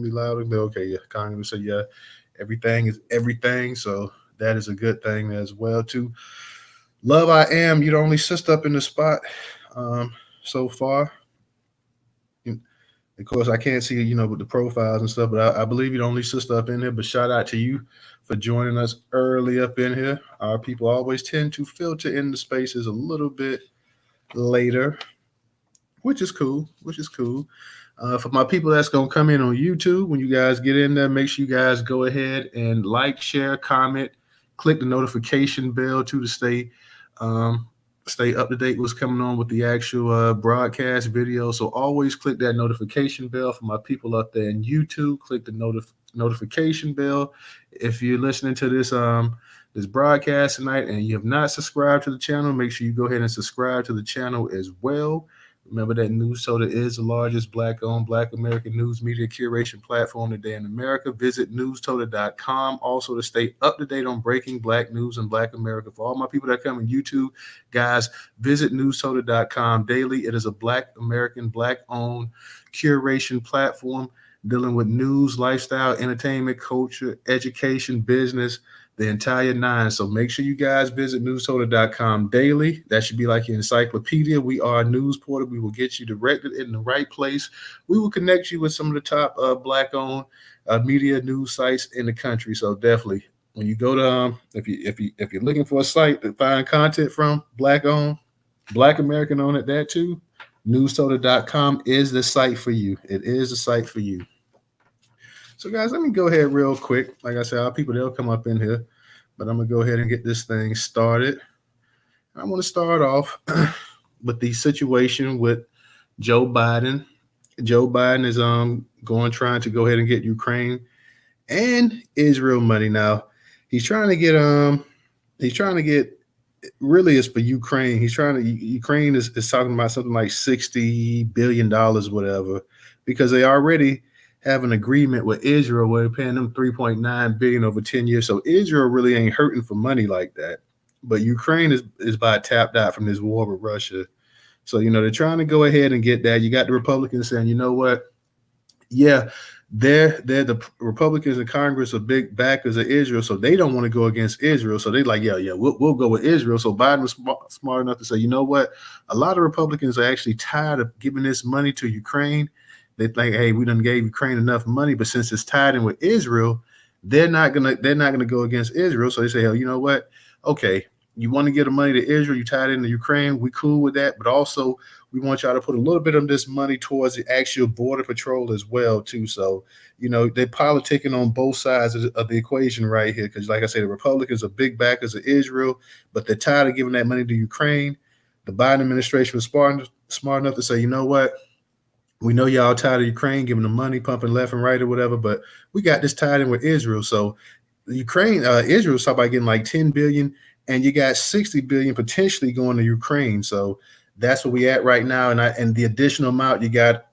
me louder? Okay, yeah. Congress say yeah. Everything is everything. So that is a good thing as well too. Love, I am. You're the only sister up in the spot so far. Of course, I can't see, with the profiles and stuff, but I believe you're the only sister up in here. But shout out to you for joining us early up in here. Our people always tend to filter in the spaces a little bit later, which is cool. Which is cool. For my people that's gonna come in on YouTube, when you guys get in there, make sure you guys go ahead and like, share, comment, click the notification bell to um, stay up to date what's coming on with the actual broadcast video. So always click that notification bell. For my people up there in YouTube, click the notification bell. If you're listening to this broadcast tonight and you have not subscribed to the channel, make sure you go ahead and subscribe to the channel as well. Remember that Newstoter is the largest Black-owned Black American news media curation platform today in America. Visit Newstoter.com. Also, to stay up to date on breaking Black news in Black America. For all my people that come on YouTube, guys, visit Newstoter.com daily. It is a Black American, Black-owned curation platform dealing with news, lifestyle, entertainment, culture, education, business, the entire nine. So make sure you guys visit Newstoter.com daily. That should be like your encyclopedia. We are a news portal. We will get you directed in the right place. We will connect you with some of the top Black-owned media news sites in the country. So definitely, when you go to if you're looking for a site to find content from, Black-owned, Black American owned at that too, Newstoter.com is the site for you. It is the site for you. So, guys, let me go ahead real quick. Like I said, our people, they'll come up in here, but I'm going to go ahead and get this thing started. I want to start off with the situation with Joe Biden. Joe Biden is trying to go ahead and get Ukraine and Israel money. Now, he's trying to get really it's for Ukraine. Ukraine is talking about something like $60 billion, whatever, because they already have an agreement with Israel where they're paying them $3.9 billion over 10 years. So Israel really ain't hurting for money like that. But Ukraine is by tapped out from this war with Russia. So, they're trying to go ahead and get that. You got the Republicans saying, you know what? Yeah, they're the Republicans in Congress are big backers of Israel, so they don't want to go against Israel. So they're like, yeah, we'll go with Israel. So Biden was smart enough to say, you know what? A lot of Republicans are actually tired of giving this money to Ukraine. They think, hey, we done gave Ukraine enough money, but since it's tied in with Israel, they're not gonna go against Israel. So they say, oh, you know what? Okay, you want to get the money to Israel, you tied into Ukraine, we cool with that, but also we want y'all to put a little bit of this money towards the actual border patrol as well, too. So, they're politicking on both sides of the equation right here. Because, like I said, the Republicans are big backers of Israel, but they're tired of giving that money to Ukraine. The Biden administration was smart enough to say, you know what? We know y'all tired of Ukraine giving them money, pumping left and right or whatever, but we got this tied in with Israel. So Israel's talking about getting like 10 billion, and you got 60 billion potentially going to Ukraine. So that's where we at right now. And the additional amount you got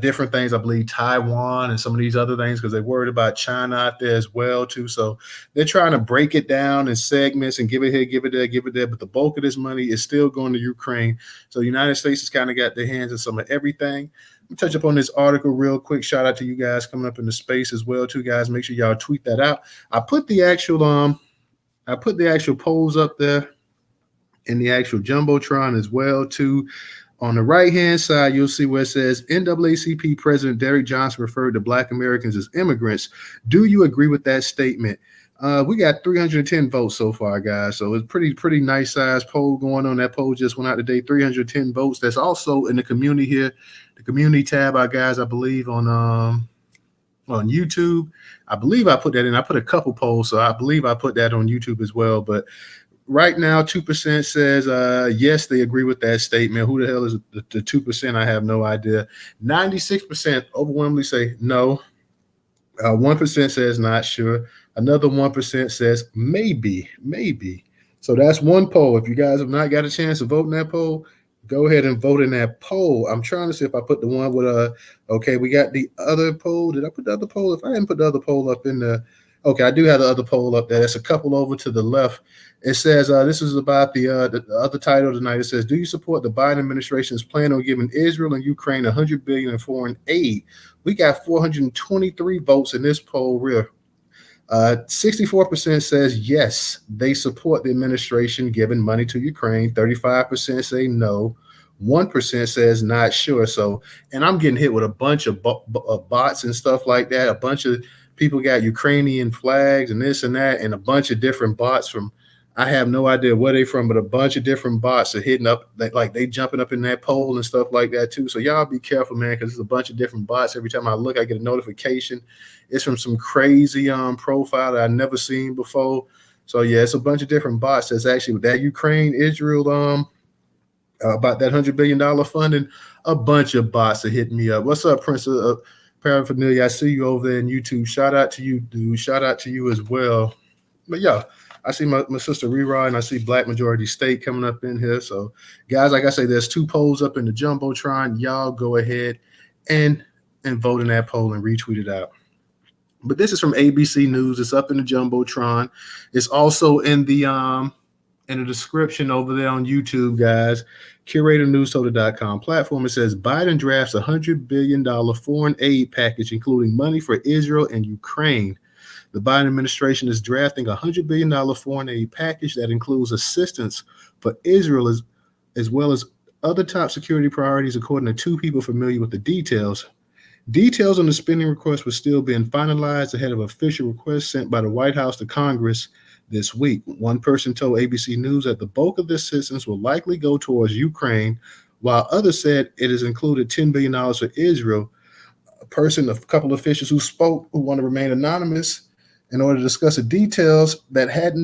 different things, I believe Taiwan and some of these other things, because they're worried about China out there as well too. So they're trying to break it down in segments and give it here, give it there. But the bulk of this money is still going to Ukraine. So the United States has kind of got their hands on some of everything. Let me touch up on this article real quick. Shout out to you guys coming up in the space as well too, guys. Make sure y'all tweet that out. I put the actual polls up there in the actual Jumbotron as well too. On the right-hand side, you'll see where it says NAACP President Derek Johnson referred to Black Americans as immigrants. Do you agree with that statement? We got 310 votes so far, guys. So it's pretty nice size poll going on. That poll just went out today, 310 votes. That's also in the community here, the community tab, guys, I believe on YouTube. I believe I put that in. I put a couple polls, so I believe I put that on YouTube as well. But right now, 2% says yes, they agree with that statement. Who the hell is the 2%? I have no idea. 96% overwhelmingly say no. 1% says not sure. Another 1% says maybe. So that's one poll. If you guys have not got a chance to vote in that poll, go ahead and vote in that poll. I'm trying to see if I put the one with okay, we got the other poll. Did I put the other poll? If I didn't put the other poll up in there, Okay, I do have the other poll up there. It's a couple over to the left. It says this is about the other title tonight. It says, "Do you support the Biden administration's plan on giving Israel and Ukraine 100 billion in foreign aid?" We got 423 votes in this poll. Real 64% says yes, they support the administration giving money to Ukraine. 35% say no. 1% says not sure. So, and I'm getting hit with a bunch of bots and stuff like that. A bunch of people got Ukrainian flags and this and that, and a bunch of different bots from, I have no idea where they from, but a bunch of different bots are hitting up, like they jumping up in that poll and stuff like that too. So y'all be careful, man, because there's a bunch of different bots. Every time I look, I get a notification. It's from some crazy profile that I never seen before. So yeah, it's a bunch of different bots that's actually with that Ukraine Israel about that $100 billion funding. A bunch of bots are hitting me up. What's up, Prince of Paraphernalia? I see you over there in YouTube. Shout out to you, dude. Shout out to you as well. But yeah, I see my sister Rerod, and I see Black Majority State coming up in here. So guys, like I say, there's 2 polls up in the Jumbotron. Y'all go ahead and vote in that poll and retweet it out. But this is from ABC News. It's up in the Jumbotron. It's also in the description over there on YouTube, guys. Curator Newstoter.com platform. It says Biden drafts $100 billion foreign aid package, including money for Israel and Ukraine. The Biden administration is drafting a $100 billion foreign aid package that includes assistance for Israel as well as other top security priorities, according to 2 people familiar with the details. Details on the spending request were still being finalized ahead of official requests sent by the White House to Congress this week. One person told ABC News that the bulk of this assistance will likely go towards Ukraine, while others said it has included $10 billion for Israel. A couple of officials who spoke, who want to remain anonymous in order to discuss the details that had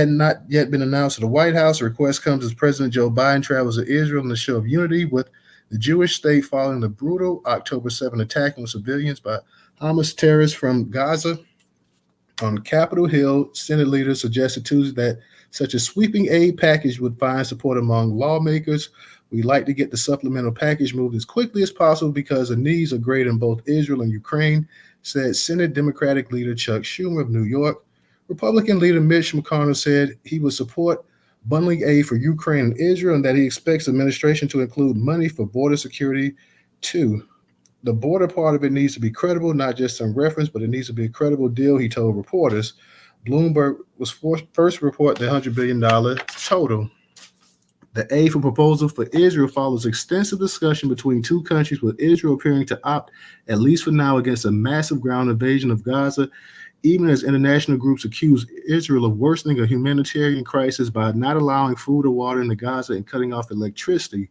not yet been announced to the White House. The request comes as President Joe Biden travels to Israel in a show of unity with the Jewish state following the brutal October 7 attack on civilians by Hamas terrorists from Gaza. On Capitol Hill, Senate leaders suggested Tuesday that such a sweeping aid package would find support among lawmakers. We'd like to get the supplemental package moved as quickly as possible because the needs are great in both Israel and Ukraine, said Senate Democratic leader Chuck Schumer of New York. Republican leader Mitch McConnell said he would support bundling aid for Ukraine and Israel and that he expects the administration to include money for border security too. The border part of it needs to be credible, not just some reference, but it needs to be a credible deal, he told reporters. Bloomberg was first to report the $100 billion total. The aid for proposal for Israel follows extensive discussion between 2 countries, with Israel appearing to opt, at least for now, against a massive ground invasion of Gaza, even as international groups accuse Israel of worsening a humanitarian crisis by not allowing food or water into Gaza and cutting off electricity.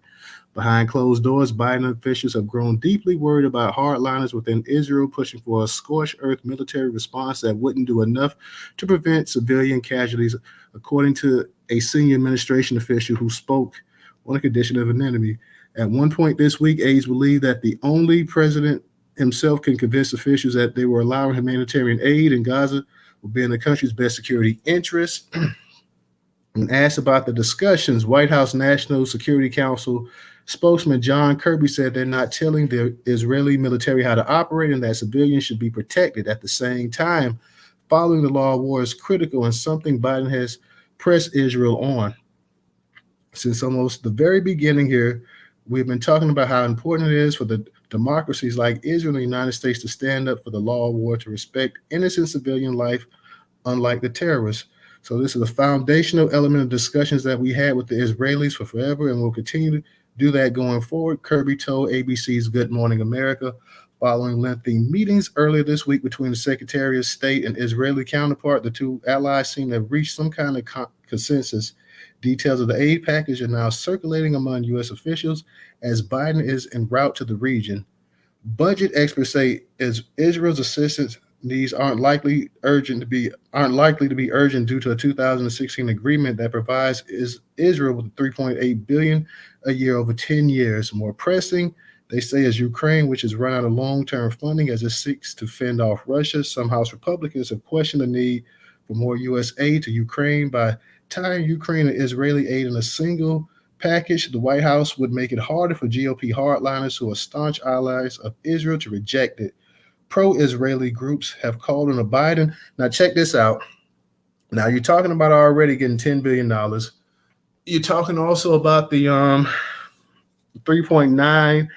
Behind closed doors, Biden officials have grown deeply worried about hardliners within Israel pushing for a scorched earth military response that wouldn't do enough to prevent civilian casualties, according to a senior administration official who spoke on the condition of anonymity. At one point this week, aides believed that the only president himself can convince officials that they were allowing humanitarian aid in Gaza would be in the country's best security interests. When asked about the discussions, White House National Security Council spokesman John Kirby said they're not telling the Israeli military how to operate and that civilians should be protected. At the same time, following the law of war is critical and something Biden has pressed Israel on. Since almost the very beginning here, we've been talking about how important it is for the democracies like Israel and the United States to stand up for the law of war, to respect innocent civilian life, unlike the terrorists. So this is a foundational element of discussions that we had with the Israelis for forever, and we'll continue to do that going forward, Kirby told ABC's Good Morning America. Following lengthy meetings earlier this week between the Secretary of State and Israeli counterpart, the 2 allies seem to have reached some kind of consensus. Details of the aid package are now circulating among U.S. officials as Biden is en route to the region. Budget experts say Israel's assistance needs aren't likely to be urgent due to a 2016 agreement that provides Israel with $3.8 billion a year over 10 years. More pressing, they say, is Ukraine, which has run out of long-term funding as it seeks to fend off Russia. Some House Republicans have questioned the need for more U.S. aid to Ukraine by tying Ukraine and Israeli aid in a single package. The White House would make it harder for GOP hardliners who are staunch allies of Israel to reject it. pro-Israeli groups have called on Biden. Now check this out. Now you're talking about already getting $10 billion. You're talking also about the $3.9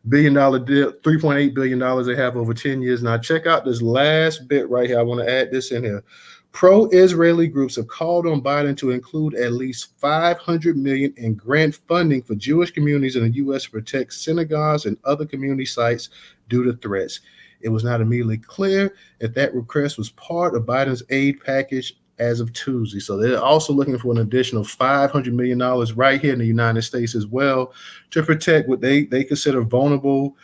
billion deal, $3.8 billion they have over 10 years. Now check out this last bit right here. I want to add this in here. Pro-Israeli groups have called on Biden to include at least $500 million in grant funding for Jewish communities in the U.S. to protect synagogues and other community sites due to threats. It was not immediately clear if that request was part of Biden's aid package as of Tuesday. So they're also looking for an additional $500 million right here in the United States as well to protect what they consider vulnerable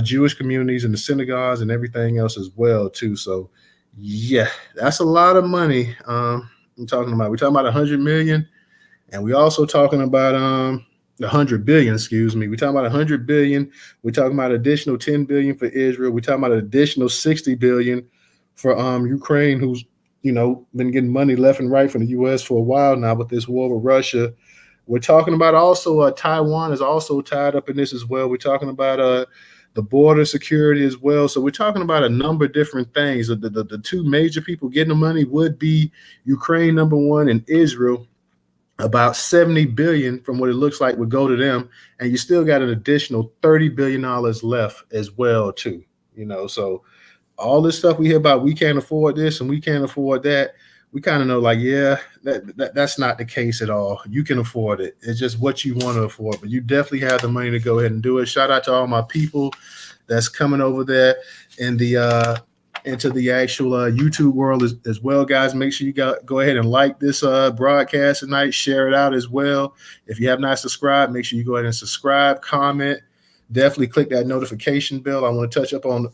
Jewish communities and the synagogues and everything else as well too. So yeah, that's a lot of money. We're talking about 100 million, and we're also talking about 100 billion, excuse me. We're talking about 100 billion. We're talking about additional 10 billion for Israel. We're talking about an additional 60 billion for Ukraine, who's been getting money left and right from the U.S. for a while now with this war with Russia. We're talking about also Taiwan is also tied up in this as well. We're talking about the border security as well. So we're talking about a number of different things. The two major people getting the money would be Ukraine, number one, and Israel. About 70 billion from what it looks like would go to them. And you still got an additional $30 billion left as well, too. So all this stuff we hear about, we can't afford this and we can't afford that. We kind of know, like, yeah, that's not the case at all. You can afford it. It's just what you want to afford, but you definitely have the money to go ahead and do it. Shout out to all my people that's coming over there in the into the actual YouTube world as well, guys. Make sure you go ahead and like this broadcast tonight. Share it out as well. If you have not subscribed, make sure you go ahead and subscribe, comment. Definitely click that notification bell. I want to touch up on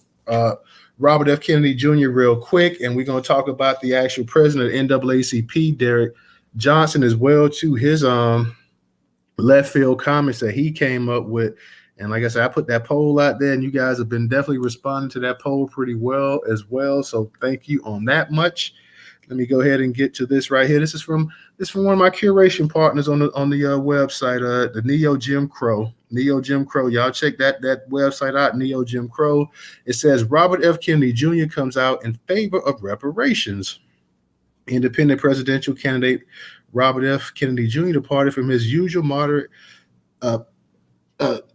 Robert F. Kennedy Jr. real quick, and we're going to talk about the actual president of NAACP, Derek Johnson, as well, to his left field comments that he came up with. And like I said, I put that poll out there, and you guys have been definitely responding to that poll pretty well as well. So thank you on that much. Let me go ahead and get to this right here. This is from one of my curation partners on the website, the Neo Jim Crow. Neo Jim Crow. Y'all check that website out, Neo Jim Crow. It says Robert F. Kennedy Jr. comes out in favor of reparations. Independent presidential candidate Robert F. Kennedy Jr. departed from his usual moderate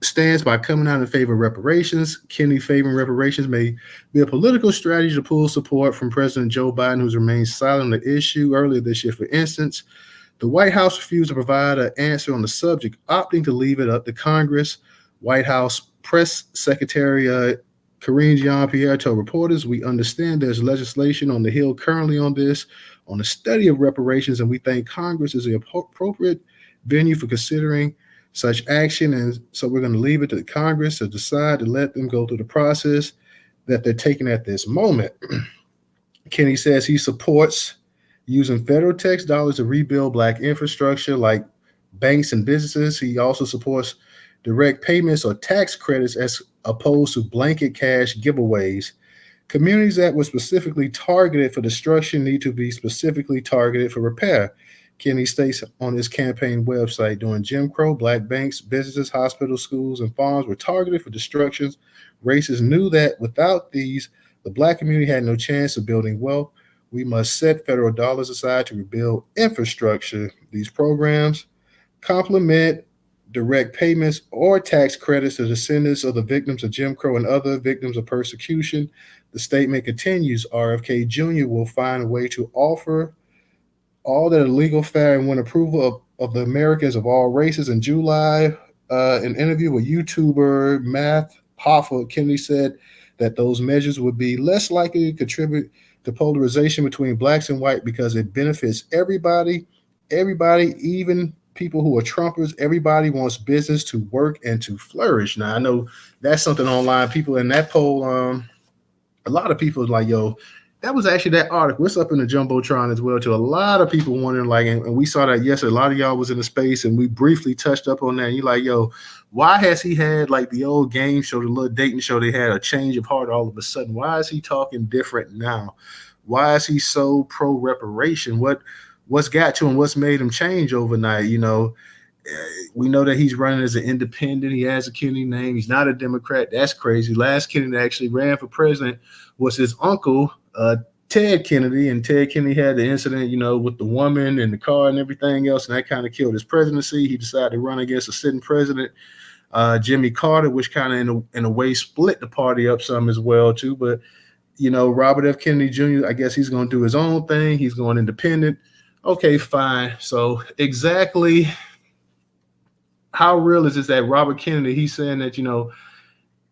stance by coming out in favor of reparations. Kennedy favoring reparations may be a political strategy to pull support from President Joe Biden, who's remained silent on the issue earlier this year. For instance, the White House refused to provide an answer on the subject, opting to leave it up to Congress. White House Press Secretary Karine Jean-Pierre told reporters, "We understand there's legislation on the Hill currently on the study of reparations, and we think Congress is the appropriate venue for considering such action, and so we're going to leave it to the Congress to decide to let them go through the process that they're taking at this moment." Kennedy says he supports using federal tax dollars to rebuild Black infrastructure like banks and businesses. He also supports direct payments or tax credits as opposed to blanket cash giveaways. Communities that were specifically targeted for destruction need to be specifically targeted for repair. Kennedy states on his campaign website, during Jim Crow, Black banks, businesses, hospitals, schools, and farms were targeted for destructions. Racists knew that without these, the Black community had no chance of building wealth. We must set federal dollars aside to rebuild infrastructure. These programs complement direct payments or tax credits to descendants of the victims of Jim Crow and other victims of persecution. The statement continues, RFK Jr. will find a way to offer all that are legal, fair, and win approval of the Americans of all races. In July, an interview with YouTuber Matt Hoffa, Kennedy said that those measures would be less likely to contribute to polarization between Blacks and white because it benefits everybody, even people who are Trumpers. Everybody wants business to work and to flourish. Now, I know that's something online. People in that poll, a lot of people are like, yo, that was actually that article. It's up in the Jumbotron as well, too. A lot of people wondering, like, and we saw that yesterday. A lot of y'all was in the space, and we briefly touched up on that. And you're like, yo, why has he had, like, the old game show, the little dating show, they had a change of heart all of a sudden? Why is he talking different now? Why is he so pro-reparation? What's got to him? What's made him change overnight, We know that he's running as an independent. He has a Kennedy name. He's not a Democrat. That's crazy. Last Kennedy that actually ran for president was his uncle, Ted Kennedy. And Ted Kennedy had the incident, with the woman and the car and everything else, and that kind of killed his presidency. He decided to run against a sitting president, Jimmy Carter, which kind of in a way split the party up some as well too. But Robert F. Kennedy Jr., I guess he's going to do his own thing. He's going independent. Okay, fine. So exactly how real is this that Robert Kennedy, he's saying that,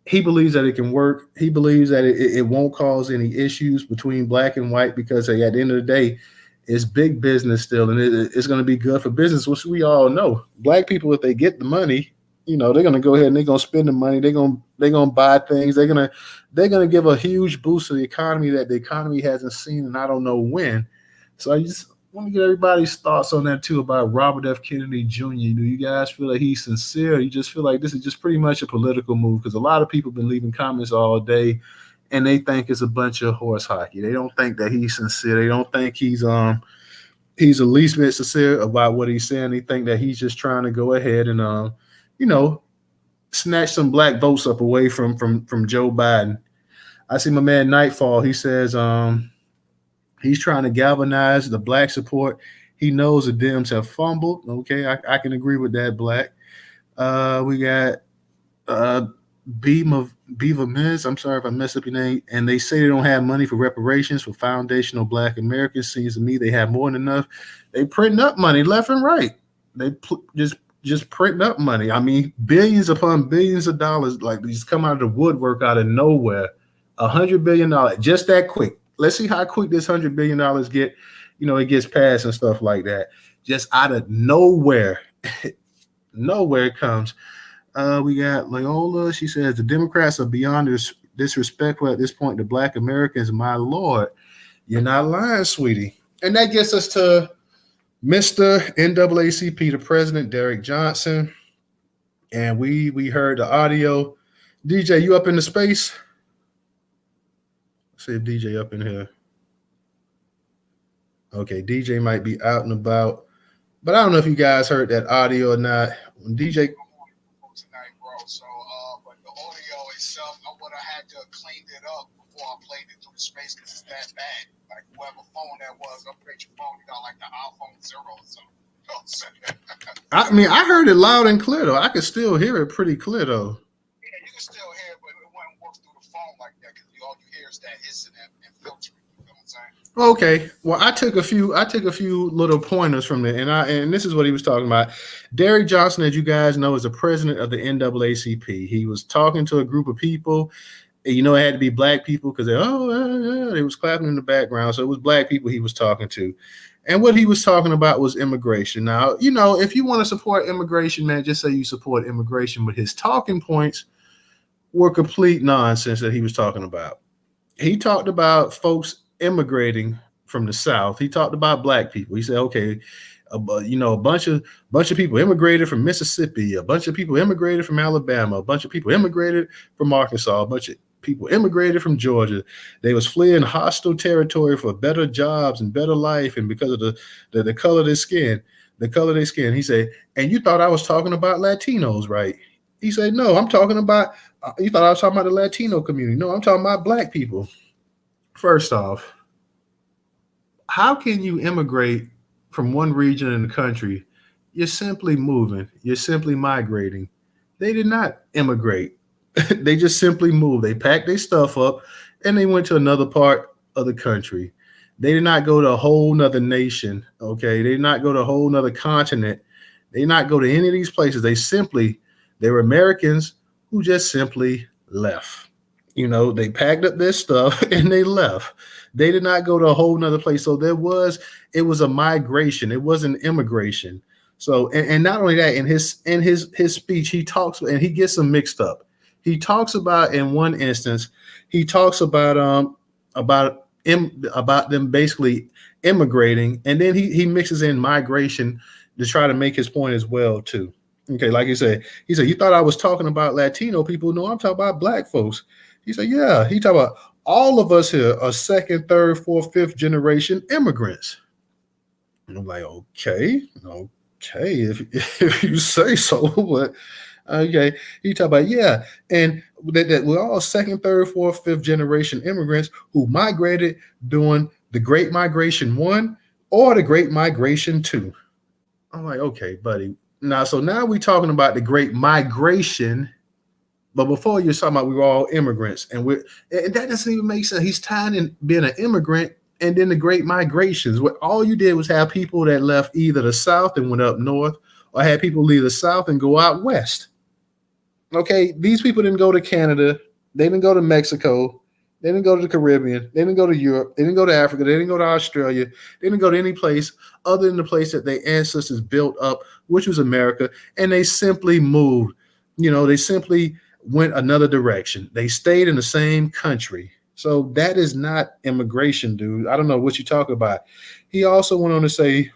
he believes that it can work. He believes that it won't cause any issues between black and white because at the end of the day, it's big business still, and it's going to be good for business, which we all know. Black people, if they get the money, they're going to go ahead and they're going to spend the money. They're going to buy things. They're going to give a huge boost to the economy that the economy hasn't seen, and I don't know when. So I just want to get everybody's thoughts on that too about Robert F. Kennedy Jr. Do you guys feel like he's sincere? Or you just feel like this is just pretty much a political move? Because a lot of people have been leaving comments all day, and they think it's a bunch of horse hockey. They don't think that he's sincere. They don't think he's the least bit sincere about what he's saying. They think that he's just trying to go ahead and snatch some black votes up away from Joe Biden. I see my man Nightfall. He says he's trying to galvanize the black support. He knows the Dems have fumbled. Okay, I can agree with that, Black. We got Beaver Miz. I'm sorry if I messed up your name. And they say they don't have money for reparations for foundational black Americans. Seems to me they have more than enough. They printing up money left and right. They just printing up money. I mean, billions upon billions of dollars, like these come out of the woodwork out of nowhere. $100 billion, just that quick. Let's see how quick this $100 billion get, it gets passed and stuff like that. Just out of nowhere. Nowhere it comes. We got Loyola. She says the Democrats are beyond disrespectful at this point to black Americans. My Lord, you're not lying, sweetie. And that gets us to Mr. NAACP, the president, Derek Johnson. And we heard the audio. DJ, you up in the space? See if DJ up in here. Okay, DJ might be out and about, but I don't know if you guys heard that audio or not. When DJ tonight, bro. So, but the audio itself, I would have had to have cleaned it up before I played it through the space because it's that bad. Like whoever phone that was, upgrade your phone. You got like the iPhone 0 or something. I mean, I heard it loud and clear though. I could still hear it pretty clear though. Yeah, you can still hear it, but it wouldn't work through the phone like that because all you hear is that hissing and filtering. You know what I'm saying? Okay. Well, I took a few little pointers from there, and this is what he was talking about. Derek Johnson, as you guys know, is the president of the NAACP. He was talking to a group of people. It had to be black people because they was clapping in the background. So it was black people he was talking to. And what he was talking about was immigration. Now, if you want to support immigration, man, just say you support immigration. But his talking points were complete nonsense that he was talking about. He talked about folks immigrating from the South. He talked about black people. He said, okay, a bunch of people immigrated from Mississippi, a bunch of people immigrated from Alabama, a bunch of people immigrated from Arkansas, a bunch of people immigrated from Georgia. They was fleeing hostile territory for better jobs and better life, and because of the color of their skin, He said, and you thought I was talking about Latinos, right? He said, no, I'm talking about, you thought I was talking about the Latino community. No, I'm talking about black people. First off, how can you immigrate from one region in the country? You're simply moving. You're simply migrating. They did not immigrate. They just simply moved. They packed their stuff up and they went to another part of the country. They did not go to a whole nother nation. Okay. They did not go to a whole nother continent. They did not go to any of these places. They were Americans who just simply left. They packed up their stuff and they left. They did not go to a whole nother place. So it was a migration. It wasn't immigration. So, and not only that, in his speech, he talks and he gets them mixed up. He talks about, in one instance, he talks about them basically immigrating, and then he mixes in migration to try to make his point as well too. Okay, like he said, you thought I was talking about Latino people? No, I'm talking about black folks. He said, yeah. He talked about all of us here are second, third, fourth, fifth generation immigrants. And I'm like, okay, Okay, if you say so, but okay, you talk about yeah, and that we're all second, third, fourth, fifth generation immigrants who migrated during the Great Migration One or the Great Migration Two. I'm like, okay, buddy. Now, so now we're talking about the Great Migration, but before you're talking about we were all immigrants, and that doesn't even make sense. He's tying in being an immigrant and then the Great Migrations. What all you did was have people that left either the South and went up north, or had people leave the South and go out west. Okay, these people didn't go to Canada, they didn't go to Mexico, they didn't go to the Caribbean, they didn't go to Europe, they didn't go to Africa, they didn't go to Australia, they didn't go to any place other than the place that their ancestors built up, which was America, and they simply moved. They simply went another direction. They stayed in the same country. So that is not immigration, dude. I don't know what you talk about. He also went on to say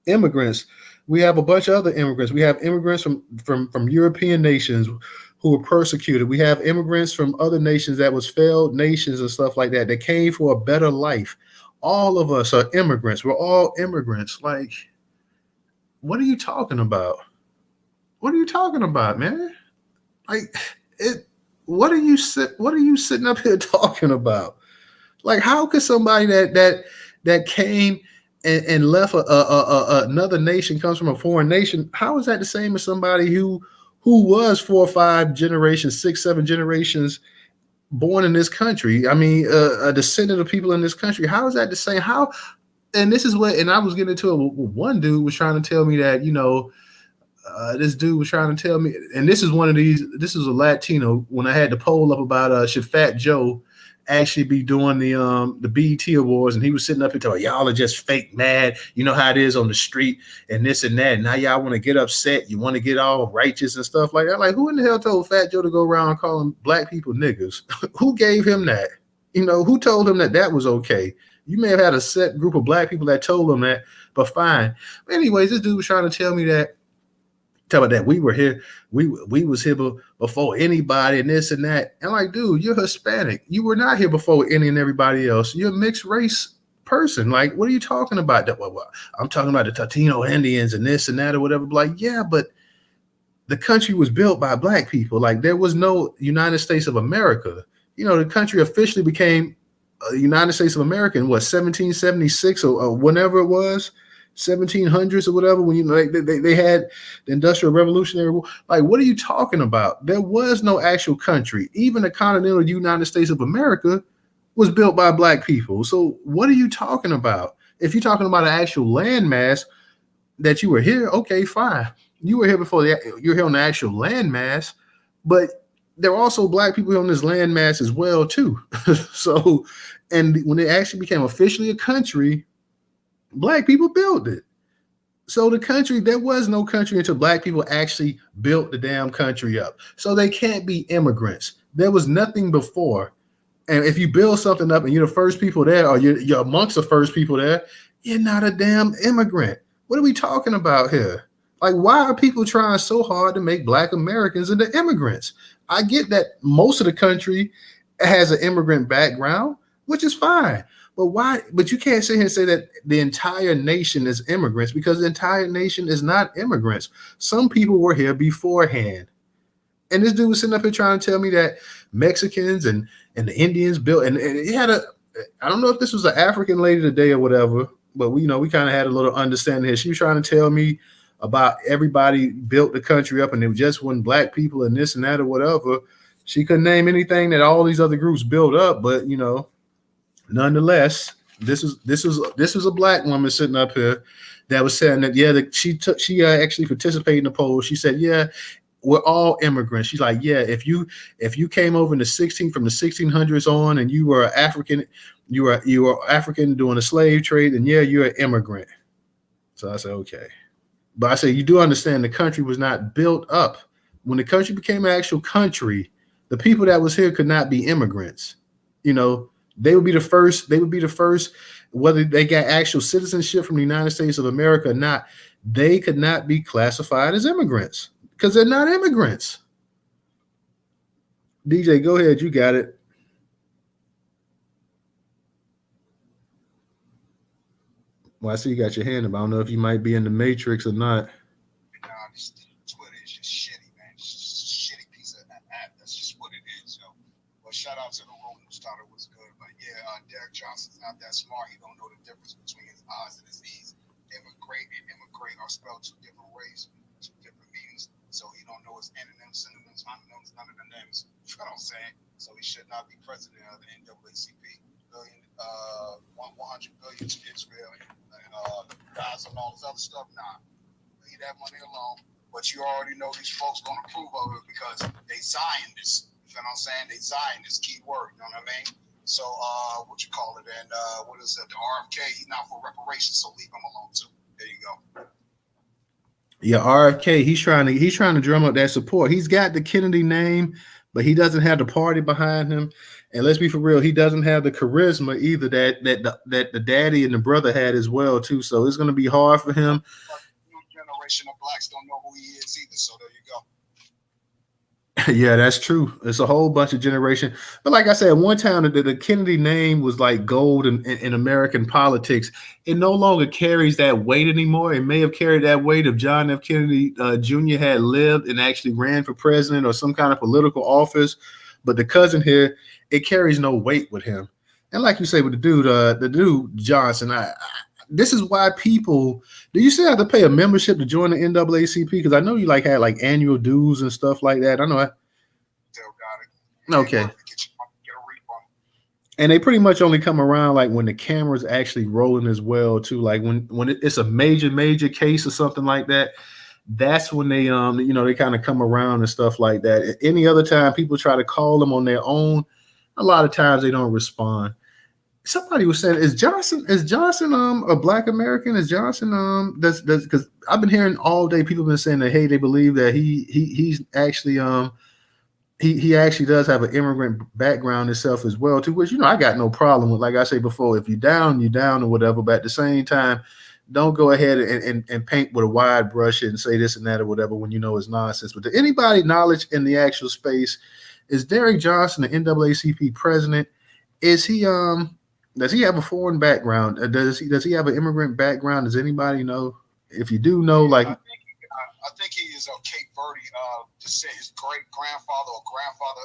immigrants. We have a bunch of other immigrants. We have immigrants from European nations who were persecuted. We have immigrants from other nations that was failed nations and stuff like that came for a better life. All of us are immigrants. We're all immigrants. Like, what are you talking about? What are you talking about, man? Like, what are you sitting up here talking about? Like, how could somebody that came and left another nation, comes from a foreign nation, how is that the same as somebody who was 4 or 5 generations, 6, 7 generations born in this country? I mean, a descendant of people in this country. How is that the same? How? And this is what, and I was getting into it. One dude was trying to tell me that, this dude was trying to tell me, and this is one of these, this is a Latino, when I had the poll up about should Fat Joe actually be doing the BET Awards, and he was sitting up here talking, y'all are just fake mad. You know how it is on the street and this and that. And now y'all want to get upset. You want to get all righteous and stuff like that. Like, who in the hell told Fat Joe to go around calling black people niggas? Who gave him that? Who told him that was okay? You may have had a set group of black people that told him that, but fine. But anyways, this dude was trying to tell me that, we were here, we was here before anybody and this and that. And like, dude, you're Hispanic. You were not here before any and everybody else. You're a mixed race person. Like, what are you talking about? I'm talking about the Taino Indians and this and that or whatever. Like, yeah, but the country was built by black people. Like, there was no United States of America. The country officially became United States of America in 1776 or whenever it was. 1700s or whatever, when they had the Industrial Revolutionary War. Like, what are you talking about? There was no actual country. Even the continental United States of America was built by black people. So what are you talking about? If you're talking about an actual landmass that you were here, okay, fine. You were here before you're here on the actual landmass, but there are also black people here on this landmass as well too. So, and when it actually became officially a country, black people built it. So the country, there was no country until black people actually built the damn country up. So they can't be immigrants. There was nothing before. And if you build something up and you're the first people there, or you're amongst the first people there, you're not a damn immigrant. What are we talking about here? Like, why are people trying so hard to make black Americans into immigrants? I get that most of the country has an immigrant background, which is fine. But why? But you can't sit here and say that the entire nation is immigrants, because the entire nation is not immigrants. Some people were here beforehand. And this dude was sitting up here trying to tell me that Mexicans and the Indians built, and it had I don't know if this was an African lady today or whatever, but we kind of had a little understanding here. She was trying to tell me about everybody built the country up and it just wasn't black people and this and that or whatever. She couldn't name anything that all these other groups built up, but nonetheless, this was a black woman sitting up here that was saying that she actually participated in the poll. She said, yeah, we're all immigrants. She's like, yeah, if you came over in from the 1600s on and you were African, you were African doing the slave trade, and yeah, you're an immigrant. So I said, okay. But I said, you do understand the country was not built up. When the country became an actual country, the people that was here could not be immigrants. They would be the first, whether they got actual citizenship from the United States of America or not, they could not be classified as immigrants because they're not immigrants. DJ, go ahead. You got it. Well, I see you got your hand up. I don't know if you might be in the matrix or not. Nah, this Twitter is just shitty, man. It's just a shitty piece of app. That's just what it is, yo. But shout out to the room. Newstoter was good. But yeah, Derek Johnson's not that smart. He don't know the difference between his I's and his E's. Immigrate and immigrate are spelled two different ways, two different meanings. So he don't know his antonyms, synonyms, homonyms, none of the names. You know what I'm saying? So he should not be president of the NAACP. 100 billion to Israel and Gaza and all this other stuff. Nah, leave that money alone. But you already know these folks gonna approve of it because they Zionists. You know what I'm saying? They Zionists, key word. You know what I mean? So what you call it? And what is it? The RFK. He's not for reparations, so leave him alone too. There you go. Yeah, RFK. He's trying to drum up that support. He's got the Kennedy name, but he doesn't have the party behind him. And let's be for real, he doesn't have the charisma either that the daddy and the brother had as well too. So it's going to be hard for him. New generation of blacks don't know who he is either. So there you go. Yeah, that's true. It's a whole bunch of generation. But like I said, one time the Kennedy name was like gold in American politics. It no longer carries that weight anymore. It may have carried that weight if John F. Kennedy Jr. had lived and actually ran for president or some kind of political office. But the cousin here, it carries no weight with him. And like you say with the dude Johnson, this is why people. Do you still have to pay a membership to join the NAACP? Because I know you like had like annual dues and stuff like that. I know. Still got it. Okay. Get a refund. And they pretty much only come around like when the camera's actually rolling as well too. Like when it's a major case or something like that. That's when they they kind of come around and stuff like that. Any other time people try to call them on their own, a lot of times they don't respond. Somebody was saying, is Johnson a Black American? Is Johnson that's because I've been hearing all day people have been saying that, hey, they believe that he's actually he actually does have an immigrant background himself as well too, which I got no problem with. Like I say before, if you're down or whatever, but at the same time, don't go ahead and paint with a wide brush and say this and that or whatever when you know it's nonsense. But to anybody knowledge in the actual space, is Derek Johnson the NAACP president? Is he does he have a foreign background? Does he have an immigrant background? Does anybody know? If you do know, like I think he is a Cape Verde. Just say his great grandfather or grandfather.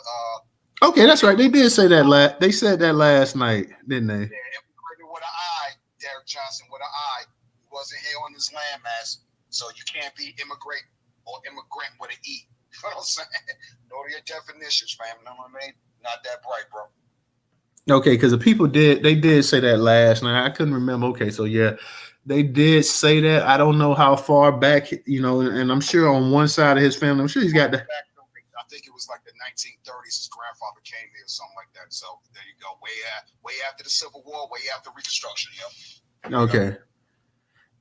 Okay, that's right. They did say that they said that last night, didn't they? Yeah, immigrated with an I, Derek Johnson with an I. He wasn't here on his landmass, so you can't be immigrant or immigrant with an E. You know what I'm saying? Know your definitions, fam. You know what I mean? Not that bright, bro. Okay, because the people did say that last night. I couldn't remember. Okay, so yeah, they did say that. I don't know how far back, and I'm sure on one side of his family, I'm sure he's got the. I think it was like the 1930s. His grandfather came here or something like that. So there you go. Way after the Civil War, way after Reconstruction. Yep. Okay.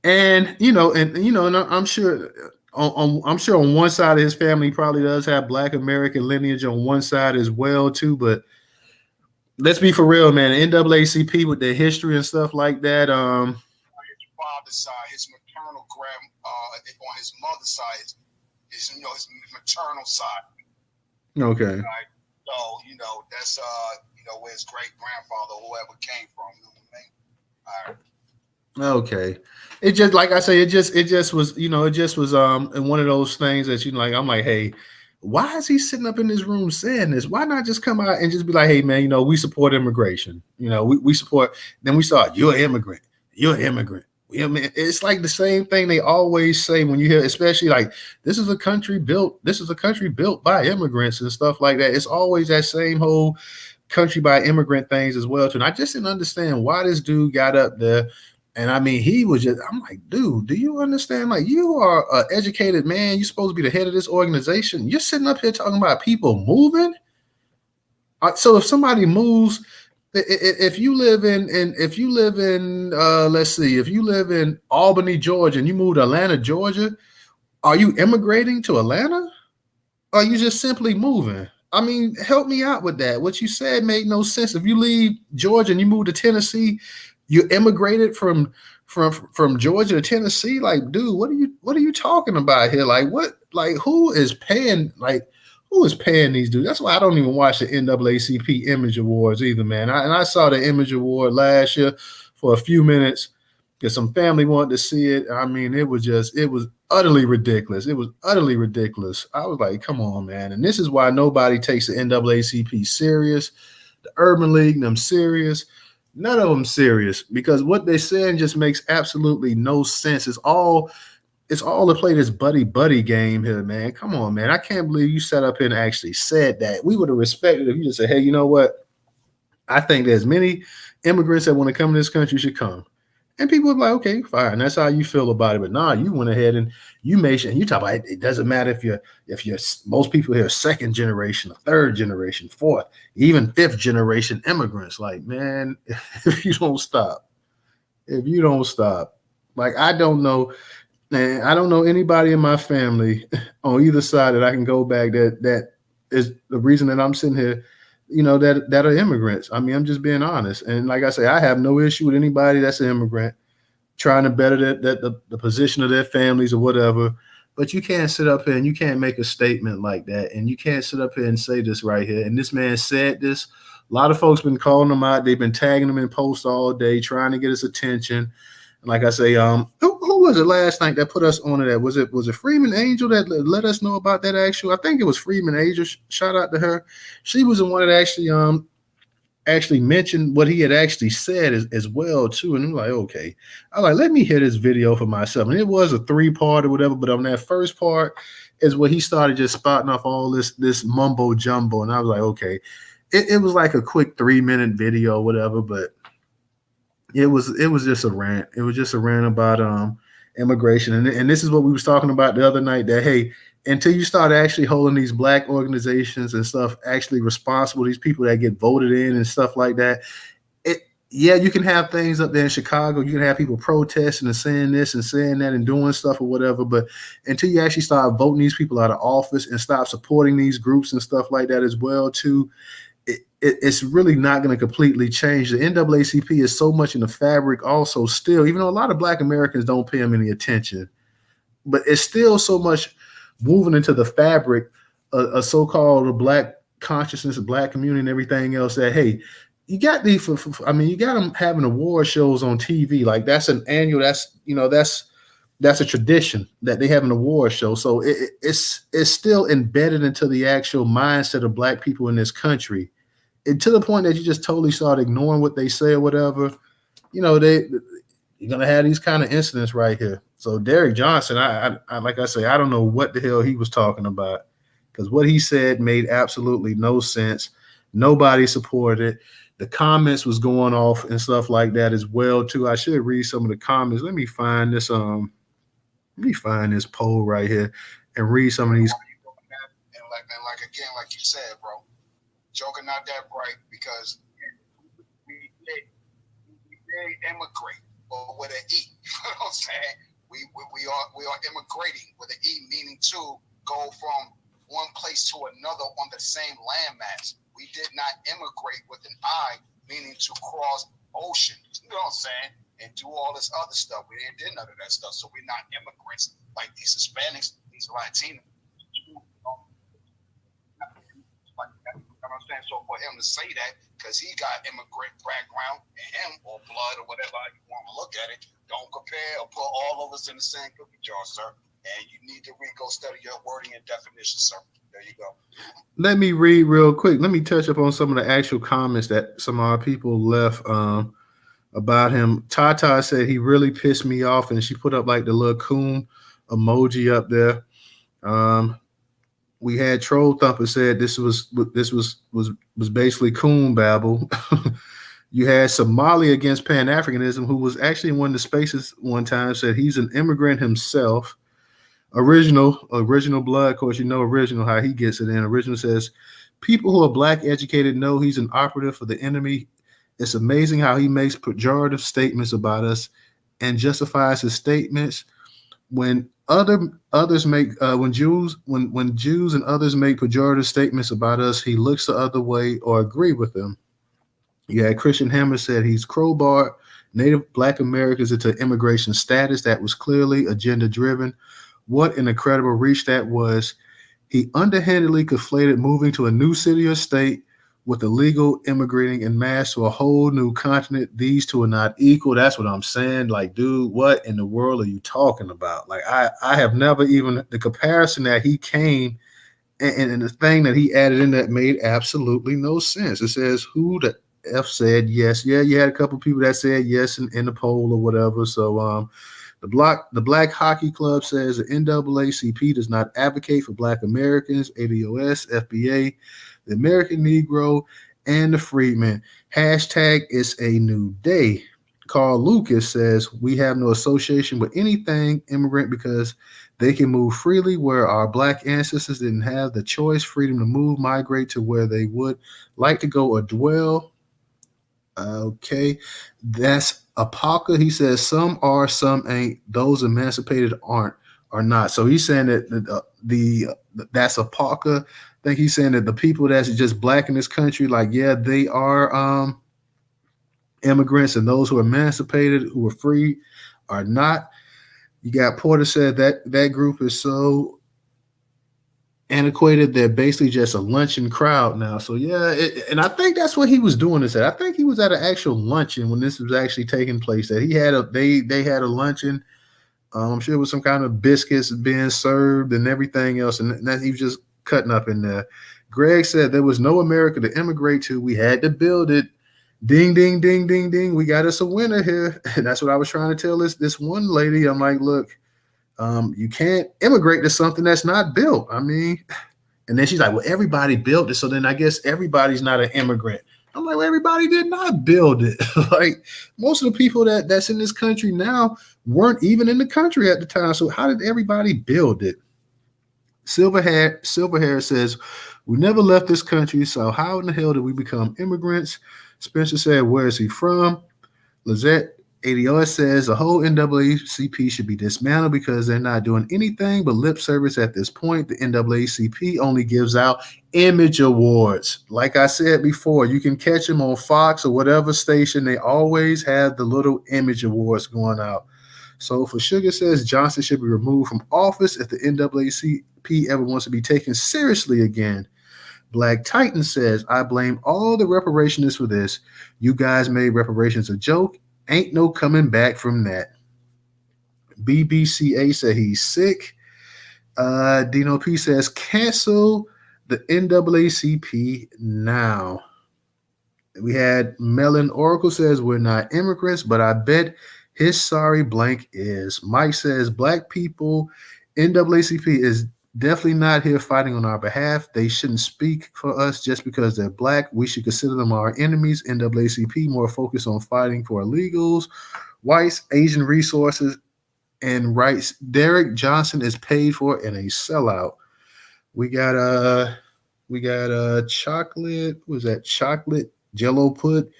And I'm sure on one side of his family he probably does have Black American lineage on one side as well too, but let's be for real, man. NAACP with their history and stuff like that. His father's side, his maternal on his mother's side, his maternal side. Okay. Right? So that's where his great grandfather, whoever came from. You know what I mean? All right. Okay. It just, like I say, it just was, one of those things that I'm like, hey, why is he sitting up in this room saying this? Why not just come out and just be like, hey, man, we support immigration. We support. Then we start, you're an immigrant. You're an immigrant. It's like the same thing they always say when you hear, especially like, this is a country built by immigrants and stuff like that. It's always that same whole country by immigrant things as well too. And I just didn't understand why this dude got up there. And I mean, I'm like, dude, do you understand? Like, you are an educated man. You're supposed to be the head of this organization. You're sitting up here talking about people moving. So if somebody moves, if you live in Albany, Georgia, and you move to Atlanta, Georgia, are you immigrating to Atlanta? Or are you just simply moving? I mean, help me out with that. What you said made no sense. If you leave Georgia and you move to Tennessee, you immigrated from Georgia to Tennessee. Like, dude, what are you talking about here? Like, who is paying these dudes? That's why I don't even watch the NAACP Image Awards either, man. I saw the Image Award last year for a few minutes, because some family wanted to see it. I mean, it was utterly ridiculous. It was utterly ridiculous. I was like, come on, man. And this is why nobody takes the NAACP serious, the Urban League, them serious. None of them serious, because what they're saying just makes absolutely no sense. It's all to play this buddy game here, man. Come on, man. I can't believe you sat up here and actually said that. We would have respected if you just said, hey, you know what? I think there's many immigrants that want to come to this country should come. And people would be like, okay, fine. That's how you feel about it. But nah, you went ahead and you made sure, and you talk about it doesn't matter if you're most people here are second generation, third generation, fourth, even fifth generation immigrants. Like, man, if you don't stop, like I don't know. Man, I don't know anybody in my family on either side that I can go back that is the reason that I'm sitting here, that are immigrants. I mean, I'm just being honest. And like I say, I have no issue with anybody that's an immigrant trying to better the position of their families or whatever. But you can't sit up here and you can't make a statement like that. And you can't sit up here and say this right here. And this man said this. A lot of folks been calling him out. They've been tagging him in posts all day, trying to get his attention. Like I say, who was it last night that put us on to that? Was it Freeman Angel that let us know about that actual? I think it was Freeman Angel. Shout out to her. She was the one that actually mentioned what he had actually said as well too. And I'm like, okay, let me hear this video for myself. And it was a 3-part or whatever, but on that first part is where he started just spouting off all this mumbo jumbo, and I was like, okay, it was like a quick 3-minute video, or whatever, but. It was just a rant. It was just a rant about immigration. And this is what we was talking about the other night, that, hey, until you start actually holding these black organizations and stuff actually responsible, these people that get voted in and stuff like that, you can have things up there in Chicago. You can have people protesting and saying this and saying that and doing stuff or whatever. But until you actually start voting these people out of office and stop supporting these groups and stuff like that as well too, it's really not going to completely change. The NAACP is so much in the fabric also still, even though a lot of black Americans don't pay them any attention, but it's still so much moving into the fabric of so-called black consciousness, black community and everything else, that, hey, you got you got them having award shows on TV. Like that's an annual, that's a tradition that they have an award show. So it's still embedded into the actual mindset of black people in this country. And to the point that you just totally start ignoring what they say or whatever, you're gonna have these kind of incidents right here. So Derek Johnson, I like I say, I don't know what the hell he was talking about, because what he said made absolutely no sense. Nobody supported it. The comments was going off and stuff like that as well too. I should read some of the comments. Let me find this poll right here and read some of these. And like you said, bro, joking not that bright, because we did immigrate, but with an E. You know what I'm saying? We are immigrating with an E, meaning to go from one place to another on the same landmass. We did not immigrate with an I, meaning to cross oceans. You know what I'm saying? And do all this other stuff. We did none of that stuff. So we're not immigrants like these Hispanics, these Latinos. I'm saying, so for him to say that, because he got immigrant background in him, or blood, or whatever you want to look at it, don't compare or put all of us in the same cookie jar, sir. And you need to go study your wording and definition, sir. There you go. Let me read real quick. Let me touch up on some of the actual comments that some of our people left about him. Tata said he really pissed me off, and she put up like the little coon emoji up there. We had Troll Thumper said this was basically coon babble. You had Somali against Pan-Africanism, who was actually in one of the spaces one time, said he's an immigrant himself. Original blood, of course, original, how he gets it in. Original says, people who are black educated know he's an operative for the enemy. It's amazing how he makes pejorative statements about us and justifies his statements. When Jews and others make pejorative statements about us, he looks the other way or agree with them. Yeah, Christian Hammer said he's crowbarred Native Black Americans into immigration status that was clearly agenda driven. What an incredible reach that was. He underhandedly conflated moving to a new city or state with illegal immigrating en masse to a whole new continent. These two are not equal. That's what I'm saying. Like, dude, what in the world are you talking about? Like, I have never even the comparison that he came and the thing that he added in that made absolutely no sense. It says who the F said yes. Yeah, you had a couple people that said yes in the poll or whatever. So the Black Hockey Club says the NAACP does not advocate for Black Americans, ADOS, FBA, the American Negro, and the freedman. Hashtag it's a new day. Carl Lucas says we have no association with anything immigrant because they can move freely where our Black ancestors didn't have the choice, freedom to move, migrate to where they would like to go or dwell. Okay, that's Apaka. He says some are, some ain't. Those emancipated aren't, are not. So he's saying that that's Apaka. I think he's saying that the people that's just Black in this country, like, yeah, they are immigrants, and those who are emancipated, who are free, are not. You got Porter said that group is so antiquated. They're basically just a luncheon crowd now. So yeah, and I think that's what he was doing this at. I think he was at an actual luncheon when this was actually taking place. That he had they had a luncheon. I'm sure it was some kind of biscuits being served and everything else, and that he was just cutting up in there. Greg said there was no America to immigrate to. We had to build it. Ding, ding, ding, ding, ding. We got us a winner here. And that's what I was trying to tell this one lady. I'm like, look, you can't immigrate to something that's not built. I mean, and then she's like, well, everybody built it. So then I guess everybody's not an immigrant. I'm like, well, everybody did not build it. Like most of the people that's in this country now weren't even in the country at the time. So how did everybody build it? Silverhair says, we never left this country. So how in the hell did we become immigrants? Spencer said, where is he from? Lizette ADOS says the whole NAACP should be dismantled because they're not doing anything but lip service at this point. The NAACP only gives out image awards. Like I said before, you can catch them on Fox or whatever station. They always have the little image awards going out. So for Sugar says Johnson should be removed from office if the NAACP ever wants to be taken seriously again. Black Titan says, I blame all the reparationists for this. You guys made reparations a joke. Ain't no coming back from that. BBCA said he's sick. Dino P says, cancel the NAACP now. We had Melon Oracle says, we're not immigrants, but I bet his sorry blank is. Mike says, Black people, NAACP is definitely not here fighting on our behalf. They shouldn't speak for us just because they're Black. We should consider them our enemies. NAACP more focused on fighting for illegals, whites, Asian resources, and rights. Derek Johnson is paid for and a sellout. We got chocolate. What was that? Chocolate Jello put.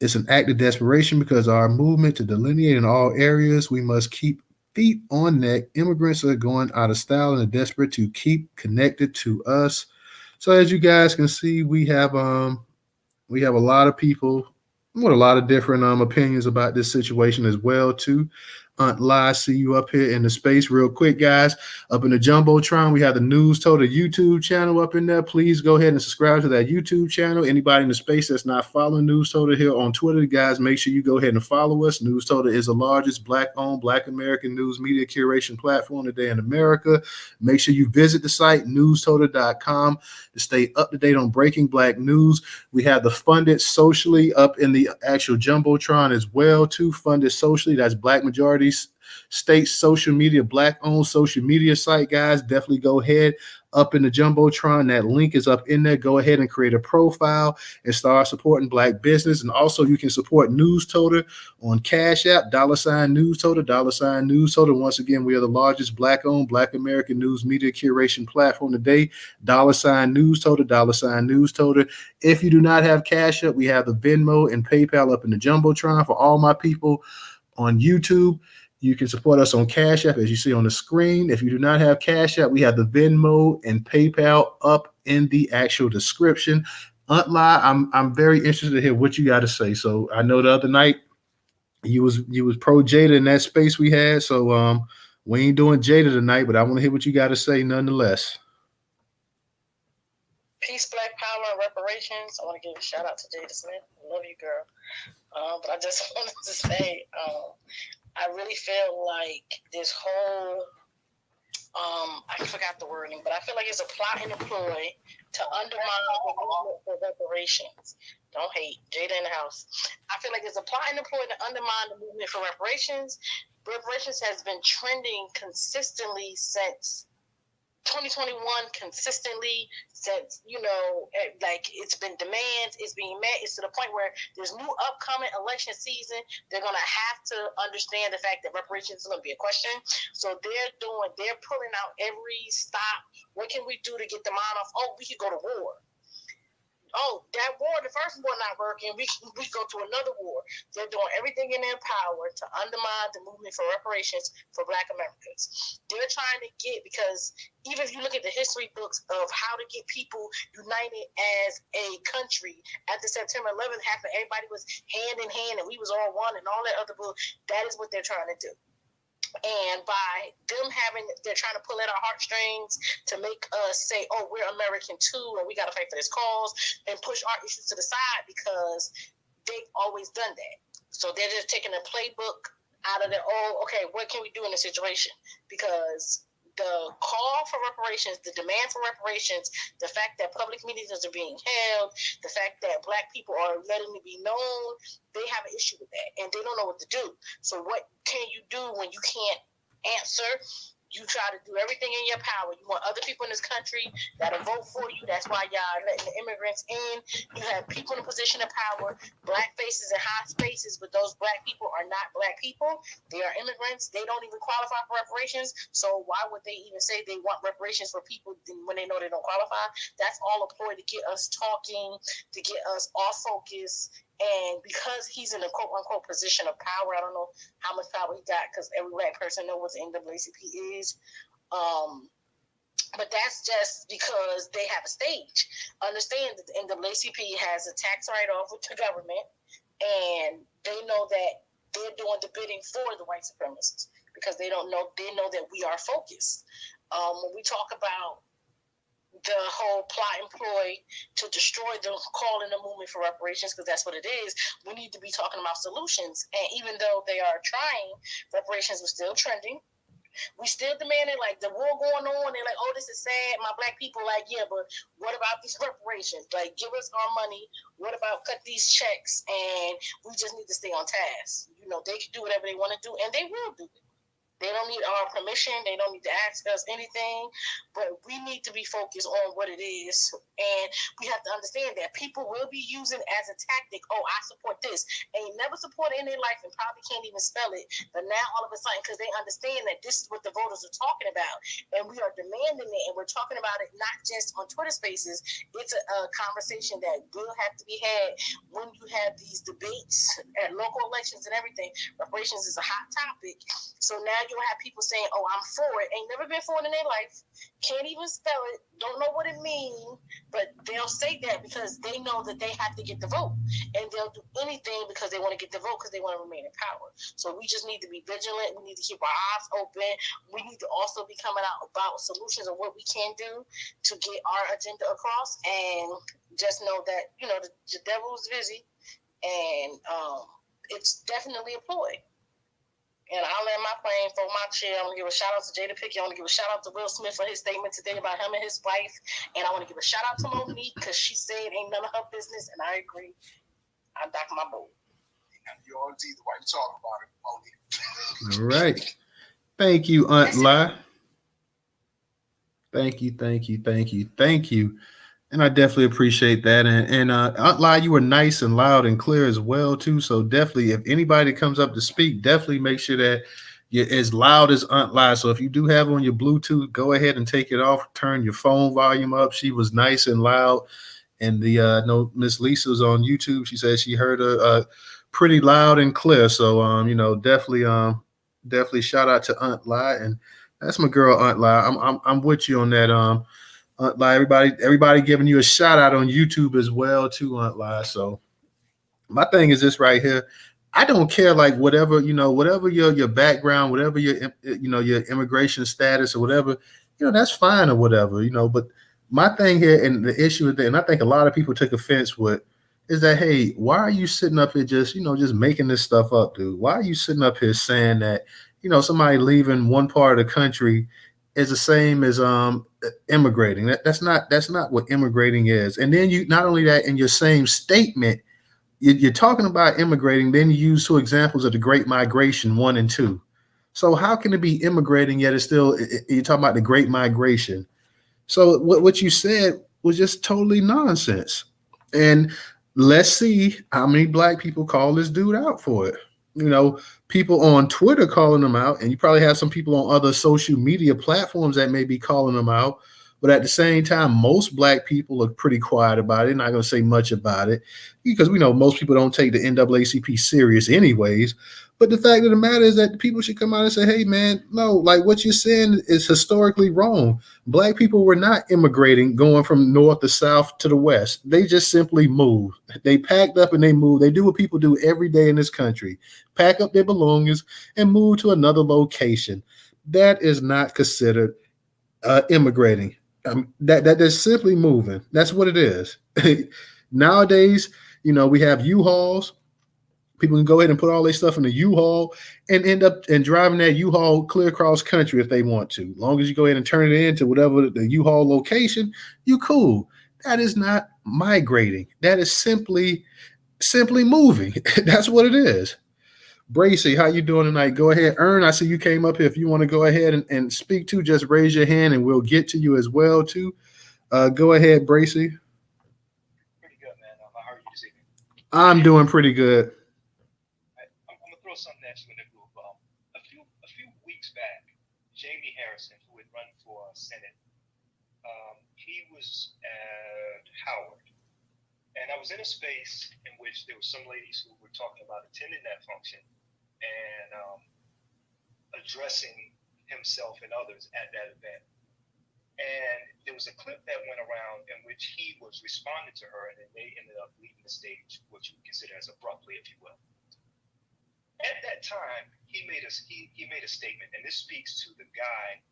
It's an act of desperation because our movement to delineate in all areas. We must keep feet on neck. Immigrants are going out of style and are desperate to keep connected to us. So as you guys can see, we have a lot of people with a lot of different opinions about this situation as well too. Aunt Lai, see you up here in the space real quick, guys. Up in the Jumbotron, we have the Newstoter YouTube channel up in there. Please go ahead and subscribe to that YouTube channel. Anybody in the space that's not following Newstoter here on Twitter, guys, make sure you go ahead and follow us. Newstoter is the largest Black-owned, Black American news media curation platform today in America. Make sure you visit the site, newstoter.com, to stay up to date on breaking Black news. We have the Funded Socially up in the actual Jumbotron as well, too. Funded Socially, that's Black Majority State social media, Black-owned social media site, guys. Definitely go ahead up in the Jumbotron. That link is up in there. Go ahead and create a profile and start supporting Black business. And also, you can support Newstoter on Cash App, $Newstoter, $Newstoter. Once again, we are the largest Black-owned, Black American news media curation platform today. $Newstoter, $Newstoter. If you do not have Cash App, we have the Venmo and PayPal up in the Jumbotron. For all my people on YouTube, you can support us on Cash App, as you see on the screen. If you do not have Cash App, we have the Venmo and PayPal up in the actual description. Aunt Lai, I'm very interested to hear what you got to say. So I know the other night you was pro Jada in that space we had. So we ain't doing Jada tonight, but I want to hear what you got to say nonetheless. Peace, Black Power, and Reparations. I want to give a shout out to Jada Smith. Love you, girl. But I just wanted to say, I really feel like this whole, I forgot the wording, but I feel like it's a plot and a ploy to undermine the movement for reparations. Don't hate. Jada in the house. I feel like it's a plot and a ploy to undermine the movement for reparations. Reparations has been trending consistently since 2021, consistently since, like it's been demands, it's being met. It's to the point where there's new upcoming election season. They're going to have to understand the fact that reparations is going to be a question. So they're pulling out every stop. What can we do to get the mind off? Oh, we could go to war. Oh, that war, the first war not working, we go to another war. They're doing everything in their power to undermine the movement for reparations for Black Americans. They're trying to get, because even if you look at the history books of how to get people united as a country after September 11th happened, everybody was hand in hand and we was all one and all that other book. That is what they're trying to do. And by them they're trying to pull at our heartstrings to make us say, oh, we're American too, and we got to fight for this cause and push our issues to the side, because they've always done that. So they're just taking a playbook out of the, okay, what can we do in this situation? Because the call for reparations, the demand for reparations, the fact that public meetings are being held, the fact that Black people are letting it be known, they have an issue with that, and they don't know what to do. So what can you do when you can't answer? You try to do everything in your power. You want other people in this country that'll vote for you. That's why y'all letting the immigrants in. You have people in a position of power, Black faces in high spaces, but those Black people are not Black people. They are immigrants. They don't even qualify for reparations. So why would they even say they want reparations for people when they know they don't qualify? That's all a ploy to get us talking, to get us off focus. And because he's in a quote-unquote position of power, I don't know how much power he got, because every Black person knows what the NAACP is. But that's just because they have a stage. Understand that the NAACP has a tax write-off with the government, and they know that they're doing the bidding for the white supremacists, because they know that we are focused. When we talk about the whole plot and ploy to destroy the call in the movement for reparations, because that's what it is, we need to be talking about solutions. And even though they are trying, reparations was still trending. We still demanded, like, the war going on. They're like, oh, this is sad. My Black people, like, yeah, but what about these reparations? Like, give us our money. What about cut these checks? And we just need to stay on task. They can do whatever they want to do, and they will do it. They don't need our permission. They don't need to ask us anything. But we need to be focused on what it is. And we have to understand that people will be using as a tactic, oh, I support this. And they never support it in their life and probably can't even spell it. But now all of a sudden, because they understand that this is what the voters are talking about, and we are demanding it, and we're talking about it not just on Twitter Spaces. It's a conversation that will have to be had when you have these debates at local elections and everything. Reparations is a hot topic. So now you'll have people saying, oh, I'm for it. Ain't never been for it in their life. Can't even spell it. Don't know what it means. But they'll say that because they know that they have to get the vote. And they'll do anything because they want to get the vote, because they want to remain in power. So we just need to be vigilant. We need to keep our eyes open. We need to also be coming out about solutions of what we can do to get our agenda across. And just know that, the devil is busy. And it's definitely a ploy. And I'll land my plane for my chair. I want to give a shout out to Jada Pickett. I want to give a shout out to Will Smith for his statement today about him and his wife. And I want to give a shout out to Monique, because she said ain't none of her business, and I agree. I'm back my boat. You always either way. You talking about it, Monique. All right. Thank you, Aunt Lai. Thank you. And I definitely appreciate that. And Aunt Lai, you were nice and loud and clear as well, too. So definitely, if anybody comes up to speak, definitely make sure that you're as loud as Aunt Lai. So if you do have on your Bluetooth, go ahead and take it off. Turn your phone volume up. She was nice and loud. And no, Miss Lisa's on YouTube. She said she heard her pretty loud and clear. So definitely shout out to Aunt Lai. And that's my girl, Aunt Lai. I'm with you on that. Aunt Lai, everybody giving you a shout out on YouTube as well too, Aunt Lai. So my thing is this right here. I don't care, like, whatever your background, whatever your immigration status or whatever, that's fine or whatever, but my thing here and the issue with that, and I think a lot of people took offense with, is that, hey, why are you sitting up here just, just making this stuff up, dude? Why are you sitting up here saying that, somebody leaving one part of the country is the same as immigrating? That's not what immigrating is. And then you, not only that, in your same statement, you're talking about immigrating, then you use two examples of the Great Migration 1 and 2. So how can it be immigrating yet it's still, you're talking about the Great Migration? So what you said was just totally nonsense. And let's see how many black people call this dude out for it. People on Twitter calling him out, and you probably have some people on other social media platforms that may be calling him out. But at the same time, most black people are pretty quiet about it, not going to say much about it, because we know most people don't take the NAACP serious anyways. But the fact of the matter is that people should come out and say, hey, man, no, like what you're saying is historically wrong. Black people were not immigrating, going from north to south to the west. They just simply moved. They packed up and they moved. They do what people do every day in this country: pack up their belongings and move to another location. That is not considered immigrating. That's simply moving. That's what it is. Nowadays, we have U-Hauls. People can go ahead and put all their stuff in the U-Haul and end up and driving that U-Haul clear across country if they want to. As long as you go ahead and turn it into whatever the U-Haul location, you cool. That is not migrating. That is simply moving. That's what it is. Bracy, how you doing tonight? Go ahead. Ern, I see you came up here. If you want to go ahead and speak to, just raise your hand and we'll get to you as well too. Go ahead, Bracy. Pretty good, man. How are you this evening? I'm doing pretty good. I'm gonna throw something at you in the group. A few weeks back, Jamie Harrison, who had run for Senate, he was at Howard, and I was in a space in which there were some ladies who were talking about attending that function and addressing himself and others at that event. And there was a clip that went around in which he was responding to her, and then they ended up leaving the stage, what you would consider as abruptly, if you will. At that time, he made a statement, and this speaks to the guy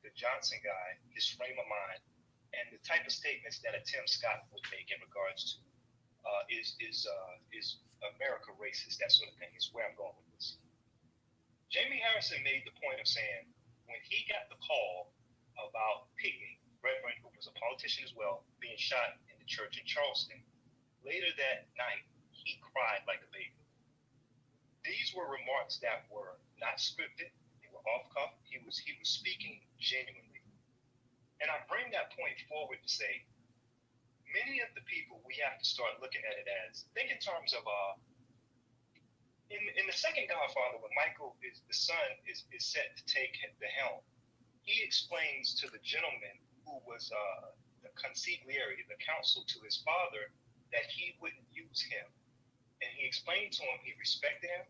the Johnson guy, his frame of mind, and the type of statements that a Tim Scott would make in regards to is America racist, that sort of thing, is where I'm going with this. Jamie Harrison made the point of saying when he got the call about Piggy, Reverend, who was a politician as well, being shot in the church in Charleston, later that night, he cried like a baby. These were remarks that were not scripted, they were off cuff. He was speaking genuinely. And I bring that point forward to say, many of the people, we have to start looking at it as, think in terms of, in the second Godfather, when Michael, the son, is set to take the helm, he explains to the gentleman who was the consigliere, the counsel to his father, that he wouldn't use him. And he explained to him he respected him.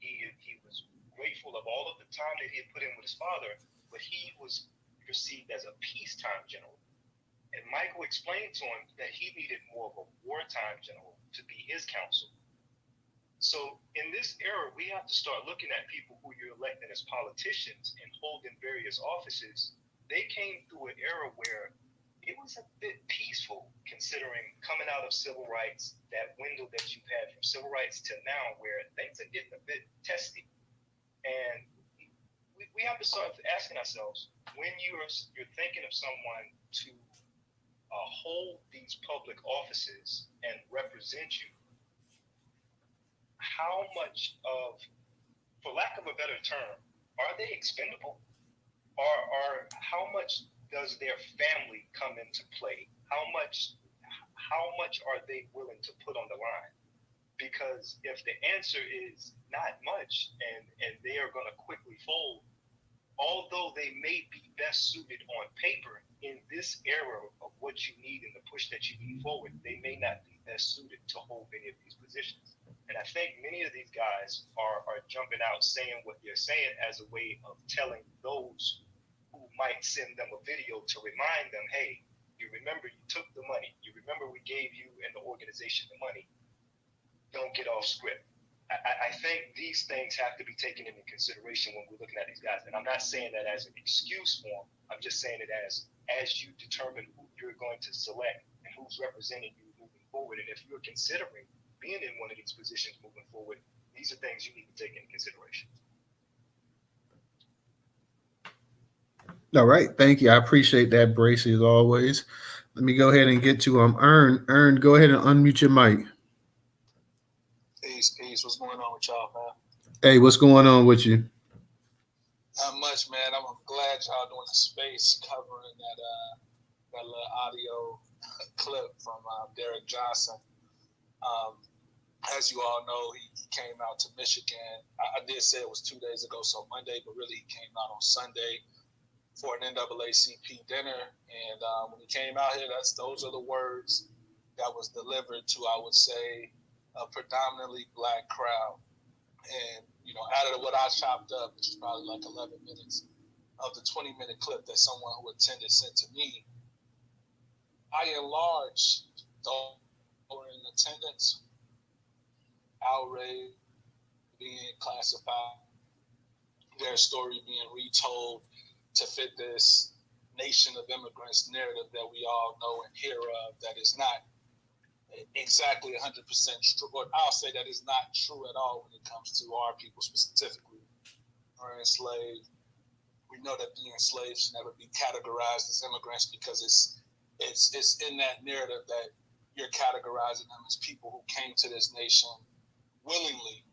He was grateful of all of the time that he had put in with his father, but he was perceived as a peacetime general. And Michael explained to him that he needed more of a wartime general to be his counsel. So in this era, we have to start looking at people who you're electing as politicians and holding various offices. They came through an era where it was a bit peaceful, considering coming out of civil rights, that window that you've had from civil rights to now, where things are getting a bit testy. And we have to start asking ourselves, when you're thinking of someone to hold these public offices and represent you, how much of, for lack of a better term, are they expendable? Or how much does their family come into play? How much are they willing to put on the line? Because if the answer is not much and they are going to quickly fold, although they may be best suited on paper in this era of what you need and the push that you need forward, they may not be best suited to hold many of these positions. And I think many of these guys are jumping out saying what they're saying as a way of telling those who might send them a video to remind them, hey, you remember you took the money. You remember we gave you and the organization the money. Don't get off script. I think these things have to be taken into consideration when we're looking at these guys. And I'm not saying that as an excuse for them. I'm just saying it as as you determine who you're going to select and who's representing you moving forward. And if you're considering being in one of these positions moving forward, these are things you need to take into consideration. All right, thank you. I appreciate that, Bracy, as always. Let me go ahead and get to Earn. Earn, go ahead and unmute your mic. Peace, peace. What's going on with y'all, man? Hey, what's going on with you? Not much, man. I'm glad y'all doing a space covering that little audio clip from Derek Johnson. As you all know, he came out to Michigan. I did say it was 2 days ago, so Monday, but really he came out on Sunday for an NAACP dinner. And when he came out here, those are the words that was delivered to, I would say, a predominantly black crowd. And, out of what I chopped up, which is probably like 11 minutes of the 20-minute clip that someone who attended sent to me, I enlarged those who were in attendance, outraged, being classified, their story being retold to fit this nation of immigrants narrative that we all know and hear of, that is not exactly 100% true, or I'll say that is not true at all when it comes to our people specifically who are enslaved. We know that being enslaved should never be categorized as immigrants because it's in that narrative that you're categorizing them as people who came to this nation willingly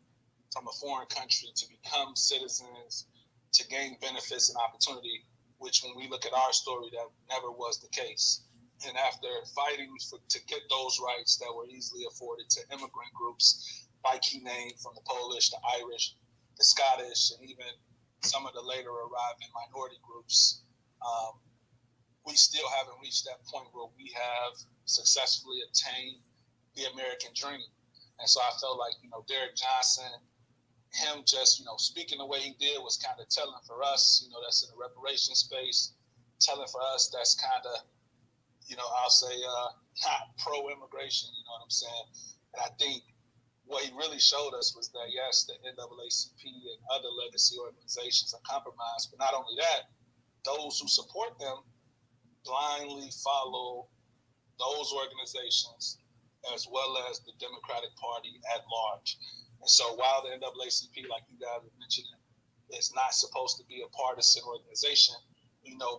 from a foreign country to become citizens, to gain benefits and opportunity, which when we look at our story, that never was the case. And after fighting to get those rights that were easily afforded to immigrant groups, by key name from the Polish, the Irish, the Scottish, and even some of the later arriving minority groups, we still haven't reached that point where we have successfully attained the American dream. And so I felt like, Derek Johnson, him just, speaking the way he did was kind of telling for us, that's in the reparations space, telling for us that's kind of, I'll say not pro-immigration, you know what I'm saying? And I think what he really showed us was that, yes, the NAACP and other legacy organizations are compromised, but not only that, those who support them blindly follow those organizations as well as the Democratic Party at large. And so while the NAACP, like you guys have mentioned, is not supposed to be a partisan organization,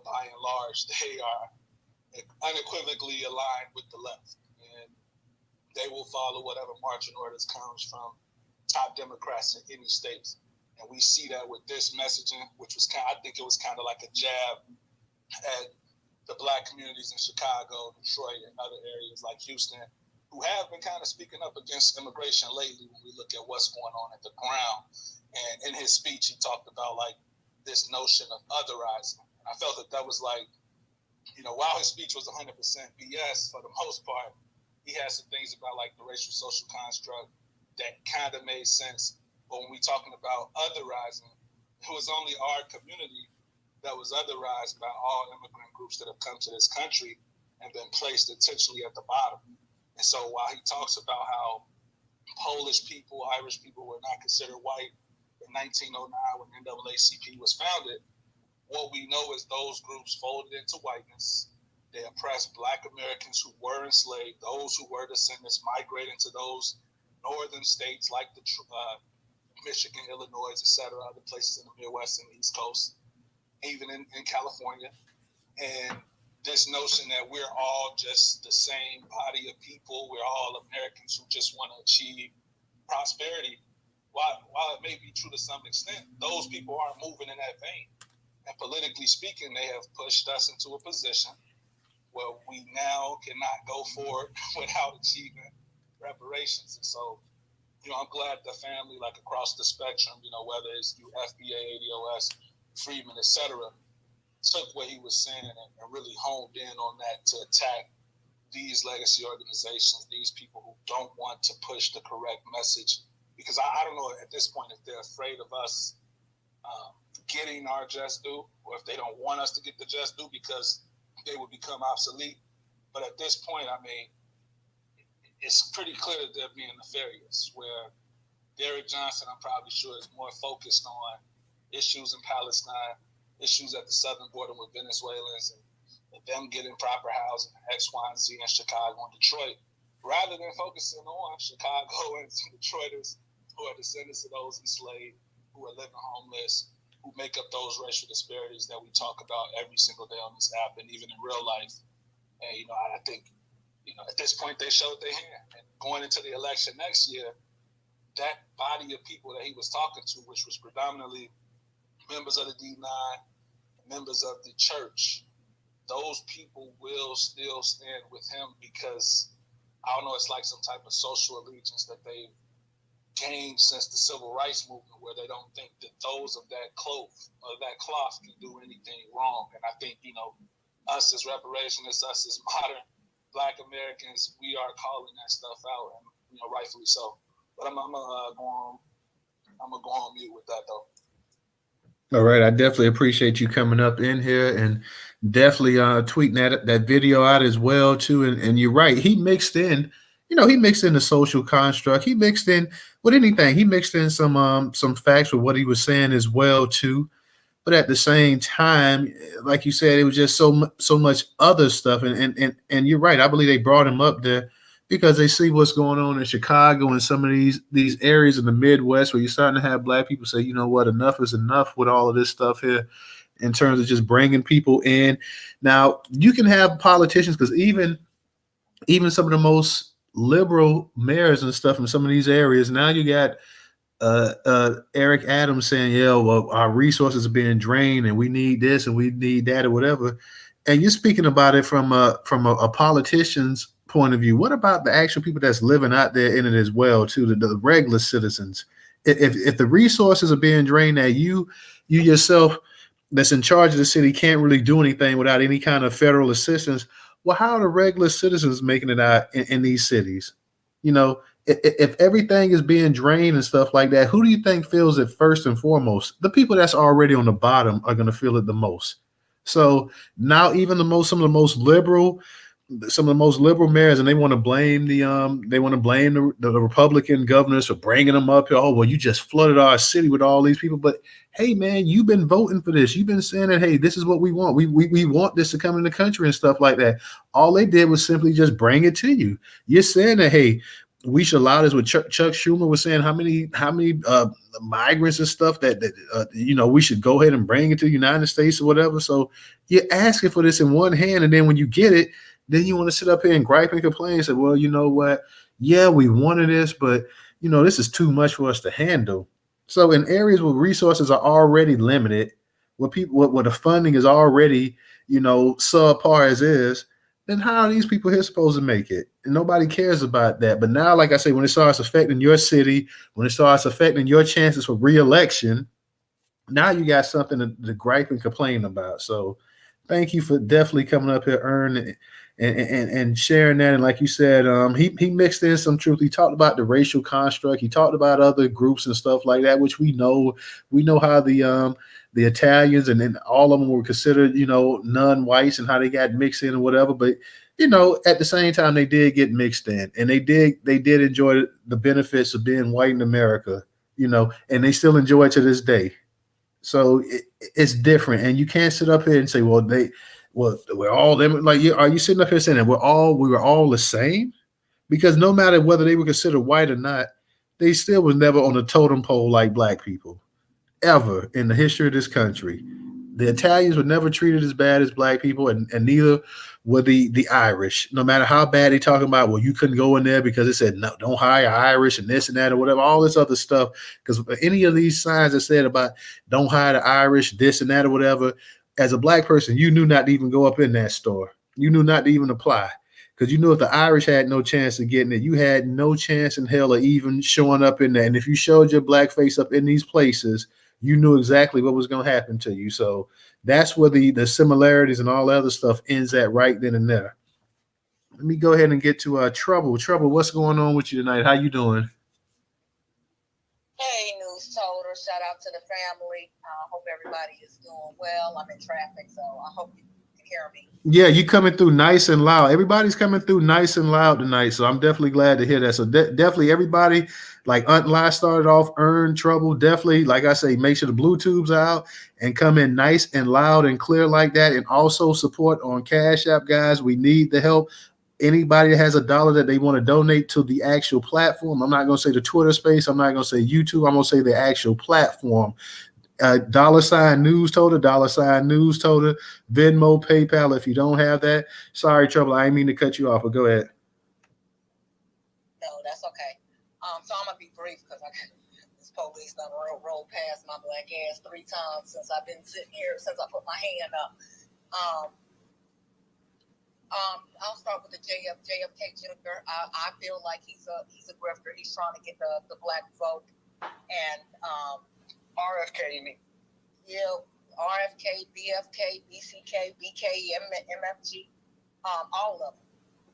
by and large, they are unequivocally aligned with the left. And they will follow whatever marching orders comes from top Democrats in any states. And we see that with this messaging, which was I think it was kind of like a jab at the black communities in Chicago, Detroit, and other areas like Houston, who have been kind of speaking up against immigration lately when we look at what's going on at the ground. And in his speech, he talked about this notion of otherizing. And I felt that was while his speech was 100% BS for the most part, he had some things about the racial social construct that kind of made sense. But when we're talking about otherizing, it was only our community that was otherized by all immigrant groups that have come to this country and been placed intentionally at the bottom. And so while he talks about how Polish people, Irish people were not considered white in 1909 when NAACP was founded, what we know is those groups folded into whiteness. They oppressed Black Americans who were enslaved, those who were descendants migrating to those northern states like the Michigan, Illinois, etc., other places in the Midwest and the East Coast, even in California. And this notion that we're all just the same body of people, we're all Americans who just want to achieve prosperity, while it may be true to some extent, those people aren't moving in that vein. And politically speaking, they have pushed us into a position where we now cannot go forward without achieving reparations. And so, I'm glad the family, across the spectrum, whether it's FBA, ADOS, Freedmen, etc., took what he was saying and really honed in on that to attack these legacy organizations, these people who don't want to push the correct message. Because I don't know at this point if they're afraid of us getting our just due, or if they don't want us to get the just due because they would become obsolete. But at this point, it's pretty clear that they're being nefarious, where Derek Johnson, I'm probably sure, is more focused on issues in Palestine, issues at the southern border with Venezuelans, and them getting proper housing, X, Y, and Z in Chicago and Detroit, rather than focusing on Chicago and Detroiters who are descendants of those enslaved, who are living homeless, who make up those racial disparities that we talk about every single day on this app and even in real life. And, I think, at this point they showed their hand. And going into the election next year, that body of people that he was talking to, which was predominantly members of the D9, members of the church, those people will still stand with him because, I don't know, it's like some type of social allegiance that they've gained since the civil rights movement, where they don't think that those of that cloth can do anything wrong. And I think, us as reparationists, us as modern Black Americans, we are calling that stuff out, and rightfully so. But I'm gonna go on mute with that though. All right, I definitely appreciate you coming up in here and definitely tweeting that video out as well too. And you're right, he mixed in, he mixed in the social construct. He mixed in with anything. He mixed in some facts with what he was saying as well too. But at the same time, like you said, it was just so much other stuff. And you're right. I believe they brought him up there because they see what's going on in Chicago and some of these areas in the Midwest where you're starting to have Black people say, you know what, enough is enough with all of this stuff here in terms of just bringing people in. Now, you can have politicians, because even some of the most liberal mayors and stuff in some of these areas, now you got Eric Adams saying, yeah, well, our resources are being drained and we need this and we need that or whatever. And you're speaking about it from a politician's point of view. What about the actual people that's living out there in it as well, too, the regular citizens? If the resources are being drained, that you yourself that's in charge of the city can't really do anything without any kind of federal assistance, well, how are the regular citizens making it out in these cities? If everything is being drained and stuff like that, who do you think feels it first and foremost? The people that's already on the bottom are going to feel it the most. So now even some of the most liberal mayors, and they want to blame the Republican governors for bringing them up here. Oh, well, you just flooded our city with all these people. But hey, man, you've been voting for this. You've been saying that, hey, this is what we want. We want this to come in the country and stuff like that. All they did was simply just bring it to you. You're saying that, hey, we should allow this. What Chuck Schumer was saying, how many migrants and stuff that we should go ahead and bring it to the United States or whatever. So you're asking for this in one hand, and then when you get it, then you want to sit up here and gripe and complain and say, well, you know what? Yeah, we wanted this, but this is too much for us to handle. So in areas where resources are already limited, where the funding is already subpar as is, then how are these people here supposed to make it? And nobody cares about that. But now, like I say, when it starts affecting your city, when it starts affecting your chances for re-election, now you got something to gripe and complain about. So thank you for definitely coming up here, Ern, and sharing that. And like you said, he mixed in some truth. He talked about the racial construct. He talked about other groups and stuff like that, which we know how the Italians and then all of them were considered, non-whites and how they got mixed in or whatever. But, at the same time, they did get mixed in, and they did enjoy the benefits of being white in America, and they still enjoy it to this day. So it's different. And you can't sit up here and say, well, we're all them. Like, are you sitting up here saying that we were all the same? Because no matter whether they were considered white or not, they still was never on the totem pole like Black people. Ever in the history of this country. The Italians were never treated as bad as Black people, and neither were the Irish. No matter how bad they talking about, well, you couldn't go in there because it said no, don't hire Irish and this and that or whatever, all this other stuff. Because any of these signs that said about don't hire the Irish, this and that or whatever, as a Black person, you knew not to even go up in that store. You knew not to even apply. Because you knew if the Irish had no chance of getting it, you had no chance in hell of even showing up in there. And if you showed your Black face up in these places, you knew exactly what was going to happen to you. So that's where the similarities and all the other stuff ends at right then and there. Let me go ahead and get to Trouble. Trouble, what's going on with you tonight? How you doing? Hey, Newstoter. Shout out to the family. Hope everybody is doing well. I'm in traffic, so I hope you can hear me. Yeah, you coming through nice and loud. Everybody's coming through nice and loud tonight, so I'm definitely glad to hear that. So definitely everybody, like Aunt Lai started off, earn trouble. Definitely, like I say, make sure the Bluetooth's out and come in nice and loud and clear like that. And also support on Cash App, guys. We need the help. Anybody that has $1 that they want to donate to the actual platform. I'm not going to say the Twitter space. I'm not going to say YouTube. I'm going to say the actual platform. $sign Newstoter, $Newstoter, Venmo, PayPal. If you don't have that, sorry, Trouble. I didn't mean to cut you off, but go ahead. No, that's okay. So I'm gonna be brief because this police done rolled past my black ass 3 times since I've been sitting here since I put my hand up. I'll start with the JFK Jr. I feel like he's a grifter. He's trying to get the black vote and RFK, you mean? Yeah, RFK, BFK, BCK, BK, MFG, all of them.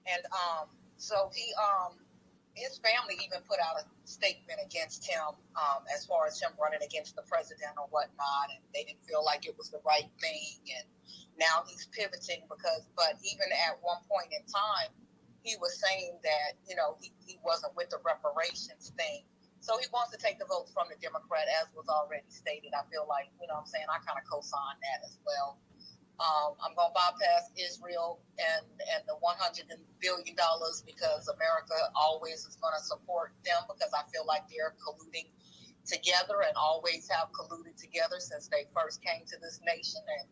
And so his family even put out a statement against him as far as him running against the president or whatnot, and they didn't feel like it was the right thing. And now he's pivoting but even at one point in time, he was saying that, he wasn't with the reparations thing. So he wants to take the votes from the Democrat, as was already stated. I feel like, I kind of co-sign that as well. I'm going to bypass Israel and the $100 billion because America always is going to support them because I feel like they're colluding together and always have colluded together since they first came to this nation. And,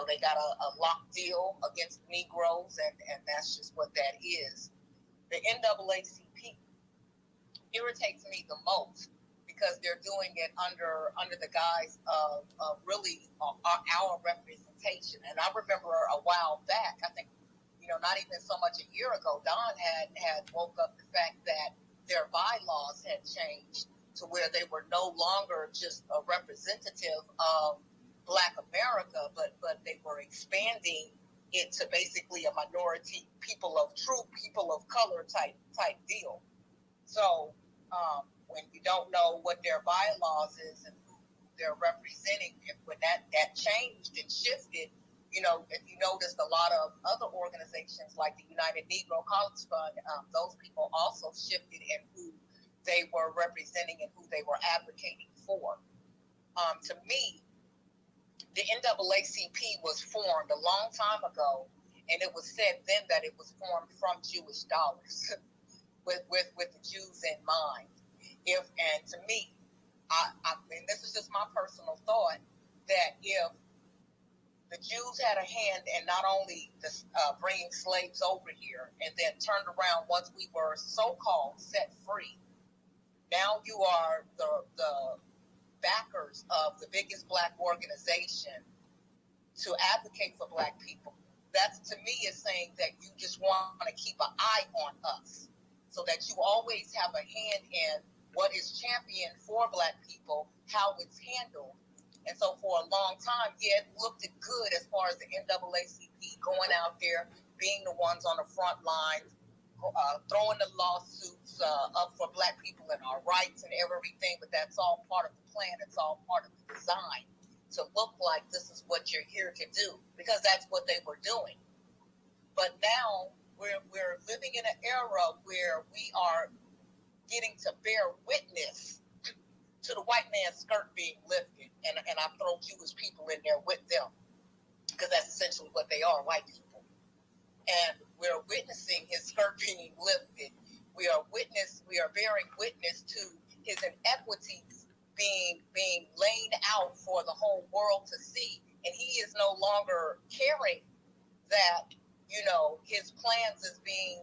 they got a lock deal against Negroes, and that's just what that is. The NAACP irritates me the most because they're doing it under the guise of really our representation. And I remember a while back, I think, not even so much a year ago, Don had woke up the fact that their bylaws had changed to where they were no longer just a representative of Black America, but they were expanding it to basically a minority, people of color type deal. So when you don't know what their bylaws is and who they're representing, when that changed and shifted, if you noticed, a lot of other organizations like the United Negro College Fund, those people also shifted in who they were representing and who they were advocating for. To me, the NAACP was formed a long time ago, and it was said then that it was formed from Jewish dollars with the Jews in mind. And to me, I mean, this is just my personal thought, that if the Jews had a hand in not only bringing slaves over here and then turned around once we were so-called set free, now you are the backers of the biggest Black organization to advocate for Black people. That, to me, is saying that you just want to keep an eye on us so that you always have a hand in what is championed for Black people, how it's handled. And so for a long time, it looked good as far as the NAACP going out there, being the ones on the front lines, throwing the lawsuits up for Black people and our rights and everything, but that's all part of the plan. It's all part of the design to look like this is what you're here to do, because that's what they were doing. But now we're living in an era where we are getting to bear witness to the white man's skirt being lifted, and I throw Jewish people in there with them, because that's essentially what they are, white people. And we're witnessing his skirt being lifted. We are bearing witness to his inequities being laid out for the whole world to see. And he is no longer caring that, his plans is being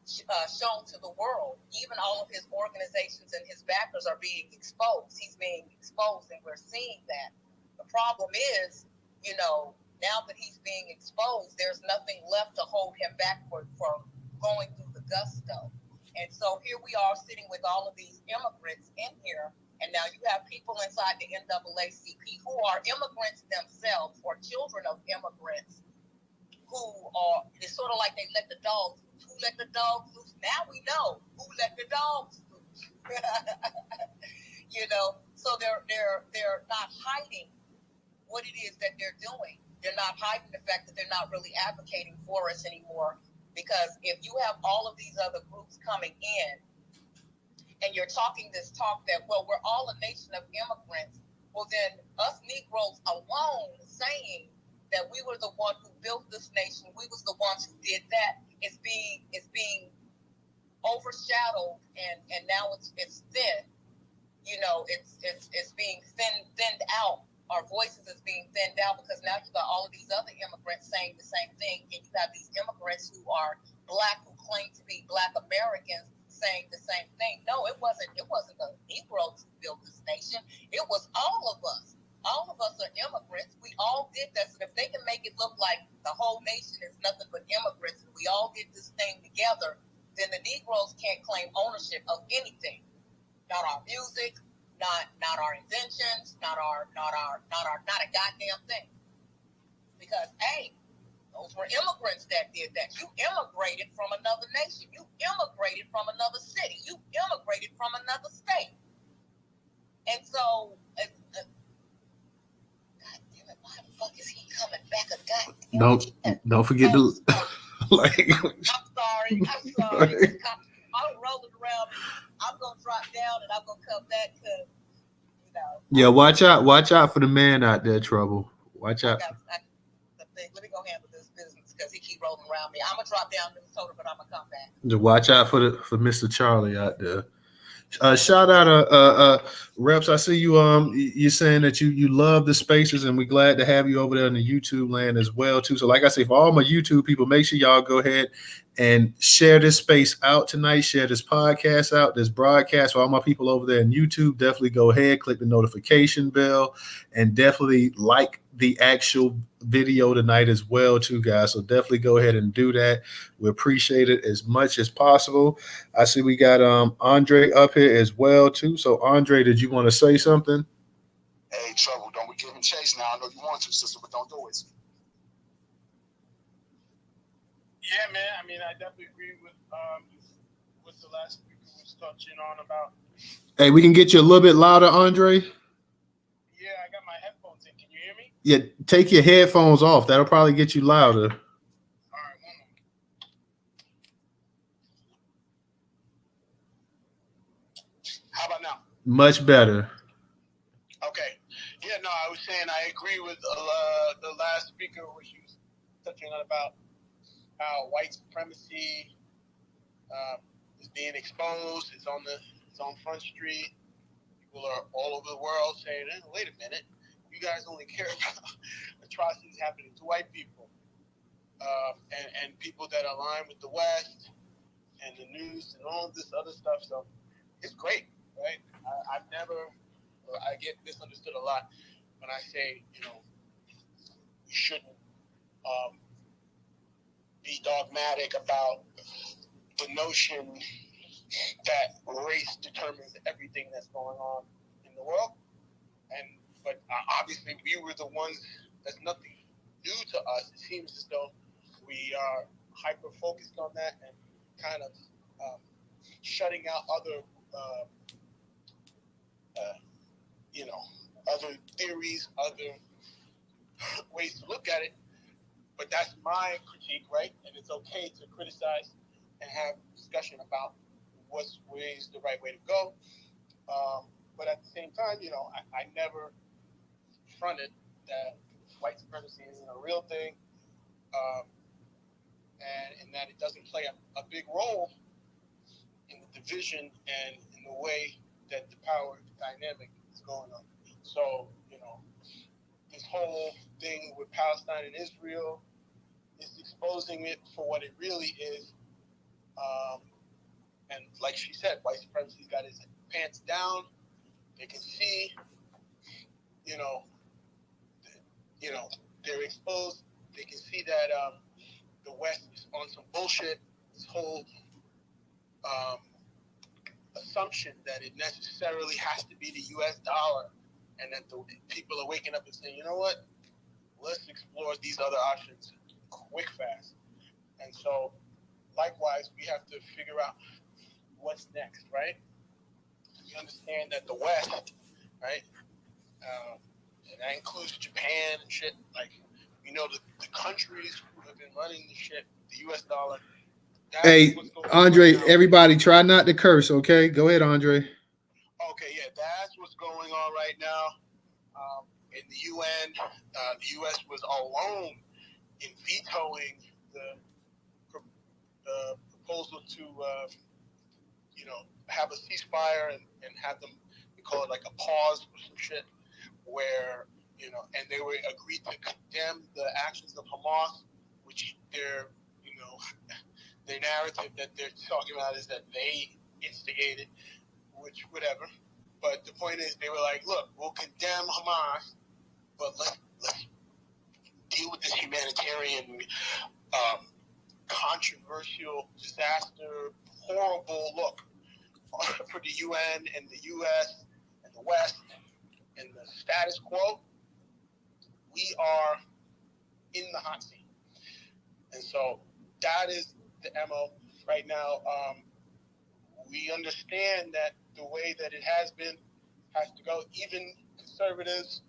shown to the world. Even all of his organizations and his backers are being exposed. He's being exposed, and we're seeing that. The problem is, now that he's being exposed, there's nothing left to hold him back for going through the gusto. And so here we are sitting with all of these immigrants in here, and now you have people inside the NAACP who are immigrants themselves or children of immigrants who are, it's sort of like they let the dogs loose. Who let the dogs loose? Now we know who let the dogs loose. So they're not hiding what it is that they're doing. They're not hiding the fact that they're not really advocating for us anymore. Because if you have all of these other groups coming in and you're talking this talk that, well, we're all a nation of immigrants, well, then us Negroes alone saying that we were the one who built this nation, we was the ones who did that, is being overshadowed, and now it's thin. You know, it's being thinned out. Our voices is being thinned out because now you got all of these other immigrants saying the same thing, and you have these immigrants who are Black, who claim to be Black Americans, saying the same thing. No, it wasn't the Negroes who built this nation. It was all of us. All of us are immigrants. We all did this. And if they can make it look like the whole nation is nothing but immigrants and we all did this thing together, then the Negroes can't claim ownership of anything. Not our music, not our inventions, not a goddamn thing. Because hey, those were immigrants that did that. You immigrated from another nation. You immigrated from another city. You immigrated from another state. And so, God damn it, why the fuck is he coming back a goddamn Don't forget to like. I'm sorry. I'm rolling around. I'm gonna drop down and I'm gonna come back because, you know. Yeah, watch out for the man out there, Trouble. Watch out. Let me go handle this business because he keep rolling around me. I'm gonna drop down Newstoter, but I'm gonna come back. Just watch out for Mr. Charlie out there. Shout out Reps. I see you you're saying that you love the spaces, and we're glad to have you over there in the YouTube land as well too. So like I say, for all my YouTube people, make sure y'all go ahead and share this space out tonight, share this podcast out, this broadcast. For all my people over there in YouTube, definitely go ahead, click the notification bell, and definitely like the actual video tonight as well too, guys. So definitely go ahead and do that. We appreciate it as much as possible. I see we got Andre up here as well too. So Andre, did you want to say something? Hey, Trouble, don't be giving chase now. I know you want to, sister, but don't do it. Yeah, man. I mean, I definitely agree with what the last speaker was touching on about. Hey, we can get you a little bit louder, Andre. Yeah, I got my headphones in. Can you hear me? Yeah, take your headphones off. That'll probably get you louder. All right, one moment. How about now? Much better. Okay. Yeah, no, I was saying I agree with the last speaker, which he was touching on about how white supremacy is being exposed. It's on Front Street. People are all over the world saying, "Wait a minute, you guys only care about atrocities happening to white people and people that align with the West and the news and all of this other stuff." So it's great, right? I get misunderstood a lot when I say, you know, you shouldn't be dogmatic about the notion that race determines everything that's going on in the world. But obviously we were the ones, that's nothing new to us. It seems as though we are hyper focused on that and kind of shutting out other other theories, other ways to look at it. But that's my critique, right? And it's okay to criticize and have discussion about what's the right way to go. But at the same time, you know, I never fronted that white supremacy isn't a real thing, and that it doesn't play a big role in the division and in the way that the power dynamic is going on. So, you know, this whole thing with Palestine and Israel is exposing it for what it really is. And like she said, white supremacy's got his pants down. They can see, they're exposed. They can see that the West is on some bullshit. This whole assumption that it necessarily has to be the U.S. dollar, and that the people are waking up and saying, you know what, let's explore these other options quick, fast. And so, likewise, we have to figure out what's next, right? We understand that the West, right, and that includes Japan and shit, like, the countries who have been running the shit, the U.S. dollar. Hey, Andre, everybody try not to curse, okay? Go ahead, Andre. Okay, yeah, that's what's going on right now. In the UN, the U.S. was alone in vetoing the proposal to, have a ceasefire and have them, we call it like a pause or some shit, where, and they were agreed to condemn the actions of Hamas, which their narrative that they're talking about is that they instigated, which whatever. But the point is, they were like, look, we'll condemn Hamas, but let's deal with this humanitarian, controversial, disaster, horrible look for the UN and the US and the West and the status quo. We are in the hot seat. And so that is the MO right now. We understand that the way that it has been has to go. Even conservatives,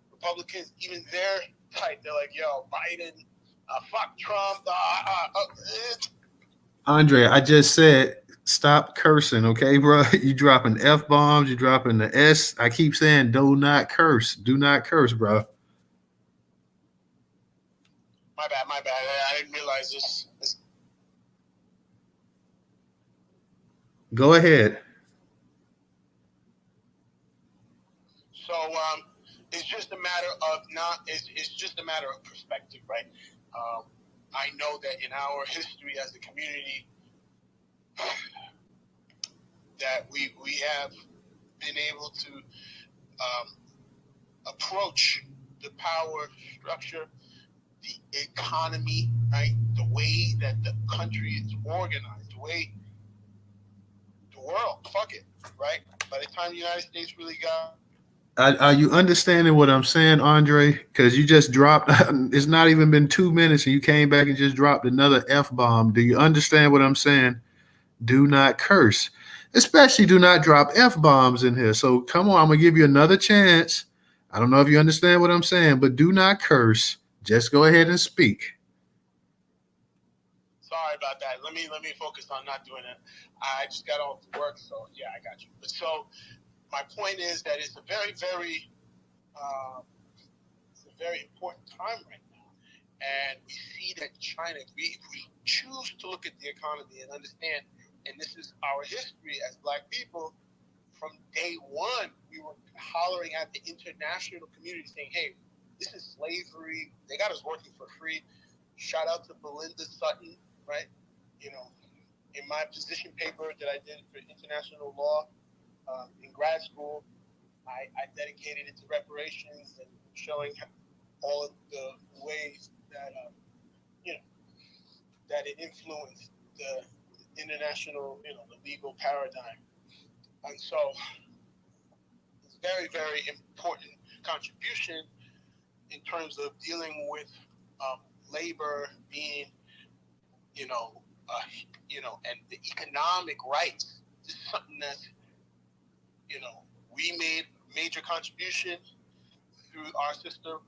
Republicans, even they're tight. They're like, yo, Biden, fuck Trump. Andre, I just said stop cursing, okay, bro? You dropping F-bombs, you dropping the S. I keep saying do not curse. Do not curse, bro. My bad. I didn't realize this. Go ahead. So it's just a matter of it's just a matter of perspective, right? I know that in our history as a community, that we have been able to approach the power structure, the economy, right? The way that the country is organized, the way the world, fuck it, right? By the time the United States really got... Are you understanding what I'm saying, Andre? Because you just dropped, it's not even been 2 minutes and you came back and just dropped another F-bomb. Do you understand what I'm saying? Do not curse. Especially do not drop F-bombs in here. So come on, I'm going to give you another chance. I don't know if you understand what I'm saying, but do not curse. Just go ahead and speak. Sorry about that. Let me focus on not doing it. I just got off work, so yeah, I got you. But so my point is that it's a very, very, important time right now, and we see that China. If we choose to look at the economy and understand, and this is our history as Black people. From day one, we were hollering at the international community, saying, "Hey, this is slavery. They got us working for free." Shout out to Belinda Sutton, right? In my position paper that I did for international law in grad school, I dedicated it to reparations and showing all of the ways that that it influenced the international, the legal paradigm. And so it's very, very important contribution in terms of dealing with labor being, and the economic rights. This is something that, we made major contribution through our system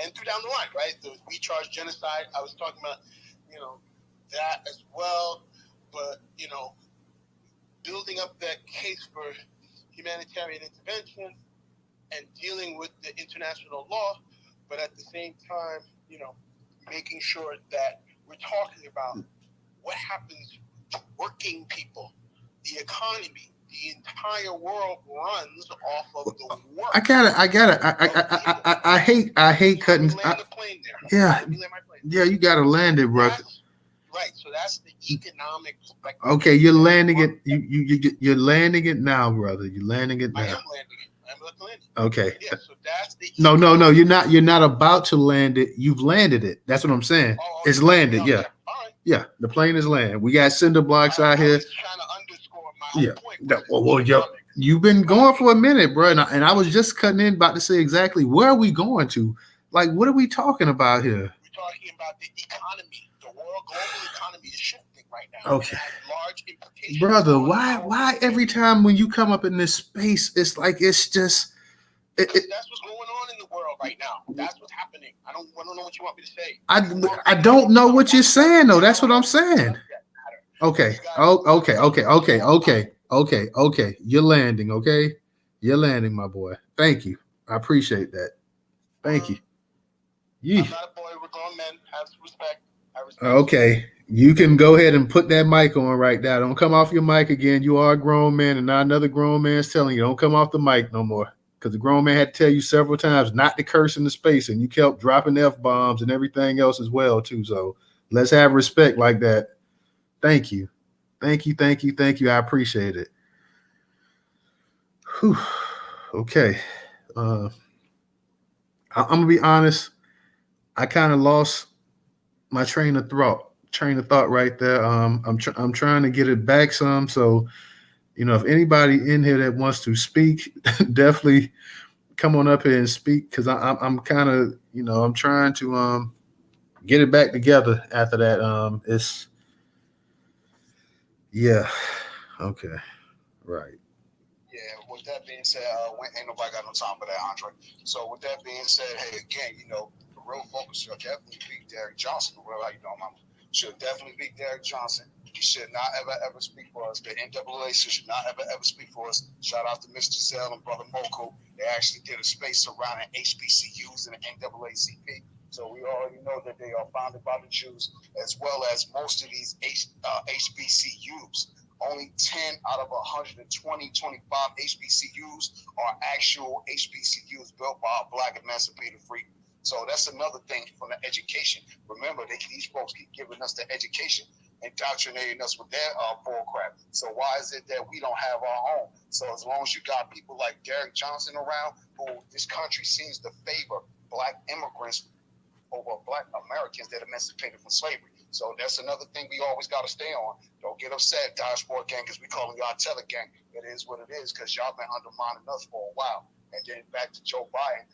and through down the line, right? The We Charge Genocide, I was talking about, that as well. But, building up that case for humanitarian intervention and dealing with the international law, but at the same time, making sure that we're talking about what happens to working people, the economy. The entire world runs off of the work. I hate cutting. Land the plane there. Yeah, you gotta land it, bro. Right, so that's the economic perspective. Okay, you're landing it. You're landing it now, brother. You're landing it now. I am landing it. I'm about to land it. Okay. Yeah, so that's the No. You're not about to land it. You've landed it. That's what I'm saying. It's landed. Yeah. All right. Yeah, the plane is landed. We got cinder blocks out here. I was trying to underscore my point. Well, you've been going for a minute, bro, and I was just cutting in, about to say exactly where are we going to? Like, what are we talking about here? We're talking about the economy. The world global economy is shifting right now. Okay. It has large implications. Brother, why every time when you come up in this space, it's like it's just. That's what's going on in the world right now. That's what's happening. I don't know what you want me to say. I don't know what you're saying though. That's what I'm saying. Okay. Okay. You're landing. Okay. You're landing, my boy. Thank you. I appreciate that. Thank you. I'm not a boy. We're grown men. Have some respect. Okay. You can go ahead and put that mic on right now. Don't come off your mic again. You are a grown man, and not another grown man's telling you don't come off the mic no more. Because the grown man had to tell you several times not to curse in the space, and you kept dropping F-bombs and everything else as well, too. So let's have respect like that. Thank you. Thank you. I appreciate it. Whew. Okay. I'm gonna be honest. I kind of lost my train of thought right there. I'm trying to get it back some. So, if anybody in here that wants to speak, definitely come on up here and speak, because I'm kind of, I'm trying to get it back together after that. It's okay, right. Yeah, with that being said, ain't nobody got no time for that, Andre. So with that being said, hey, again, the real focus should definitely be Derek Johnson. How you doing, Mama? Should definitely be Derek Johnson. He should not ever speak for us. The NAACP should not ever speak for us. Shout out to Miss Giselle and Brother Moko. They actually did a space surrounding HBCUs and the NAACP. So we already know that they are founded by the Jews, as well as most of these HBCUs. Only 10 out of 125 HBCUs are actual HBCUs built by Black emancipated freedom. So that's another thing from the education. Remember, these folks keep giving us the education, indoctrinating us with their bull crap. So why is it that we don't have our own? So as long as you got people like Derek Johnson around, who this country seems to favor Black immigrants over Black Americans that emancipated from slavery. So that's another thing we always got to stay on. Don't get upset, Diaspora Gang, because we calling y'all Teller Gang. It is what it is, because y'all been undermining us for a while. And then back to Joe Biden.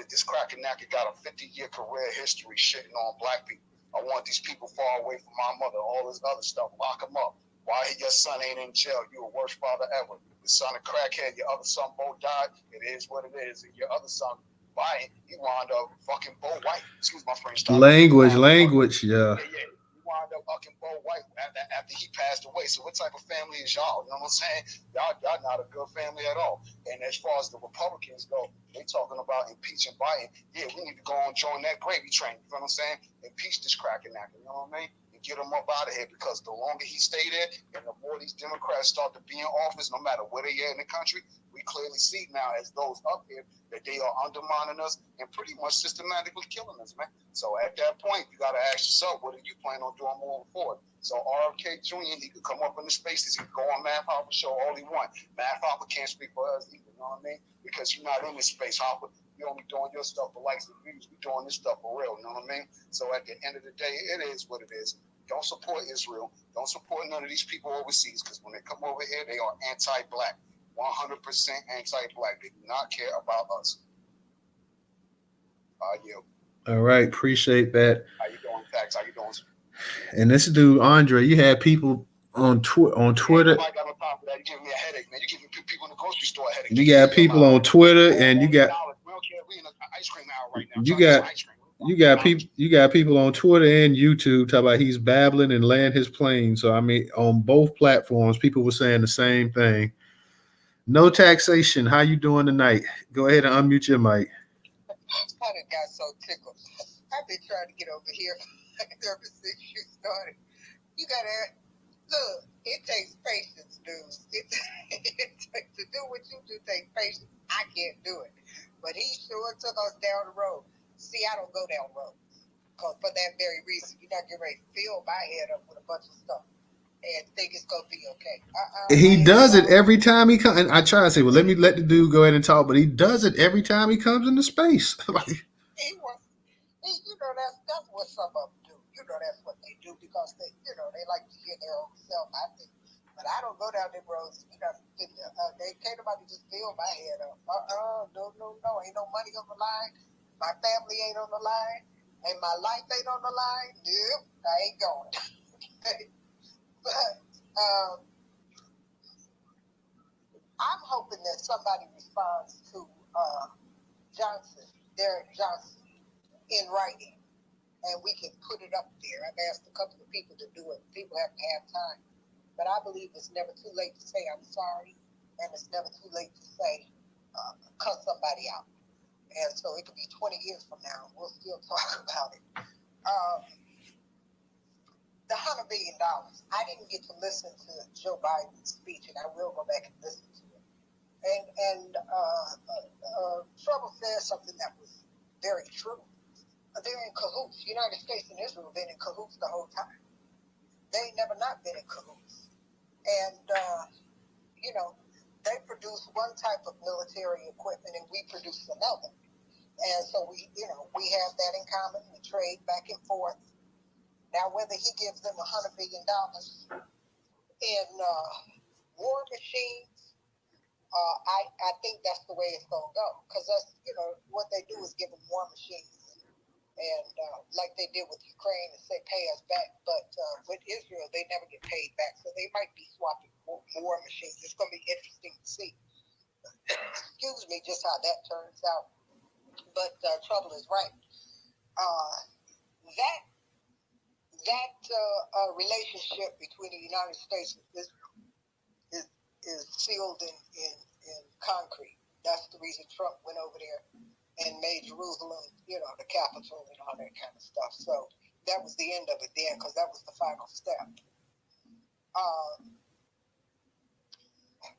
This cracker knacker got a 50-year career history shitting on Black people. I want these people far away from my mother, all this other stuff. Lock them up. Why your son ain't in jail? You a worst father ever. The son of crackhead, your other son both died. It is what it is. And your other son, Biden, he wound up fucking Bo White. Excuse my French. Language, yeah. He wound up fucking Bo White after he passed away. So what type of family is y'all? You know what I'm saying? Y'all not a good family at all. And as far as the Republicans go, they talking about impeaching Biden. Yeah, we need to go and join that gravy train. You know what I'm saying? Impeach this cracking knacker. You know what I mean? And get him up out of here, because the longer he stay there and the more these Democrats start to be in office, no matter where they are in the country, we clearly see now as those up here that they are undermining us and pretty much systematically killing us, man. So at that point, you got to ask yourself, what are you planning on doing moving forward? So RFK Jr., he could come up in the spaces, he could go on Math Hopper show all he wants. Math Hopper can't speak for us either, you know what I mean? Because you're not in this space, Hopper. You're only doing your stuff for likes and views. We're doing this stuff for real, you know what I mean? So at the end of the day, it is what it is. Don't support Israel. Don't support none of these people overseas, because when they come over here, they are anti-Black. 100% anti-Black. They do not care about us. All right, appreciate that. How you doing, Pax? How you doing? And this dude Andre, you had people on Twitter. I got no time for that. You give me a headache, man. You give people in the grocery store a headache. You got people on Twitter, and you got ice cream hour right now. you got people on Twitter and YouTube talking about he's babbling and land his plane. So I mean, on both platforms, people were saying the same thing. No taxation. How you doing tonight? Go ahead and unmute your mic. I done got so tickled. I've been trying to get over here ever since you started. You gotta look. It takes patience, dude. To do what you do takes patience. I can't do it, but he sure took us down the road. See, I don't go down roads, cause for that very reason, you're not getting ready to fill my head up with a bunch of stuff and think it's gonna be okay. He does it every time he comes. And I try to say, well, let the dude go ahead and talk, but he does it every time he comes into space. That's what some of them do. That's what they do, because they like to hear their own self, I think. But I don't go down them roads. They can't nobody just fill my head up. No, ain't no money on the line. My family ain't on the line, and my life ain't on the line. Nope, I ain't going. But I'm hoping that somebody responds to Derek Johnson, in writing, and we can put it up there. I've asked a couple of people to do it. People have to have time. But I believe it's never too late to say I'm sorry, and it's never too late to say, cuss somebody out. And so it could be 20 years from now, we'll still talk about it. The $100 billion, I didn't get to listen to Joe Biden's speech, and I will go back and listen to it. And Trouble said something that was very true. They're in cahoots. United States and Israel have been in cahoots the whole time. They ain't never not been in cahoots. And, they produce one type of military equipment and we produce another. And so we have that in common. We trade back and forth. Now, whether he gives them $100 billion in war machines, I think that's the way it's going to go. Because that's, what they do is give them war machines. And like they did with Ukraine and say, pay us back. But with Israel, they never get paid back. So they might be swapping war machines. It's going to be interesting to see. Excuse me, just how that turns out. But Trouble is right. That relationship between the United States and Israel is sealed in concrete. That's the reason Trump went over there and made Jerusalem, the capital and all that kind of stuff. So that was the end of it then, because that was the final step.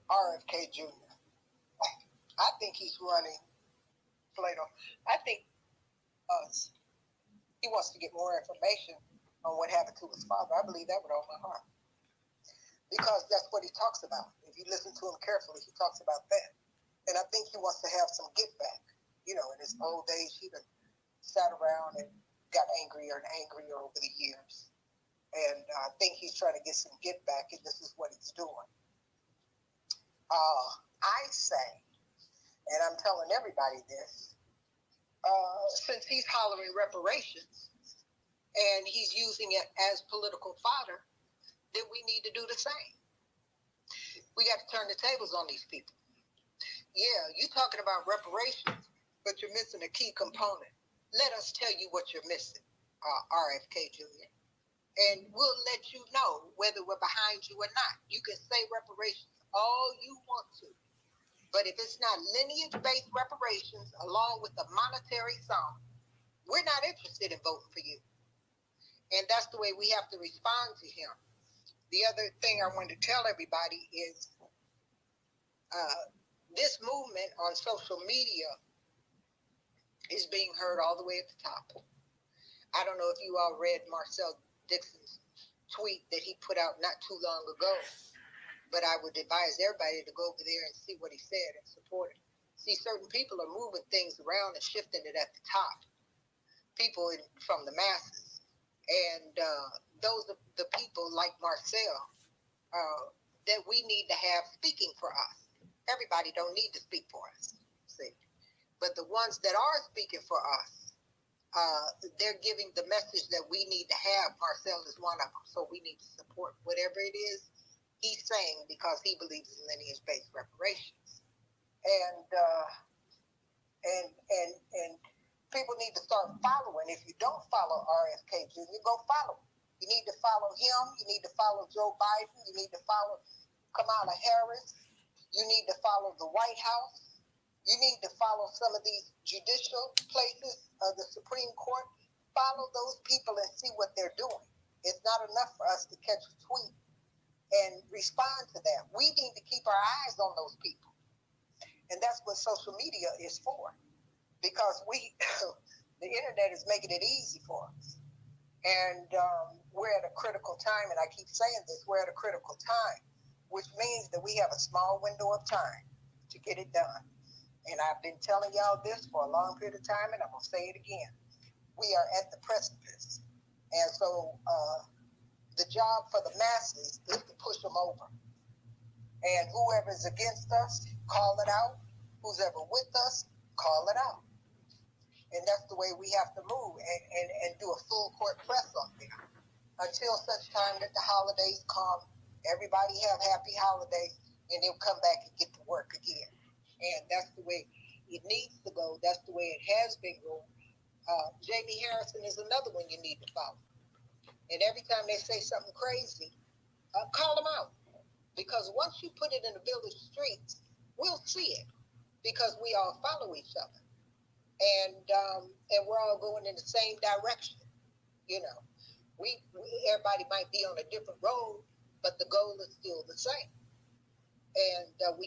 RFK Jr. I think he's running, Plato. I think he wants to get more information on what happened to his father. I believe that with all my heart. Because that's what he talks about. If you listen to him carefully, he talks about that. And I think he wants to have some get back. In his old age, he done sat around and got angrier and angrier over the years. And I think he's trying to get some get back, and this is what he's doing. I say, and I'm telling everybody this, since he's hollering reparations and he's using it as political fodder, then we need to do the same. We got to turn the tables on these people. Yeah, you're talking about reparations, but you're missing a key component. Let us tell you what you're missing, RFK Jr. And we'll let you know whether we're behind you or not. You can say reparations all you want to. But if it's not lineage-based reparations along with a monetary sum, we're not interested in voting for you. And that's the way we have to respond to him. The other thing I wanted to tell everybody is this movement on social media is being heard all the way at the top. I don't know if you all read Marcel Dixon's tweet that he put out not too long ago, but I would advise everybody to go over there and see what he said and support it. See, certain people are moving things around and shifting it at the top. People from the masses. And those are the people like Marcel that we need to have speaking for us. Everybody don't need to speak for us, see. But the ones that are speaking for us, they're giving the message that we need to have. Marcel is one of them. So we need to support whatever it is he's saying because he believes in lineage-based reparations. And people need to start following. If you don't follow RFK Jr., go follow him. You need to follow him. You need to follow Joe Biden. You need to follow Kamala Harris. You need to follow the White House. You need to follow some of these judicial places of the Supreme Court. Follow those people and see what they're doing. It's not enough for us to catch a tweet and respond to that. We need to keep our eyes on those people. And that's what social media is for. Because the internet is making it easy for us. And we're at a critical time, and I keep saying this, we're at a critical time, which means that we have a small window of time to get it done. And I've been telling y'all this for a long period of time, and I'm going to say it again. We are at the precipice. And so the job for the masses is to push them over. And whoever is against us, call it out. Who's ever with us, call it out. And that's the way we have to move and do a full court press on them. Until such time that the holidays come, everybody have happy holidays, and they'll come back and get to work again. And that's the way It needs to go. That's the way it has been going. Jamie Harrison is another one you need to follow. And every time they say something crazy, call them out. Because once you put it in the village streets, we'll see it. Because we all follow each other. And we're all going in the same direction. You know, everybody might be on a different road, but the goal is still the same. And we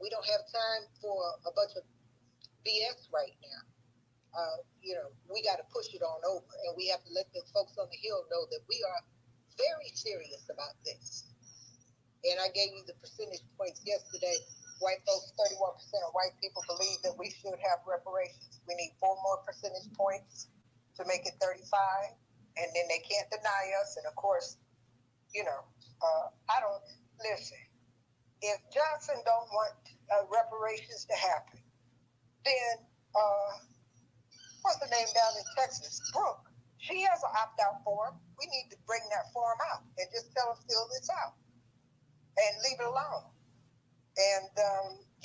don't have time for a bunch of BS right now. You know, we got to push it on over, and we have to let the folks on the Hill know that we are very serious about this. And I gave you the percentage points yesterday. White folks, 31% of white people believe that we should have reparations. We need 4 more percentage points to make it 35, and then they can't deny us. And of course, you know, I don't listen. If Johnson don't want reparations to happen, then what's the name down in Texas? Brooke. She has an opt-out form. We need to bring that form out and just tell them fill this out and leave it alone. And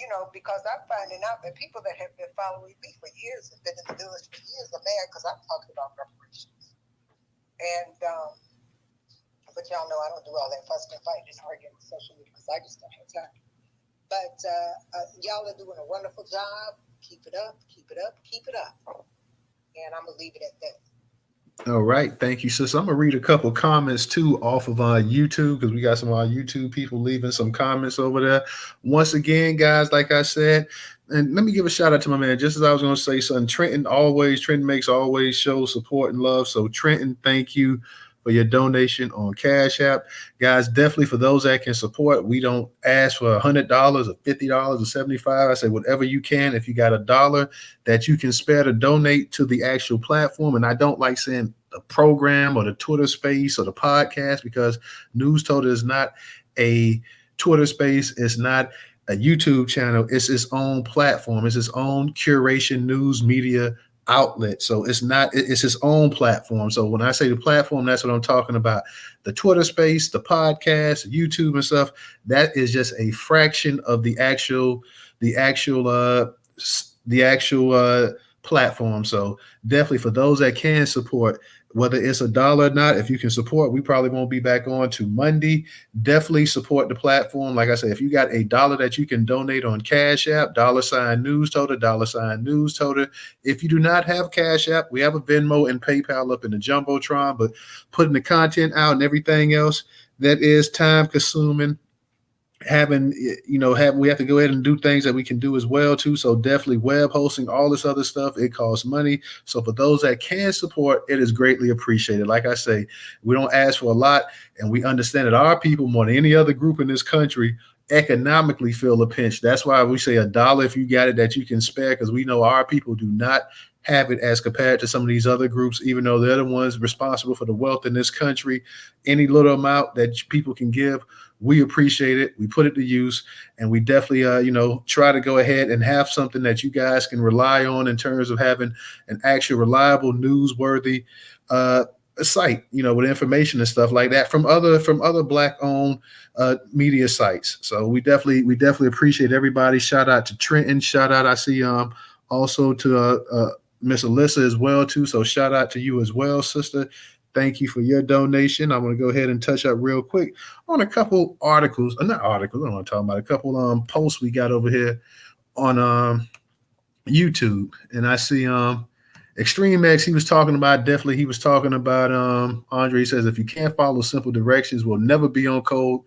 you know, because I'm finding out that people that have been following me for years and been in the village for years are mad because I'm talking about reparations. And but y'all know I don't do all that fussing and fighting and arguing with social media because I just don't have time. But y'all are doing a wonderful job. Keep it up, keep it up, keep it up. And I'm going to leave it at that. All right. Thank you, sis. I'm going to read a couple comments too off of YouTube because we got some of our YouTube people leaving some comments over there. Once again, guys, like I said, and let me give a shout out to my man. Just as I was going to say something, Trenton makes always show support and love. So Trenton, thank you for your donation on Cash App. Guys, definitely for those that can support, we don't ask for $100 or $50 or $75. I say whatever you can. If you got $1 that you can spare to donate to the actual platform, and I don't like saying the program or the Twitter space or the podcast because Newstoter is not a Twitter space. It's not a YouTube channel. It's its own platform. It's its own curation news media outlet. So it's its own platform. So when I say the platform, that's what I'm talking about. The Twitter space, the podcast, YouTube and stuff, that is just a fraction of the actual platform. So definitely for those that can support, whether it's $1 or not, if you can support, we probably won't be back on to Monday. Definitely support the platform. Like I said, if you got $1 that you can donate on Cash App, $Newstoter, $Newstoter. If you do not have Cash App, we have a Venmo and PayPal up in the Jumbotron, but putting the content out and everything else, that is time consuming. We have to go ahead and do things that we can do as well too. So definitely web hosting, all this other stuff, it costs money. So for those that can support, it is greatly appreciated. Like I say, we don't ask for a lot, and we understand that our people more than any other group in this country economically feel a pinch. That's why we say $1 if you got it that you can spare, because we know our people do not have it as compared to some of these other groups, even though they're the ones responsible for the wealth in this country. Any little amount that people can give, we appreciate it. We put it to use, and we definitely, try to go ahead and have something that you guys can rely on in terms of having an actual reliable, newsworthy site, with information and stuff like that from other Black-owned media sites. So we definitely appreciate everybody. Shout out to Trenton. Shout out, I see also to Miss Alyssa as well too. So shout out to you as well, sister. Thank you for your donation. I'm going to go ahead and touch up real quick on a couple articles. Not articles. I don't want to talk about a couple posts we got over here on YouTube. And I see Extreme X, he was talking about Andre. He says, if you can't follow simple directions, we'll never be on code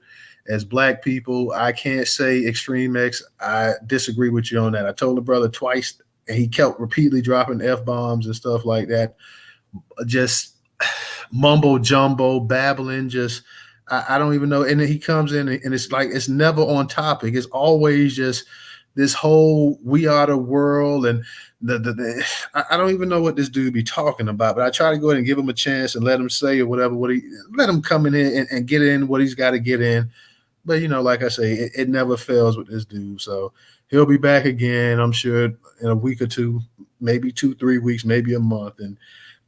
as Black people. I can't say Extreme X. I disagree with you on that. I told the brother twice, and he kept repeatedly dropping F-bombs and stuff like that. Just mumbo jumbo, babbling, just I don't even know. And then he comes in and it's like it's never on topic. It's always just this whole we are the world, and I don't even know what this dude be talking about. But I try to go ahead and give him a chance and let him say or whatever. Let him come in here and get in what he's got to get in. But like I say, it never fails with this dude. So he'll be back again, I'm sure, in a week or two, maybe 2-3 weeks, maybe a month, and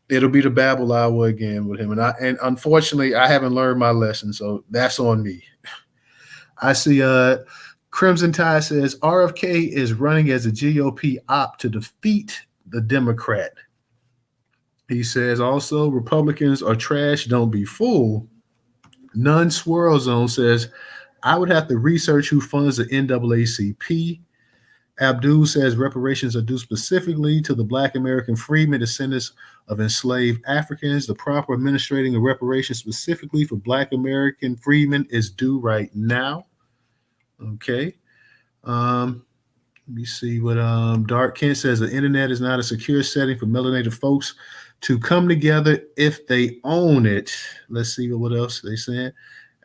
it'll be the babble hour again with him. And unfortunately, I haven't learned my lesson, so that's on me. I see Crimson Tide says RFK is running as a GOP op to defeat the Democrat. He says also Republicans are trash, don't be fooled. None Swirl Zone says I would have to research who funds the NAACP. Abdul says reparations are due specifically to the Black American freedmen, descendants of enslaved Africans. The proper administrating of reparations specifically for Black American freedmen is due right now. Okay. Let me see what Dark Kent says. The internet is not a secure setting for melanated folks to come together if they own it. Let's see what else they saying.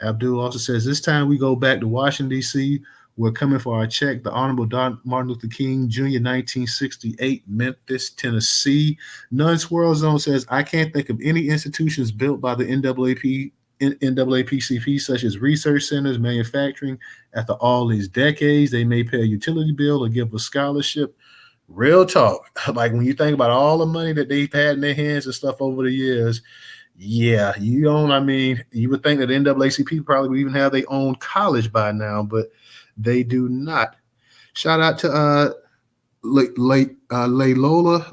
Abdul also says this time we go back to Washington, D.C. We're coming for our check. The Honorable Martin Luther King Jr., 1968, Memphis, Tennessee. None Swirl Zone says, I can't think of any institutions built by the NAACP, such as research centers, manufacturing. After all these decades, they may pay a utility bill or give a scholarship. Real talk. Like when you think about all the money that they've had in their hands and stuff over the years, yeah, you would think that the NAACP probably would even have their own college by now, but they do not. Shout out to Layola.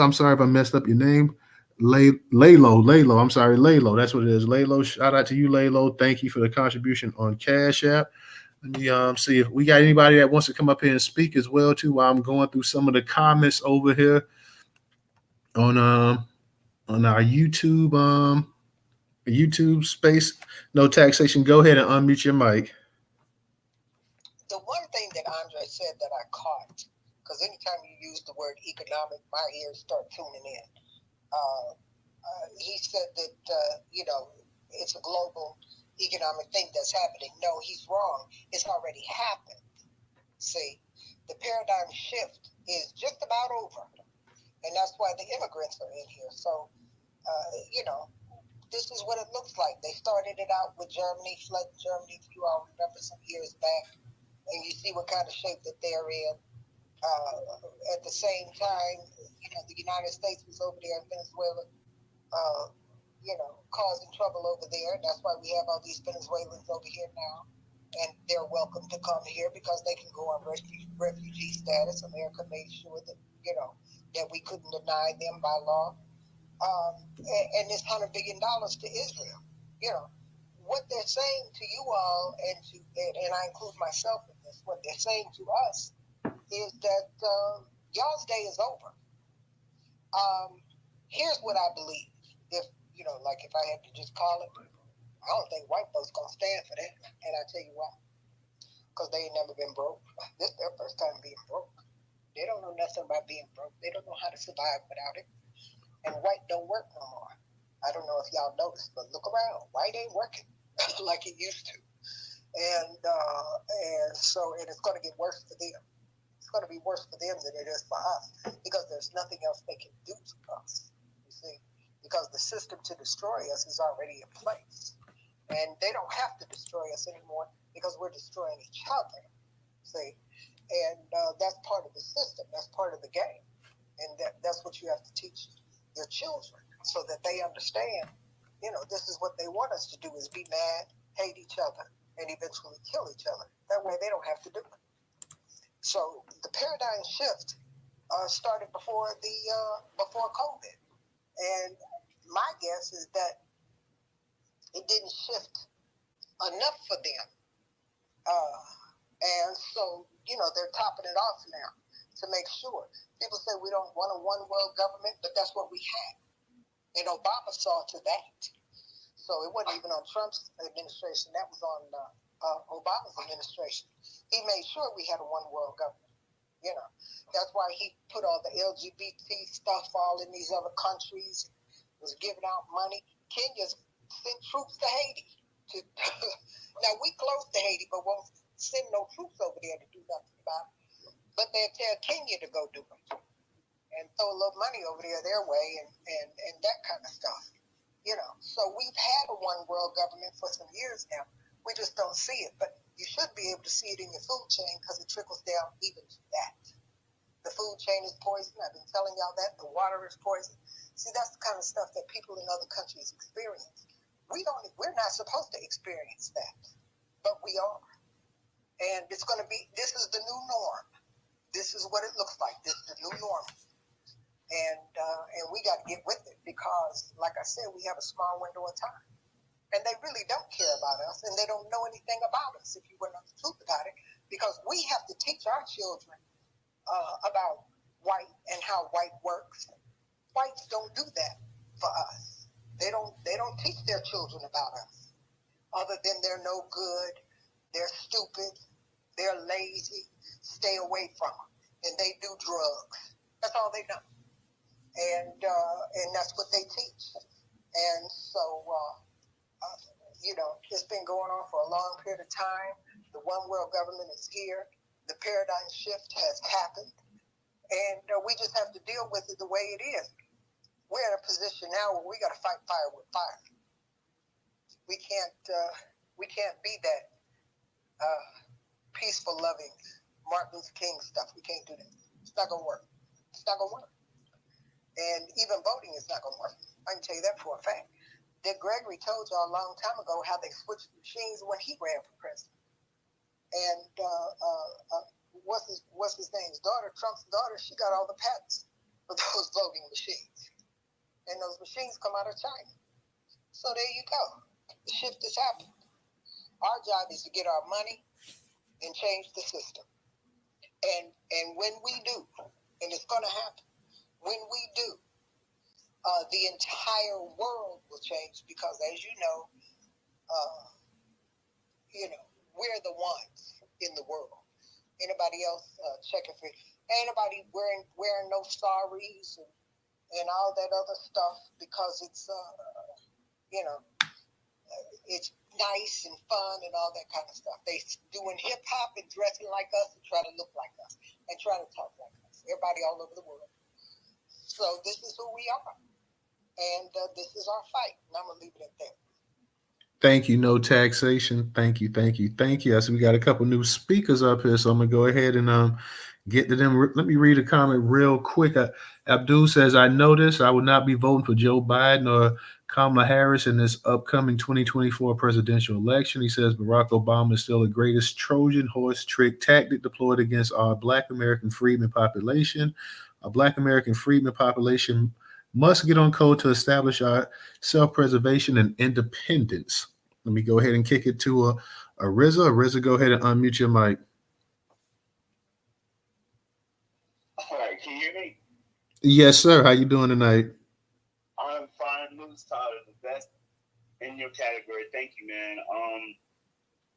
I'm sorry if I messed up your name. Laylo. I'm sorry, Laylo. That's what it is. Laylo. Shout out to you, Laylo. Thank you for the contribution on Cash App. Let me see if we got anybody that wants to come up here and speak as well too. While I'm going through some of the comments over here on our YouTube space. No taxation. Go ahead and unmute your mic. The one thing that Andre said that I caught, because anytime you use the word economic, my ears start tuning in. He said that, it's a global economic thing that's happening. No, he's wrong. It's already happened. See, the paradigm shift is just about over. And that's why the immigrants are in here. So, this is what it looks like. They started it out with Germany, fled Germany, if you all remember some years back. And you see what kind of shape that they're in. At the same time, the United States was over there in Venezuela, causing trouble over there. That's why we have all these Venezuelans over here now. And they're welcome to come here because they can go on refugee status. America made sure that, that we couldn't deny them by law. And this $100 billion to Israel. What they're saying to you all, and I include myself in this, what they're saying to us is that y'all's day is over. Here's what I believe. If I had to just call it, I don't think white folks gonna stand for that. And I tell you why. Because they ain't never been broke. This is their first time being broke. They don't know nothing about being broke. They don't know how to survive without it. And white don't work no more. I don't know if y'all noticed, but look around. White ain't working like it used to. And so it's going to get worse for them. It's going to be worse for them than it is for us because there's nothing else they can do to us, you see, because the system to destroy us is already in place. And they don't have to destroy us anymore because we're destroying each other, see. And that's part of the system. That's part of the game. And that's what you have to teach your children so that they understand, this is what they want us to do is be mad, hate each other, and eventually kill each other. That way they don't have to do it. So the paradigm shift started before COVID. And my guess is that it didn't shift enough for them. And so, they're topping it off now to make sure. People say we don't want a one world government, but that's what we had. And Obama saw to that. So it wasn't even on Trump's administration. That was on Obama's administration. He made sure we had a one world government. That's why he put all the LGBT stuff all in these other countries, was giving out money. Kenya sent troops to Haiti. Now, we close to Haiti, but won't send no troops over there to do nothing about it. But they'll tell Kenya to go do it and throw a little money over there their way and that kind of stuff. So we've had a one world government for some years now. We just don't see it. But you should be able to see it in your food chain because it trickles down even to that. The food chain is poison. I've been telling y'all that. The water is poison. See, that's the kind of stuff that people in other countries experience. We're not supposed to experience that, but we are. And it's going to be, this is the new norm. This is what it looks like. This is the new norm. And we got to get with it because, like I said, we have a small window of time. And they really don't care about us, and they don't know anything about us, if you want to know the truth about it, because we have to teach our children about white and how white works. Whites don't do that for us. They don't teach their children about us, other than they're no good, they're stupid, they're lazy, stay away from them, and they do drugs. That's all they know, and that's what they teach. And so, it's been going on for a long period of time. The one world government is here. The paradigm shift has happened, and we just have to deal with it the way it is. We're in a position now where we got to fight fire with fire. We can't be that peaceful, loving Martin Luther King stuff. We can't do that. It's not gonna work. It's not gonna work. And even voting is not gonna work. I can tell you that for a fact. Dick Gregory told y'all a long time ago how they switched machines when he ran for president. And what's his name's daughter, Trump's daughter, she got all the patents for those voting machines. And those machines come out of China. So there you go. The shift has happened. Our job is to get our money and change the system. And when we do, and it's going to happen, when we do, the entire world will change because, as you know, we're the ones in the world. Anybody else checking for? Ain't nobody wearing no saris and all that other stuff because it's it's nice and fun and all that kind of stuff. They doing hip hop and dressing like us and try to look like us and try to talk like us. Everybody all over the world. So this is who we are. And this is our fight. And I'm going to leave it at that. Thank you. No taxation. Thank you. I see we got a couple new speakers up here, so I'm going to go ahead and get to them. Let me read a comment real quick. Abdul says, I noticed I will not be voting for Joe Biden or Kamala Harris in this upcoming 2024 presidential election. He says Barack Obama is still the greatest Trojan horse trick tactic deployed against our Black American freedmen population. Our Black American freedmen population must get on code to establish our self-preservation and independence. Let me go ahead and kick it to Ariza. Ariza, go ahead and unmute your mic. All right, can you hear me? Yes, sir. How you doing tonight? I'm fine. Newstoter, the best in your category. Thank you, man.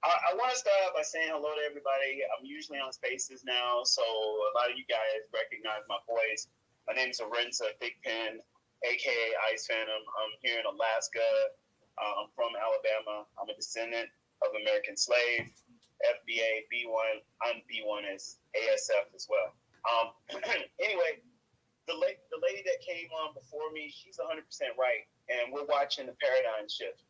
I want to start out by saying hello to everybody. I'm usually on Spaces now, so a lot of you guys recognize my voice. My name is Arinza Big Pen, a.k.a. Ice Phantom. I'm here in Alaska. I'm from Alabama. I'm a descendant of American slave, FBA, B1. I'm B1 as ASF as well. Anyway, the lady that came on before me, she's 100% right, and we're watching the paradigm shift.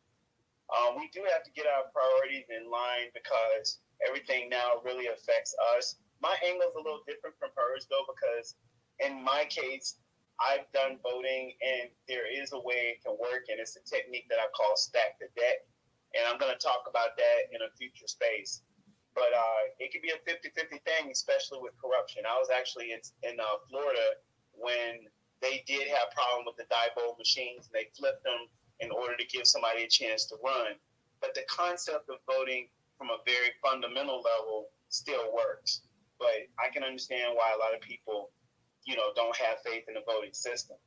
We do have to get our priorities in line because everything now really affects us. My angle is a little different from hers, though, because in my case, I've done voting, and there is a way it can work, and it's a technique that I call stack the deck, and I'm going to talk about that in a future space. But it could be a 50-50 thing, especially with corruption. I was actually in Florida when they did have a problem with the die vote machines, and they flipped them in order to give somebody a chance to run. But the concept of voting from a very fundamental level still works. But I can understand why a lot of people don't have faith in the voting system.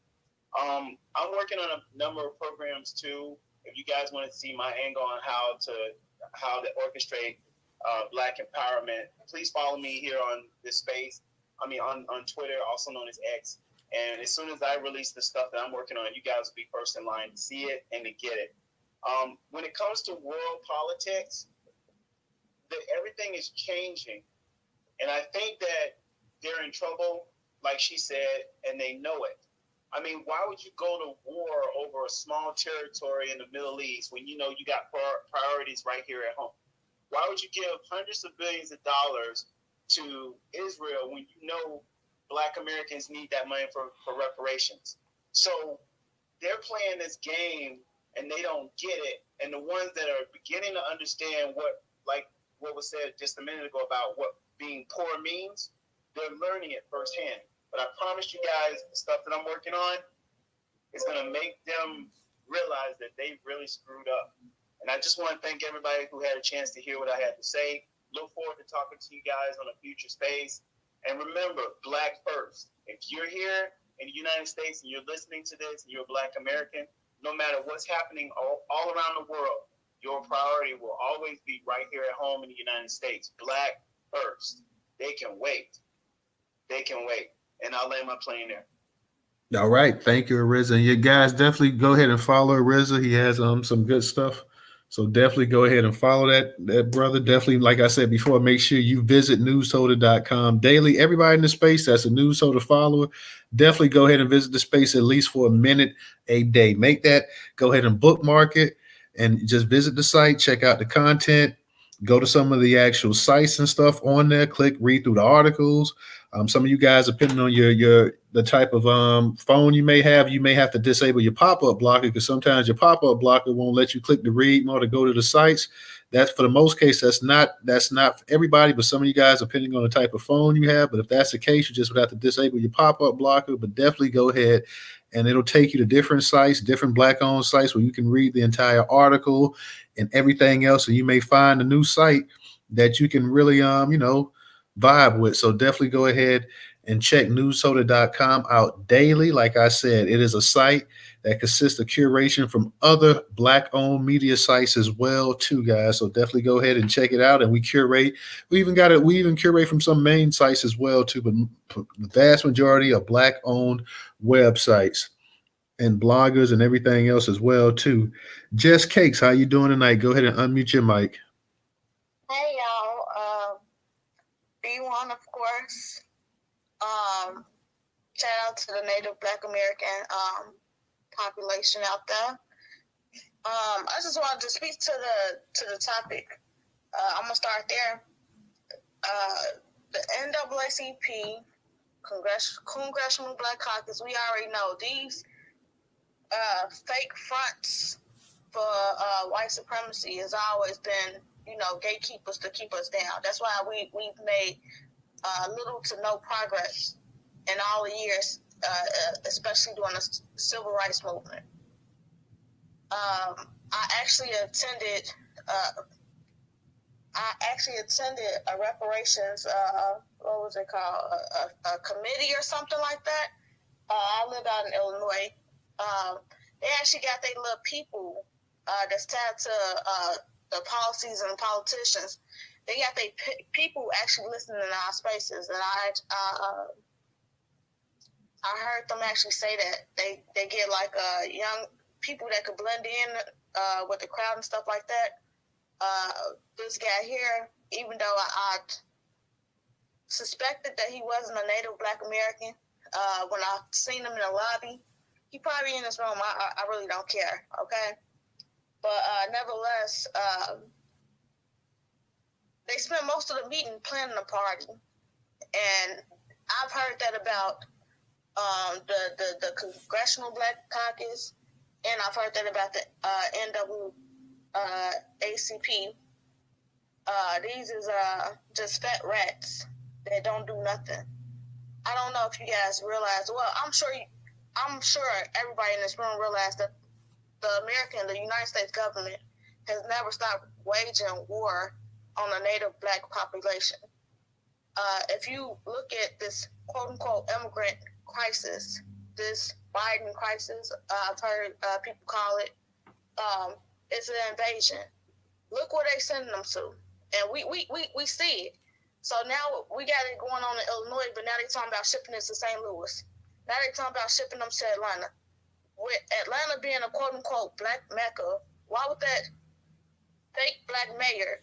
I'm working on a number of programs too. If you guys want to see my angle on how to orchestrate Black empowerment, please follow me here on this space. On Twitter, also known as X. And as soon as I release the stuff that I'm working on, you guys will be first in line to see it and to get it. When it comes to world politics, everything is changing. And I think that they're in trouble, like she said, and they know it. Why would you go to war over a small territory in the Middle East when you know you got priorities right here at home? Why would you give hundreds of billions of dollars to Israel when you know Black Americans need that money for reparations? So they're playing this game and they don't get it. And the ones that are beginning to understand what, like what was said just a minute ago about what being poor means, they're learning it firsthand. But I promise you guys, the stuff that I'm working on is going to make them realize that they really screwed up. And I just want to thank everybody who had a chance to hear what I had to say. Look forward to talking to you guys on a future space. And remember, Black first. If you're here in the United States and you're listening to this and you're a Black American, no matter what's happening all around the world, your priority will always be right here at home in the United States. Black first. They can wait. They can wait. And I'll land my plane there. All right. Thank you, Ariza. And you guys definitely go ahead and follow Ariza. He has some good stuff. So definitely go ahead and follow that brother. Definitely, like I said before, make sure you visit newstoter.com daily. Everybody in the space that's a Newstoter follower, definitely go ahead and visit the space at least for a minute a day. Make that, go ahead and bookmark it and just visit the site, check out the content, go to some of the actual sites and stuff on there, read through the articles. Some of you guys, depending on the type of phone you may have to disable your pop-up blocker, because sometimes your pop-up blocker won't let you click the read more to go to the sites. That's for the most case, that's not for everybody, but some of you guys, depending on the type of phone you have. But if that's the case, you just would have to disable your pop-up blocker. But definitely go ahead and it'll take you to different sites, different Black-owned sites where you can read the entire article and everything else. And you may find a new site that you can really, vibe with. So definitely go ahead and check newstoter.com out daily. Like I said, it is a site that consists of curation from other Black-owned media sites as well, too, guys. So definitely go ahead and check it out. And we curate. We even curate from some main sites as well, too. But the vast majority are Black-owned websites and bloggers and everything else as well, too. Jess Cakes, how you doing tonight? Go ahead and unmute your mic. Hey, y'all. B1, of course. Shout out to the Native Black American population out there. I just wanted to speak to the topic. I'm gonna start there. The NAACP, Congressional Black Caucus. We already know these fake fronts for white supremacy has always been, gatekeepers to keep us down. That's why we've made little to no progress in all the years, especially during the civil rights movement. I actually attended a reparations, what was it called, a committee or something like that. I live out in Illinois. They actually got their little people that's tied to the policies and the politicians. They got their people actually listening in our spaces, and I heard them actually say that they get like young people that could blend in with the crowd and stuff like that. This guy here, even though I suspected that he wasn't a Native Black American, when I seen him in the lobby, he probably in this room. I really don't care, okay? But nevertheless, they spent most of the meeting planning a party, and I've heard that about the Congressional Black Caucus, and I've heard that about the NAACP. These is just fat rats that don't do nothing. I don't know if you guys realize. Well, I'm sure everybody in this room realized that the United States government has never stopped waging war on the Native Black population. If you look at this quote-unquote immigrant crisis, this Biden crisis, I've heard people call it, it's an invasion. Look where they sending them to. And we see it. So now we got it going on in Illinois, but now they're talking about shipping it to St. Louis. Now they're talking about shipping them to Atlanta. With Atlanta being a quote-unquote black mecca, why would that fake black mayor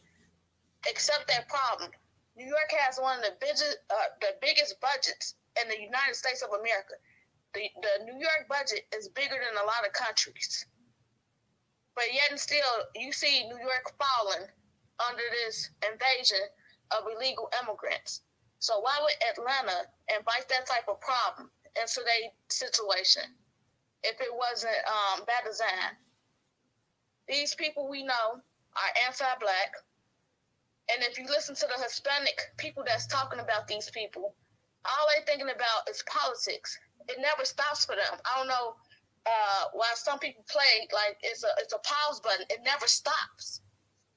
accept that problem? New York has one of the biggest budgets in the United States of America. The New York budget is bigger than a lot of countries. But yet and still, you see New York falling under this invasion of illegal immigrants. So why would Atlanta invite that type of problem into their situation if it wasn't bad design? These people we know are anti-black, And if you listen to the Hispanic people that's talking about these people, all they thinking about is politics. It never stops for them. I don't know why some people play like it's a pause button. It never stops.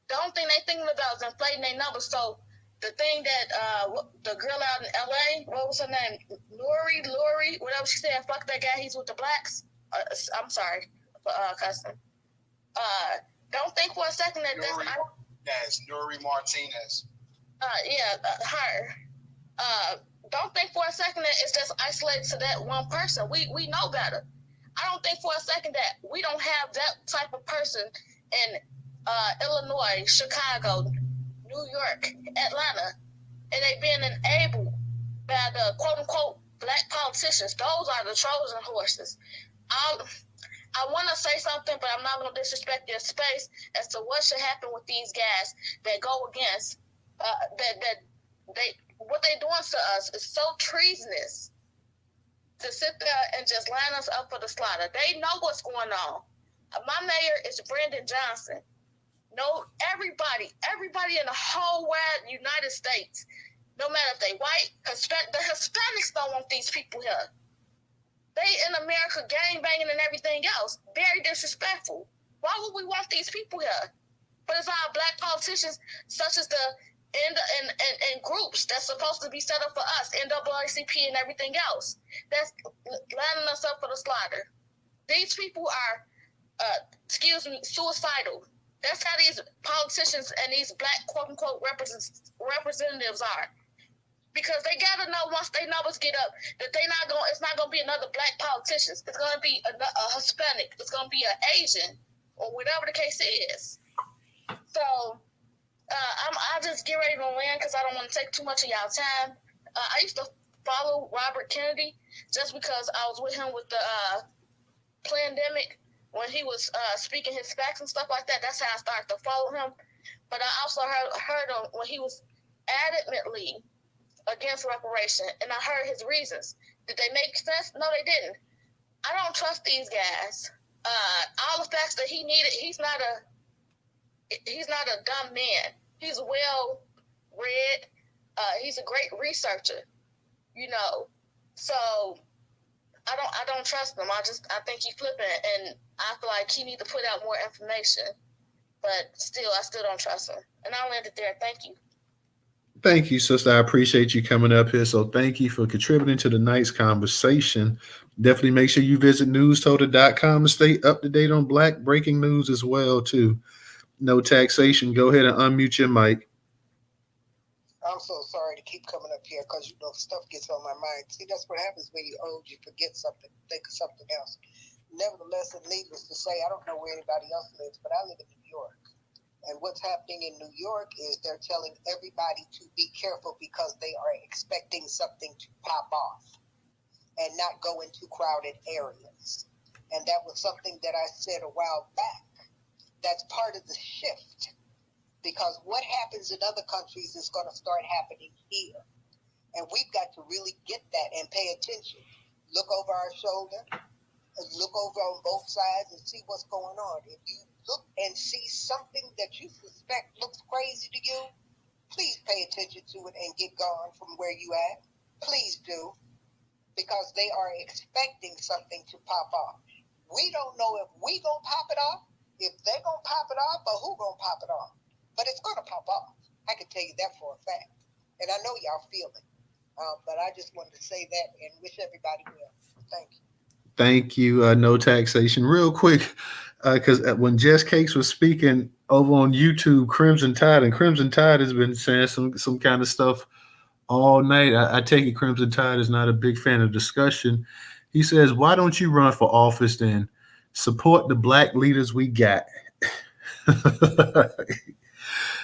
The only thing they thinking about is inflating their numbers. So the thing that the girl out in LA, what was her name? Lori, whatever she said, fuck that guy, he's with the blacks. I'm sorry for cussing. Don't think for a second that that's Nuri Martinez. Her. Don't think for a second that it's just isolated to that one person. We know better. I don't think for a second that we don't have that type of person in Illinois, Chicago, New York, Atlanta, and they being enabled by the quote-unquote black politicians. Those are the Trojan horses. I want to say something, but I'm not going to disrespect their space as to what should happen with these guys that go against what they're doing to us is so treasonous to sit there and just line us up for the slaughter. They know what's going on. My mayor is Brandon Johnson. No, everybody in the whole wide United States, no matter if they white, the Hispanics don't want these people here. They in America gang banging and everything else. Very disrespectful. Why would we want these people here? But it's our black politicians, such as the in groups that's supposed to be set up for us, NAACP and everything else, that's lining us up for the slaughter. These people are, suicidal. That's how these politicians and these black quote-unquote representatives are. Because they gotta know once their numbers get up that it's not gonna be another black politician. It's gonna be a Hispanic. It's gonna be an Asian or whatever the case is. So I just get ready to land because I don't want to take too much of y'all time. I used to follow Robert Kennedy just because I was with him with the pandemic when he was speaking his facts and stuff like that. That's how I started to follow him. But I also heard him when he was adamantly against reparation, and I heard his reasons. Did they make sense? No, they didn't. I don't trust these guys. All the facts that he needed, he's not a dumb man. He's well read. He's a great researcher, So I don't trust him. I think he's flipping, and I feel like he needs to put out more information. But I still don't trust him. And I'll end it there. Thank you. Thank you, sister. I appreciate you coming up here. So thank you for contributing to the night's conversation. Definitely make sure you visit Newstoter.com and stay up to date on black breaking news as well, too. No taxation. Go ahead and unmute your mic. I'm so sorry to keep coming up here because, stuff gets on my mind. See, that's what happens when you're old. You forget something, think of something else. Nevertheless, and needless to say, I don't know where anybody else lives, but I live in New York. And what's happening in New York is they're telling everybody to be careful because they are expecting something to pop off and not go into crowded areas. And that was something that I said a while back. That's part of the shift, because what happens in other countries is going to start happening here. And we've got to really get that and pay attention. Look over our shoulder, look over on both sides and see what's going on. If you look and see something that you suspect looks crazy to you, please pay attention to it and get gone from where you at. Please do, because they are expecting something to pop off. We don't know if we gonna pop it off, if they gonna pop it off, or who gonna pop it off. But it's gonna pop off. I can tell you that for a fact. And I know y'all feel it. But I just wanted to say that and wish everybody well. Thank you. Thank you. No taxation. Real quick, because when Jess Cakes was speaking over on YouTube, Crimson Tide has been saying some kind of stuff all night. I take it Crimson Tide is not a big fan of discussion. He says, why don't you run for office then? Support the black leaders we got.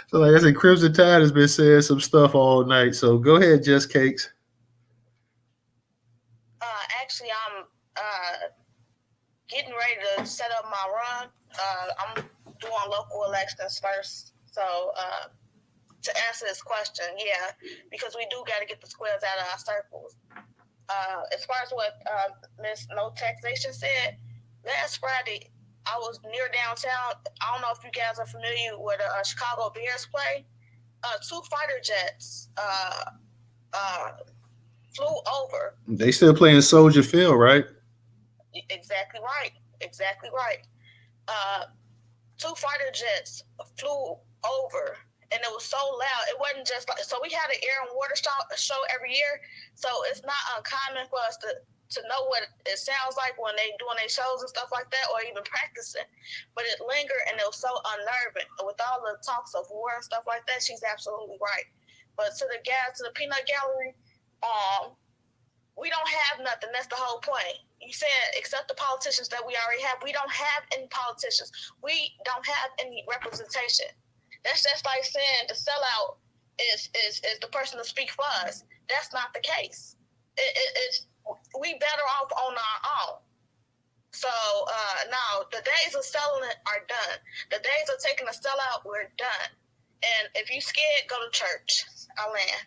So like I said, Crimson Tide has been saying some stuff all night. So go ahead, Jess Cakes. Actually, I'm getting ready to set up my run. I'm doing local elections first. So to answer this question, yeah, because we do got to get the squares out of our circles. As far as what Ms. No Taxation said, last Friday, I was near downtown. I don't know if you guys are familiar with Chicago Bears play. 2 fighter jets flew over. They still playing Soldier Field, right? Exactly right. Exactly right. 2 fighter jets flew over, and it was so loud. It wasn't just like, so we had an air and water show every year, so it's not uncommon for us to know what it sounds like when they doing their shows and stuff like that, or even practicing. But it lingered, and it was so unnerving. With all the talks of war and stuff like that, she's absolutely right. But to the peanut gallery, we don't have nothing. That's the whole point. You said, except the politicians that we already have, we don't have any politicians. We don't have any representation. That's just like saying the sellout is the person to speak for us. That's not the case. It's we better off on our own. So now the days of selling it are done. The days of taking a sellout, we're done. And if you scared, go to church. I'll land.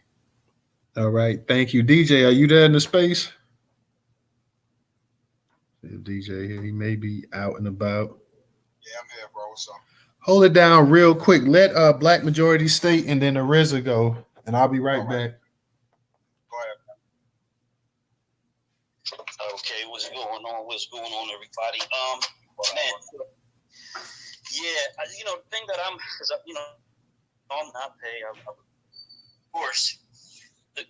All right. Thank you. DJ, are you there in the space? DJ here. He may be out and about. Yeah, I'm here, bro. What's up? Hold it down real quick. Let Black Majority State and then the RZA go, and I'll be right back. Go ahead. Okay, what's going on? What's going on, everybody? Man, yeah, the thing that I'm not paying, of course. I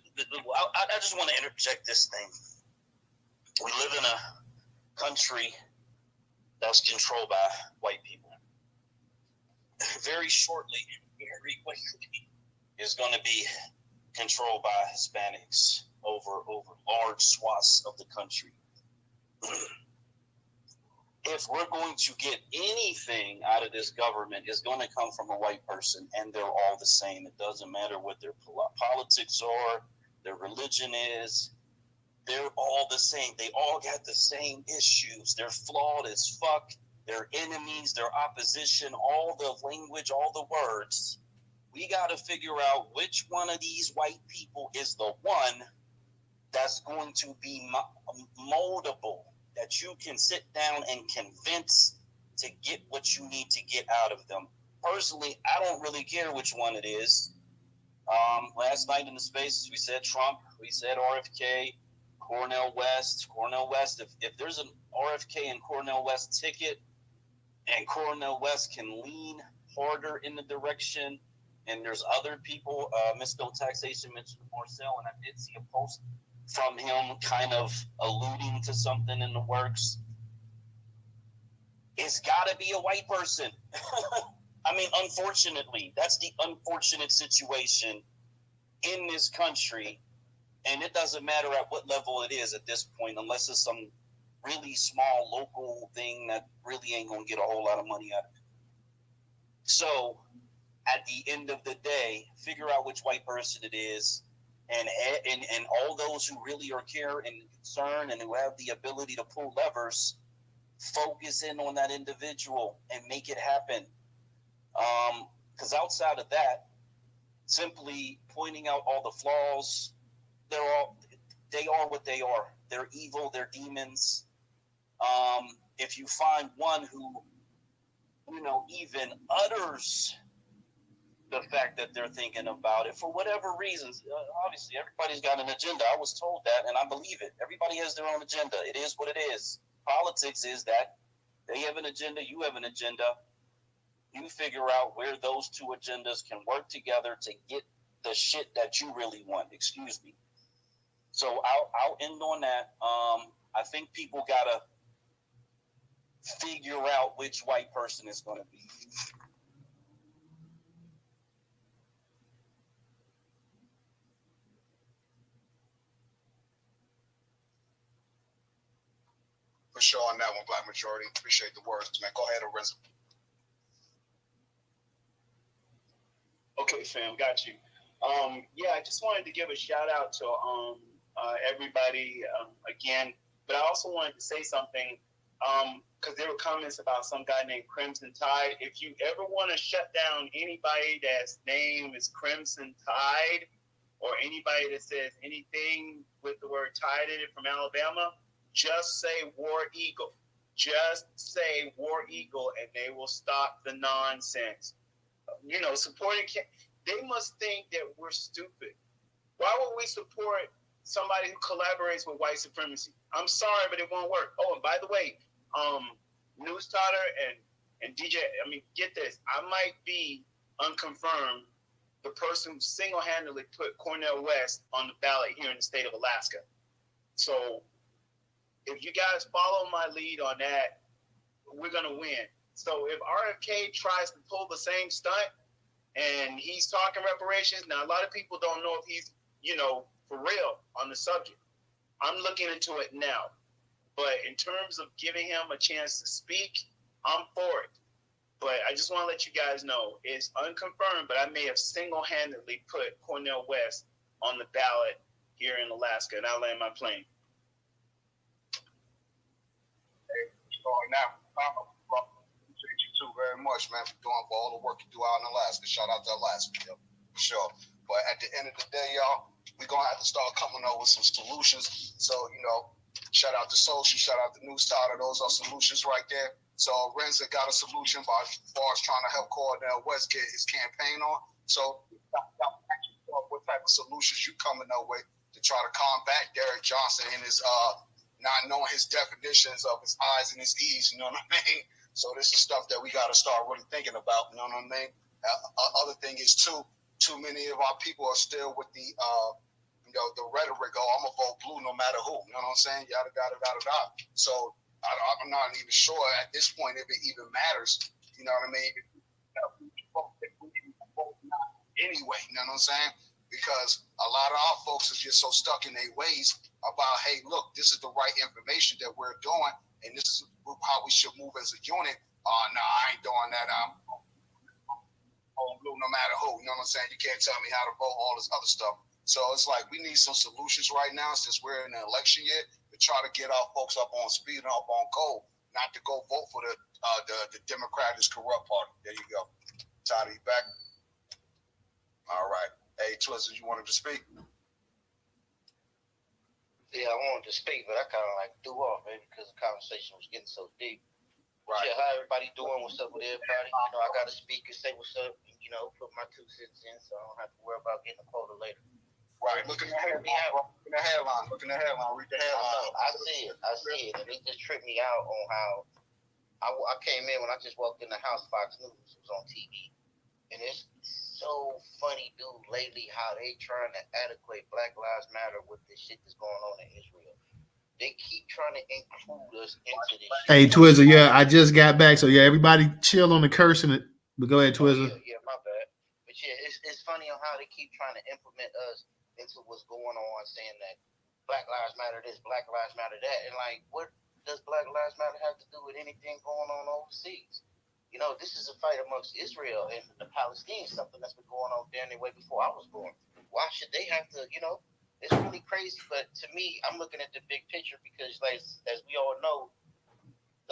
just want to interject this thing. We live in a country that's controlled by white people. Very shortly, very quickly, is going to be controlled by Hispanics over large swaths of the country. If we're going to get anything out of this government, it's going to come from a white person, and they're all the same. It doesn't matter what their politics are, their religion is. They're all the same. They all got the same issues. They're flawed as fuck. They're enemies, their opposition, all the language, all the words. We got to figure out which one of these white people is the one that's going to be moldable, that you can sit down and convince to get what you need to get out of them. Personally, I don't really care which one it is. Last night in the spaces, we said Trump, we said RFK, Cornel West. If there's an RFK and Cornel West ticket, and Cornel West can lean harder in the direction, and there's other people, Miss No Taxation mentioned Marcel, and I did see a post from him kind of alluding to something in the works. It's got to be a white person. I mean, unfortunately, that's the unfortunate situation in this country, and it doesn't matter at what level it is at this point, unless it's some really small local thing that really ain't gonna get a whole lot of money out of it. So at the end of the day, figure out which white person it is, and all those who really are care and concerned and who have the ability to pull levers, focus in on that individual and make it happen. Because outside of that, simply pointing out all the flaws, they are what they are. They're evil, they're demons. If you find one who, even utters the fact that they're thinking about it for whatever reasons, obviously everybody's got an agenda. I was told that, and I believe it. Everybody has their own agenda. It is what it is. Politics is that they have an agenda, you have an agenda. You figure out where those two agendas can work together to get the shit that you really want. Excuse me. So I'll end on that. I think people gotta figure out which white person it's gonna be. For sure on that one, Black Majority. Appreciate the words, man. Go ahead, RZA. Okay, fam, got you. Yeah, I just wanted to give a shout out to everybody again, but I also wanted to say something because there were comments about some guy named Crimson Tide. If you ever want to shut down anybody that's name is Crimson Tide, or anybody that says anything with the word Tide in it from Alabama, just say War Eagle. Just say War Eagle, and they will stop the nonsense. Supporting they must think that we're stupid. Why would we support somebody who collaborates with white supremacy? I'm sorry, but it won't work. Oh, and by the way, Newstoter and DJ, I mean, get this. I might be unconfirmed the person who single-handedly put Cornel West on the ballot here in the state of Alaska. So if you guys follow my lead on that, we're going to win. So if RFK tries to pull the same stunt and he's talking reparations, now a lot of people don't know if he's, for real on the subject. I'm looking into it now. But in terms of giving him a chance to speak, I'm for it. But I just want to let you guys know, it's unconfirmed, but I may have single-handedly put Cornel West on the ballot here in Alaska, and I'll land my plane. Now, appreciate you too very much, man, for all the work you do out in Alaska. Shout out to Alaska, yo, for sure. But at the end of the day, y'all, we're going to have to start coming up with some solutions. So, shout out to Social, shout out to Newstoter. Those are solutions right there. So Renza got a solution as far as trying to help Cornel West get his campaign on. So what type of solutions you coming up with to try to combat Derek Johnson and his not knowing his definitions of his I's and his E's, you know what I mean? So this is stuff that we got to start really thinking about, you know what I mean? Other thing is too many of our people are still with the rhetoric, I'm gonna vote blue no matter who, you know what I'm saying? Yada, yada, yada, yada. So I'm not even sure at this point if it even matters. You know what I mean? Anyway, you know what I'm saying? Because a lot of our folks is just so stuck in their ways about, hey, look, this is the right information that we're doing, and this is how we should move as a unit. No, I ain't doing that. I'm blue no matter who. You know what I'm saying? You can't tell me how to vote, all this other stuff. So it's like we need some solutions right now since we're in an election year to try to get our folks up on speed and up on code, not to go vote for the Democratic corrupt party. There you go. Toddy, you back? All right. Hey, Twizzler, you wanted to speak? Yeah, I wanted to speak, but I kind of threw off, maybe because the conversation was getting so deep. Right. Yeah, how everybody doing? What's up with everybody? I got to speak and say what's up, and, put my 2 cents in so I don't have to worry about getting a quota later. Right. Look at the headline. Read the headline. I see it. And it just tripped me out on how I came in when I just walked in the house. Fox News was on TV. And it's so funny, dude, lately how they trying to adequate Black Lives Matter with this shit that's going on in Israel. They keep trying to include us into this shit. Hey, Twizzler, yeah, I just got back. So, yeah, everybody chill on the cursing it. But go ahead, Twizzler. Yeah, my bad. But, yeah, it's funny on how they keep trying to implement us into what's going on, saying that Black Lives Matter this, Black Lives Matter that. And, what does Black Lives Matter have to do with anything going on overseas? This is a fight amongst Israel and the Palestinians, something that's been going on there anyway before I was born. Why should they have to, it's really crazy. But to me, I'm looking at the big picture because, as we all know,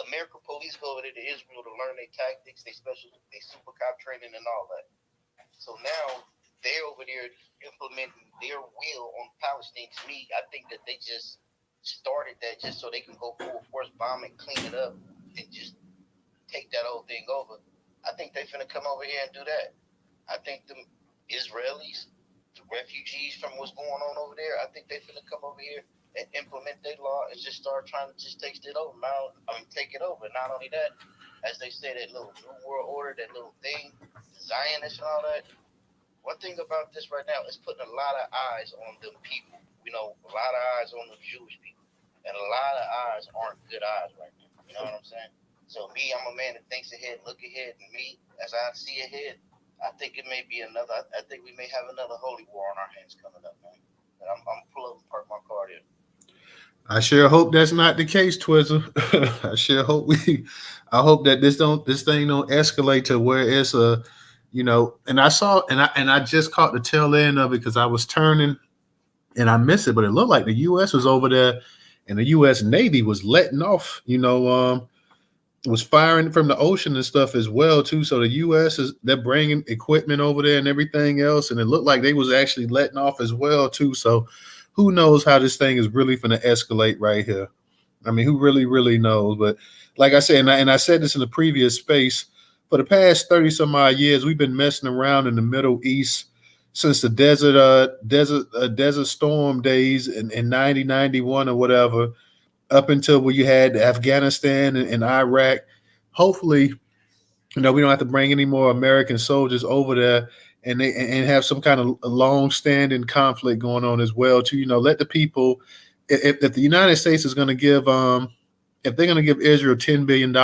the American police go over there to Israel to learn their tactics, their super cop training and all that. So now they're over there implementing their will on Palestine. To me, I think that they just started that just so they can go full force bomb and clean it up and just take that whole thing over. I think they finna come over here and do that. I think the Israelis, the refugees from what's going on over there, I think they finna come over here and implement their law and just start trying to just take it over. Take it over. Not only that, as they say, that little New World Order, that little thing, Zionists and all that. One thing about this right now is putting a lot of eyes on them people. A lot of eyes on the Jewish people. And a lot of eyes aren't good eyes right now. You know what I'm saying? So me, I'm a man that thinks ahead, look ahead, and me, as I see ahead, I think it may be I think we may have another holy war on our hands coming up, man. And I'm pulling park my car here. I sure hope that's not the case, Twizzler. I hope that this thing don't escalate to where it's and I just caught the tail end of it because I was turning and I missed it, but it looked like the US was over there and the US Navy was letting off, was firing from the ocean and stuff as well too. So the US they're bringing equipment over there and everything else, and it looked like they was actually letting off as well too. So who knows how this thing is really going to escalate right here? I mean, who really knows? But like I said, and I said this in the previous space, for the past 30 some odd years, we've been messing around in the Middle East since the desert storm days in 90, 91 or whatever, up until where you had Afghanistan and Iraq. Hopefully, we don't have to bring any more American soldiers over there, and have some kind of long standing conflict going on as well. To let the people, if the United States is going to give if they're going to give Israel $10 billion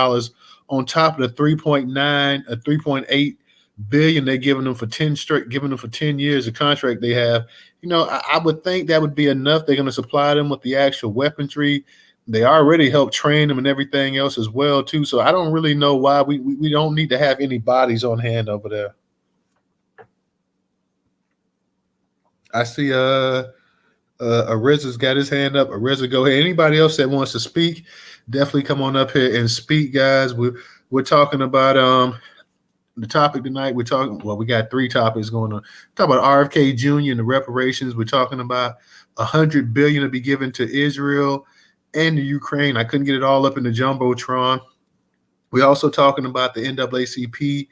on top of the 3.9 or 3.8 billion they're giving them for 10 years, the contract they have. I would think that would be enough. They're going to supply them with the actual weaponry. They already help train them and everything else as well too. So I don't really know why we don't need to have any bodies on hand over there. I see Ariza's got his hand up. Ariza, go ahead. Anybody else that wants to speak, definitely come on up here and speak, guys. We're talking about the topic tonight. We got three topics going on. Talk about RFK Jr. and the reparations. We're talking about $100 billion to be given to Israel and the Ukraine. I couldn't get it all up in the jumbotron. We're also talking about the NAACP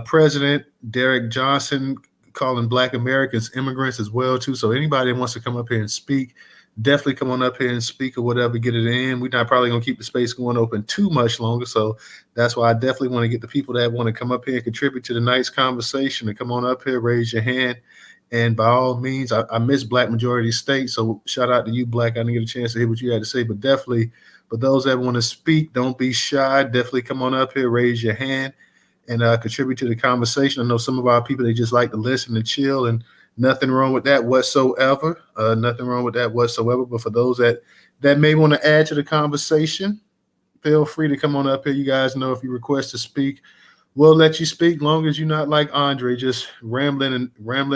president Derek Johnson calling Black Americans immigrants as well too. So anybody that wants to come up here and speak, definitely come on up here and speak or whatever, get it in. We're not probably gonna keep the space going open too much longer. So that's why I definitely want to get the people that want to come up here and contribute to the night's conversation to come on up here, raise your hand. And by all means, I miss Black majority states. So shout out to you, Black. I didn't get a chance to hear what you had to say, but definitely for those that want to speak, don't be shy. Definitely come on up here, raise your hand, and contribute to the conversation. I know some of our people, they just like to listen and chill, and nothing wrong with that whatsoever. Nothing wrong with that whatsoever. But for those that may want to add to the conversation, feel free to come on up here. You guys know if you request to speak, we'll let you speak, long as you're not like Andre, just rambling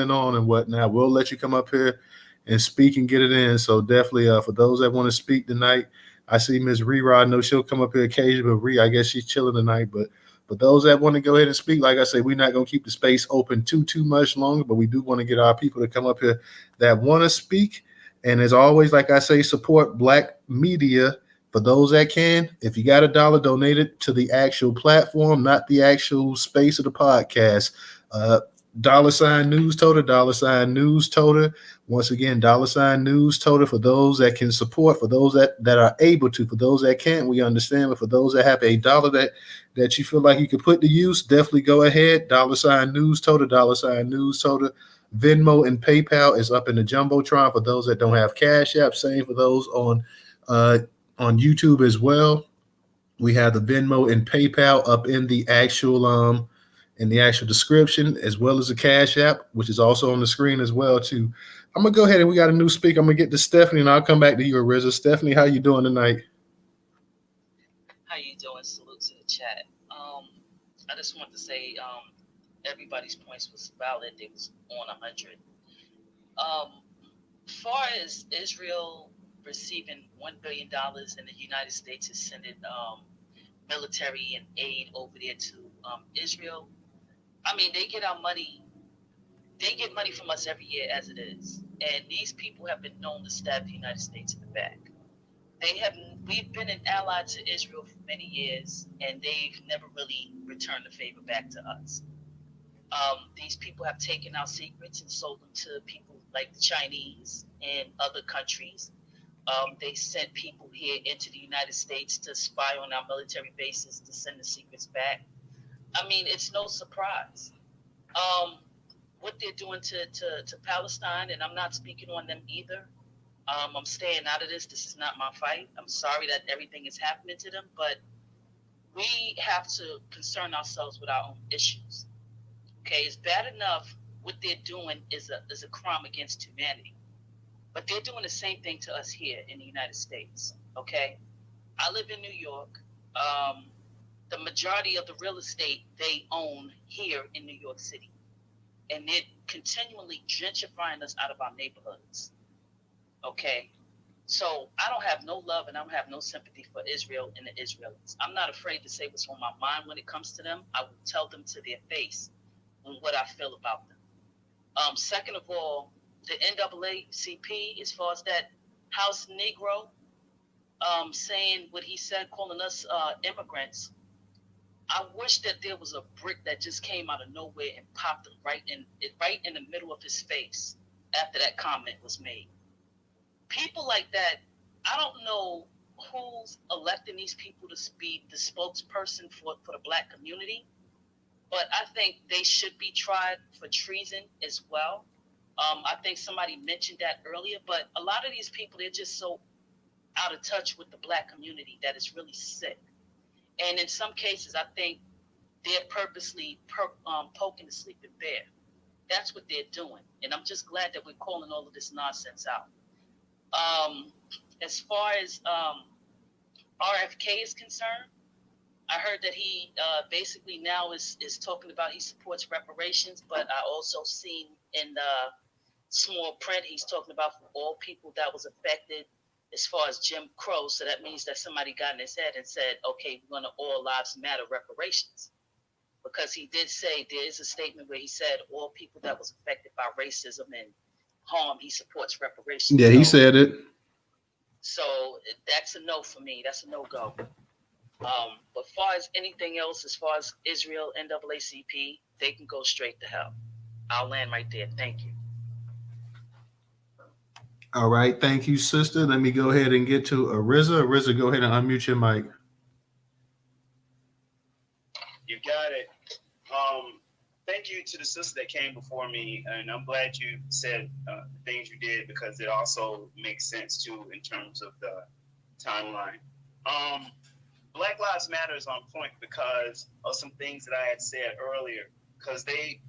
on and whatnot. We'll let you come up here and speak and get it in. So definitely for those that want to speak tonight, I see Miss Rerod. I know she'll come up here occasionally, but I guess she's chilling tonight. But those that want to go ahead and speak, like I say, we're not going to keep the space open too much longer, but we do want to get our people to come up here that want to speak. And as always, like I say, support Black media for those that can. If you got $1, donate it to the actual platform, not the actual space of the podcast. $ Newstoter, $ Newstoter. Once again, $ Newstoter for those that can support, for those that are able to, for those that can't, we understand. But for those that have $1 that you feel like you could put to use, definitely go ahead. $ Newstoter, $ Newstoter. Venmo and PayPal is up in the jumbotron for those that don't have Cash App. Same for those on YouTube as well. We have the Venmo and PayPal up in the actual description, as well as the Cash App, which is also on the screen as well too. I'm gonna go ahead and we got a new speaker. I'm gonna get to Stephanie, and I'll come back to you, Ariza. Stephanie, how you doing tonight? How you doing? Salute to the chat. I just want to say everybody's points was valid. They was on 100. Far as Israel receiving $1 billion and the United States is sending military and aid over there to Israel. I mean, they get our money. They get money from us every year as it is. And these people have been known to stab the United States in the back. We've been an ally to Israel for many years, and they've never really returned the favor back to us. These people have taken our secrets and sold them to people like the Chinese and other countries. They sent people here into the United States to spy on our military bases to send the secrets back. I mean, it's no surprise. What they're doing to Palestine, and I'm not speaking on them either. I'm staying out of this. This is not my fight. I'm sorry that everything is happening to them, but we have to concern ourselves with our own issues. Okay, it's bad enough what they're doing is a crime against humanity. But they're doing the same thing to us here in the United States, okay? I live in New York. The majority of the real estate they own here in New York City. And they're continually gentrifying us out of our neighborhoods, okay? So I don't have no love and I don't have no sympathy for Israel and the Israelis. I'm not afraid to say what's on my mind when it comes to them. I will tell them to their face on what I feel about them. Second of all, the NAACP, as far as that House Negro saying what he said, calling us immigrants, I wish that there was a brick that just came out of nowhere and popped him right in the middle of his face after that comment was made. People like that, I don't know who's electing these people to be the spokesperson for the Black community, but I think they should be tried for treason as well. I think somebody mentioned that earlier, but a lot of these people, they're just so out of touch with the Black community that it's really sick. And in some cases, I think they're purposely poking the sleeping bear. That's what they're doing. And I'm just glad that we're calling all of this nonsense out. As far as RFK is concerned, I heard that he basically now is talking about he supports reparations, but I also seen in the small print he's talking about for all people that was affected as far as Jim Crow. So that means that somebody got in his head and said, okay, we're going to all lives matter reparations. Because he did say there is a statement where he said all people that was affected by racism and harm, he supports reparations. Yeah, he said it. So that's a no for me. That's a no-go. But as far as anything else, as far as Israel, NAACP, they can go straight to hell. I'll land right there. Thank you. All right. Thank you, sister. Let me go ahead and get to Ariza. Ariza, go ahead and unmute your mic. You got it. Thank you to the sister that came before me, and I'm glad you said the things you did because it also makes sense too in terms of the timeline. Black Lives Matter is on point because of some things that I had said earlier. Because the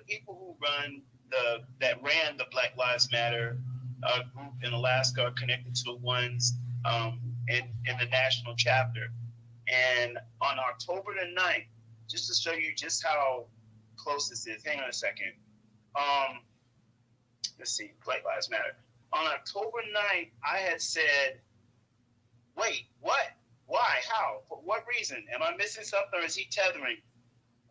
people who ran the Black Lives Matter group in Alaska are connected to the ones in the national chapter. And on October the 9th, just to show you just how close this is, hang on a second. Let's see, Black Lives Matter. On October 9th, I had said, wait, what? Why? How? For what reason? Am I missing something or is he tethering?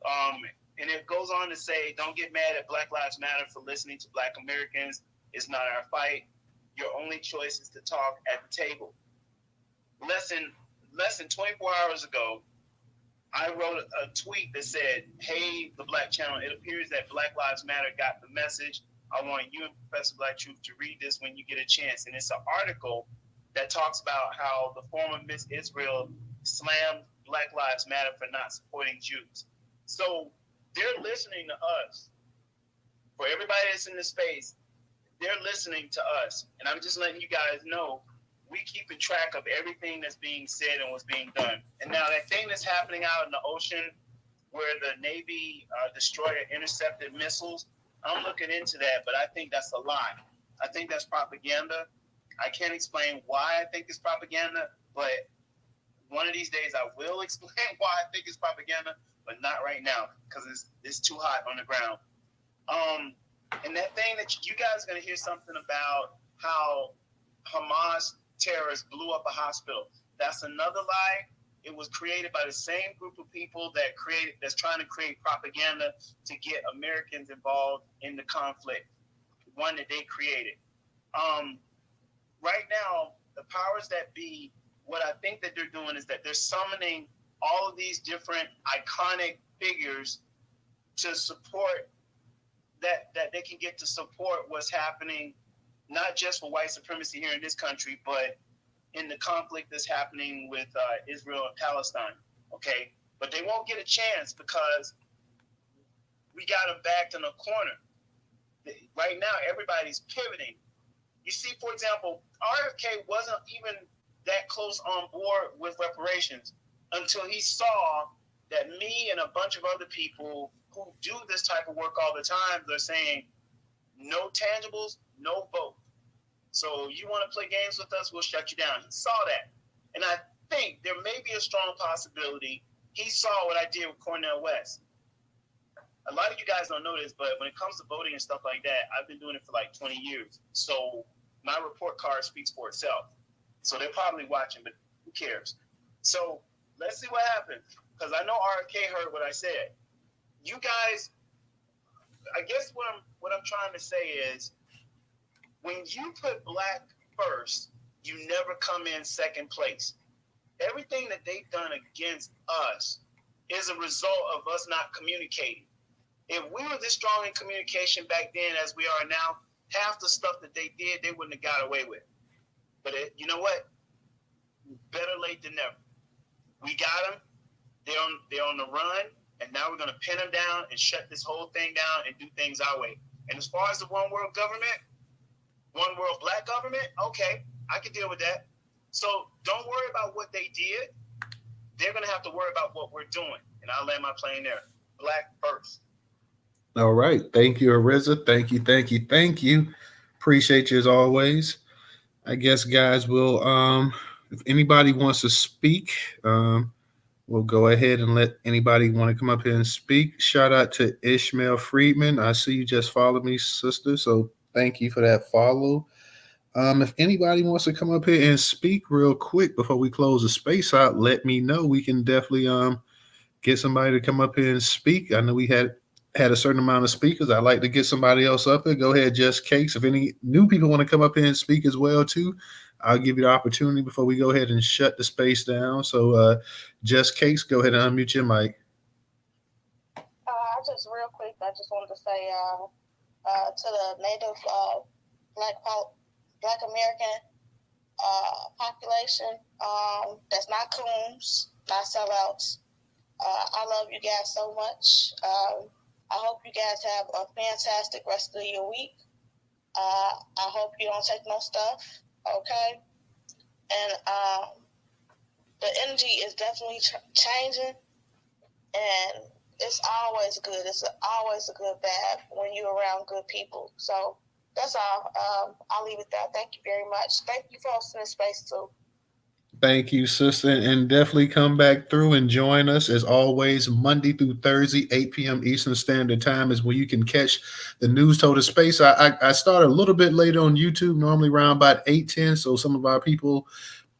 And it goes on to say, don't get mad at Black Lives Matter for listening to Black Americans. It's not our fight. Your only choice is to talk at the table. Less than 24 hours ago, I wrote a tweet that said, hey, the Black Channel, it appears that Black Lives Matter got the message. I want you and Professor Black Truth to read this when you get a chance. And it's an article that talks about how the former Miss Israel slammed Black Lives Matter for not supporting Jews. So they're listening to us. For everybody that's in the space, they're listening to us. And I'm just letting you guys know we keeping track of everything that's being said and what's being done. And now that thing that's happening out in the ocean where the Navy destroyer intercepted missiles, I'm looking into that, but I think that's a lie. I think that's propaganda. I can't explain why I think it's propaganda, but one of these days I will explain why I think it's propaganda, but not right now because it's too hot on the ground. And that thing that you guys are going to hear something about how Hamas terrorists blew up a hospital. That's another lie. It was created by the same group of people that's trying to create propaganda to get Americans involved in the conflict, one that they created. Right now, the powers that be, what I think that they're doing is that they're summoning all of these different iconic figures to support that they can get to support what's happening, not just for white supremacy here in this country, but in the conflict that's happening with Israel and Palestine, okay? But they won't get a chance because we got them backed in a corner. Right now, everybody's pivoting. You see, for example, RFK wasn't even that close on board with reparations until he saw that me and a bunch of other people who do this type of work all the time, they're saying, no tangibles, no vote. So you want to play games with us, we'll shut you down. He saw that. And I think there may be a strong possibility he saw what I did with Cornel West. A lot of you guys don't know this, but when it comes to voting and stuff like that, I've been doing it for like 20 years. So my report card speaks for itself. So they're probably watching, but who cares? So let's see what happens. Because I know RFK heard what I said. You guys, I guess what I'm trying to say is, when you put Black first, you never come in second place. Everything that they've done against us is a result of us not communicating. If we were this strong in communication back then as we are now, half the stuff that they did, they wouldn't have got away with. But you know what? Better late than never. We got them. They're on the run, and now we're going to pin them down and shut this whole thing down and do things our way. And as far as the one world government, one world black government, okay, I can deal with that. So don't worry about what they did. They're going to have to worry about what we're doing. And I'll land my plane there. Black first. All right. Thank you, Ariza. Thank you. Appreciate you as always. I guess, guys, if anybody wants to speak, we'll go ahead and let anybody want to come up here and speak. Shout out to Ishmael Friedman. I see you just followed me, sister. So thank you for that follow. If anybody wants to come up here and speak real quick before we close the space out, let me know. We can definitely get somebody to come up here and speak. I know we had a certain amount of speakers. I'd like to get somebody else up here. Go ahead, Just Cakes. If any new people want to come up here and speak as well too, I'll give you the opportunity before we go ahead and shut the space down. So Just Cakes, go ahead and unmute your mic. Just real quick, I just wanted to say to the native Black American population, that's not coons, not sellouts. I love you guys so much. I hope you guys have a fantastic rest of your week. I hope you don't take no stuff, okay? And the energy is definitely changing, and it's always good. It's always a good vibe when you're around good people. So that's all. I'll leave it there. Thank you very much. Thank you for hosting this space too. Thank you, sister, and definitely come back through and join us as always. Monday through Thursday, 8 p.m. Eastern Standard Time is when you can catch the Newstoter space. I started a little bit later on YouTube, normally around about 8:10, so some of our people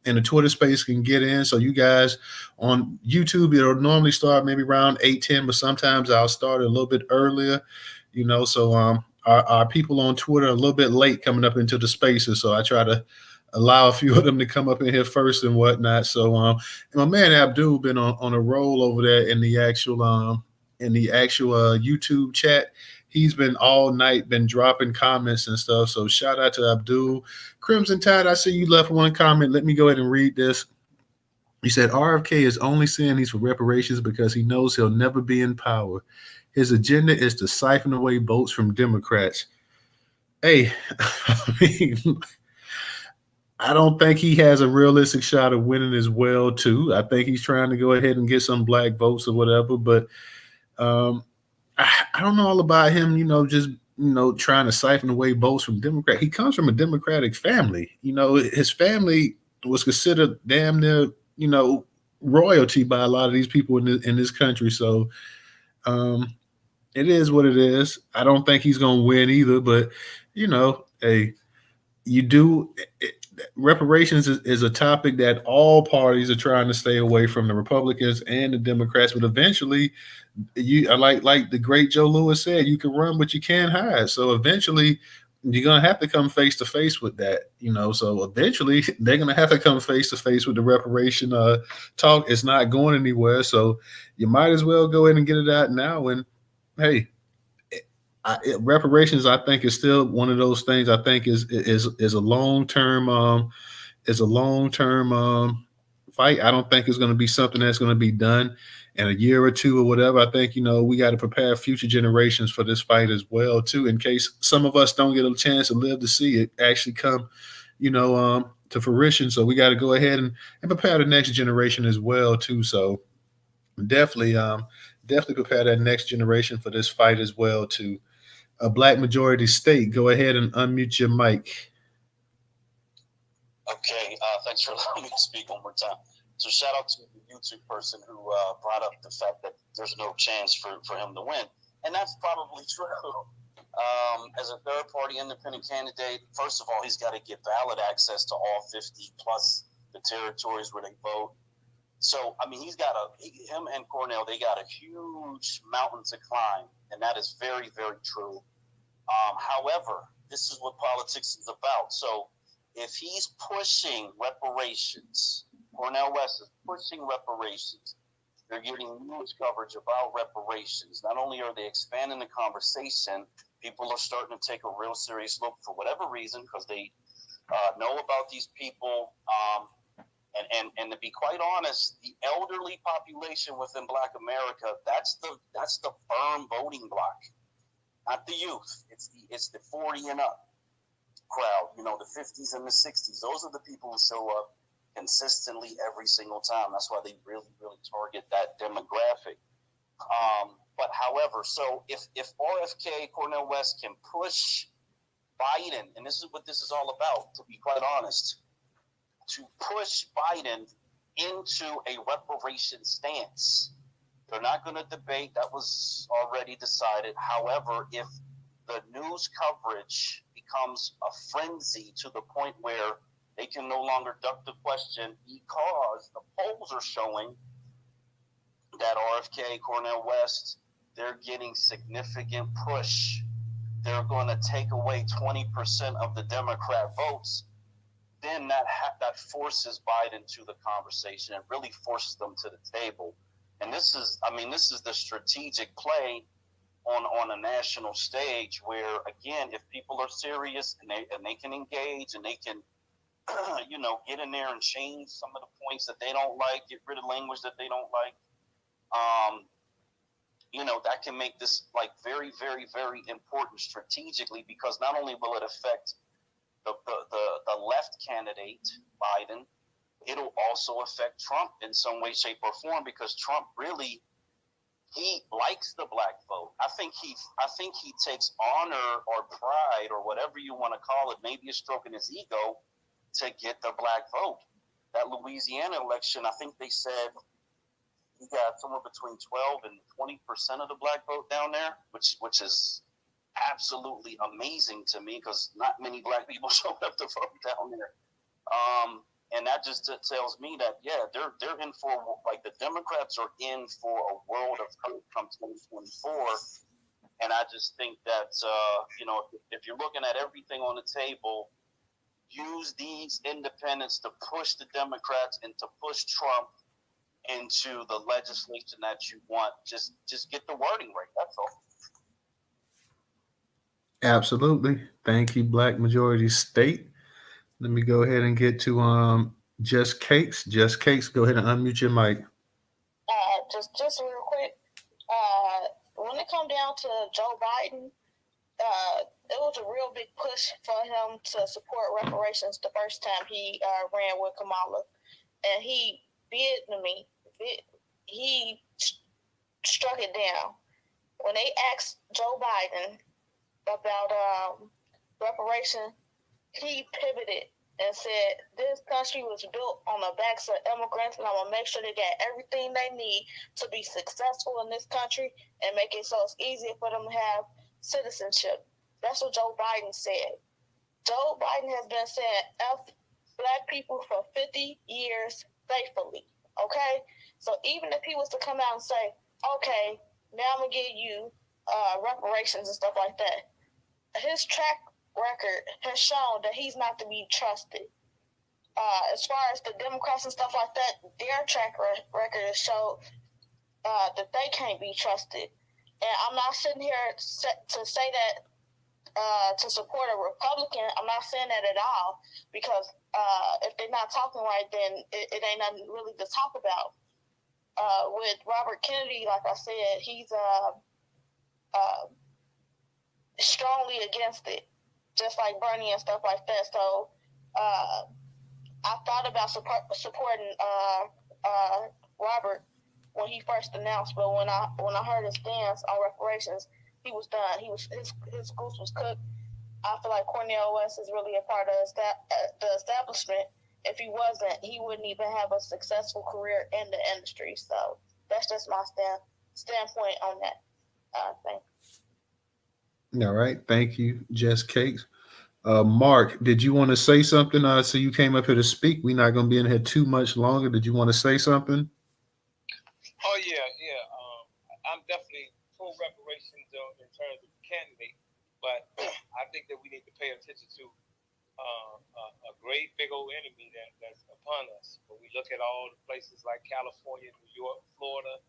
in the Twitter space can get in. So you guys on YouTube, it'll normally start maybe around 8:10, but sometimes I'll start a little bit earlier. So our people on Twitter are a little bit late coming up into the spaces, so I try to allow a few of them to come up in here first and whatnot. So my man Abdul been on a roll over there in the actual YouTube chat. He's been all night been dropping comments and stuff. So shout out to Abdul. Crimson Tide, I see you left one comment. Let me go ahead and read this. He said RFK is only saying he's for reparations because he knows he'll never be in power. His agenda is to siphon away votes from Democrats. Hey, I mean, I don't think he has a realistic shot of winning as well, too. I think he's trying to go ahead and get some black votes or whatever. But I don't know all about him, just, trying to siphon away votes from Democrats. He comes from a Democratic family. His family was considered damn near, royalty by a lot of these people in this country. So it is what it is. I don't think he's going to win either. But, hey, you do reparations is a topic that all parties are trying to stay away from, the Republicans and the Democrats. But eventually, you like the great Joe Lewis said, you can run, but you can't hide. So eventually, you're gonna have to come face to face with that. So eventually, they're gonna have to come face to face with the reparation talk. It's not going anywhere. So you might as well go ahead and get it out now. And hey, reparations, I think, is still one of those things. I think is a long term fight. I don't think it's going to be something that's going to be done in a year or two or whatever. I think we got to prepare future generations for this fight as well too, in case some of us don't get a chance to live to see it actually come, to fruition. So we got to go ahead and prepare the next generation as well too. So definitely prepare that next generation for this fight as well too. A black majority state, go ahead and unmute your mic. Okay, thanks for allowing me to speak one more time. So shout out to the YouTube person who brought up the fact that there's no chance for him to win. And that's probably true. As a third-party independent candidate, first of all, he's got to get valid access to all 50 plus the territories where they vote. So, I mean, him and Cornell, they got a huge mountain to climb, and that is very, very true. However, this is what politics is about. So if he's pushing reparations, Cornel West is pushing reparations. They're getting news coverage about reparations. Not only are they expanding the conversation, people are starting to take a real serious look for whatever reason, because they know about these people. And to be quite honest, the elderly population within Black America, that's the firm voting bloc, not the youth. It's the 40 and up crowd, the 50s and the 60s. Those are the people who show up consistently every single time. That's why they really, really target that demographic. But however, so if RFK, Cornel West, can push Biden, and this is what this is all about, to be quite honest, to push Biden into a reparation stance. They're not going to debate. That was already decided. However, if the news coverage becomes a frenzy to the point where they can no longer duck the question, because the polls are showing that RFK, Cornel West, they're getting significant push. They're going to take away 20% of the Democrat votes. Then that forces Biden to the conversation and really forces them to the table. And this is the strategic play on a national stage, where, again, if people are serious and they can engage and they can, get in there and change some of the points that they don't like, get rid of language that they don't like, that can make this like very, very, very important strategically, because not only will it affect the left candidate, Biden, it'll also affect Trump in some way, shape, or form, because Trump really, he likes the black vote. I think he takes honor or pride or whatever you want to call it, maybe a stroke in his ego, to get the black vote. That Louisiana election, I think they said he got somewhere between 12 and 20% of the black vote down there, which is absolutely amazing to me, because not many black people showed up to vote down there. And that just tells me that, they're in for, like, the Democrats are in for a world of hurt come 2024. And I just think that, if you're looking at everything on the table, use these independents to push the Democrats and to push Trump into the legislation that you want. Just get the wording right. That's all. Absolutely. Thank you, Black Majority State. Let me go ahead and get to Just Cakes. Just Cakes, go ahead and unmute your mic. Just real quick. When it come down to Joe Biden, it was a real big push for him to support reparations the first time he ran with Kamala, and he struck it down. When they asked Joe Biden about reparation, he pivoted and said, this country was built on the backs of immigrants, and I'm going to make sure they get everything they need to be successful in this country and make it so it's easier for them to have citizenship. That's what Joe Biden said. Joe Biden has been saying F black people for 50 years faithfully, okay? So even if he was to come out and say, okay, now I'm going to give you reparations and stuff like that, his track record has shown that he's not to be trusted. As far as the Democrats and stuff like that, their track record has showed that they can't be trusted. And I'm not sitting here to say that to support a Republican. I'm not saying that at all, because if they're not talking right, then it ain't nothing really to talk about. With Robert Kennedy, like I said, he's strongly against it, just like Bernie and stuff like that. So I thought about supporting Robert when he first announced, but when I heard his stance on reparations, he was done. His goose was cooked. I feel like Cornel West is really a part of the establishment. If he wasn't, he wouldn't even have a successful career in the industry. So that's just my standpoint on that. Thanks. All right. Thank you, Just Cakes. Mark, did you want to say something? So you came up here to speak. We're not going to be in here too much longer. Did you want to say something? Oh, yeah. I'm definitely pro reparations in terms of the candidate, but I think that we need to pay attention to a great big old enemy that's upon us. When we look at all the places like California, New York, Florida,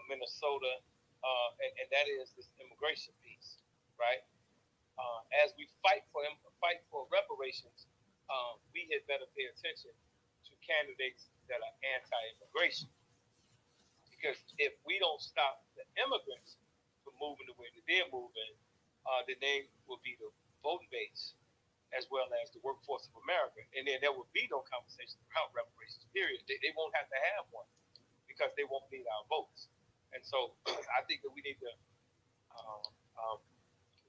Minnesota, and that is this immigration piece, right? As we fight for reparations, we had better pay attention to candidates that are anti-immigration, because if we don't stop the immigrants from moving the way that they're moving, then they will be the voting base as well as the workforce of America, and then there will be no conversation around reparations. Period. They won't have to have one because they won't need our votes. And so I think that we need to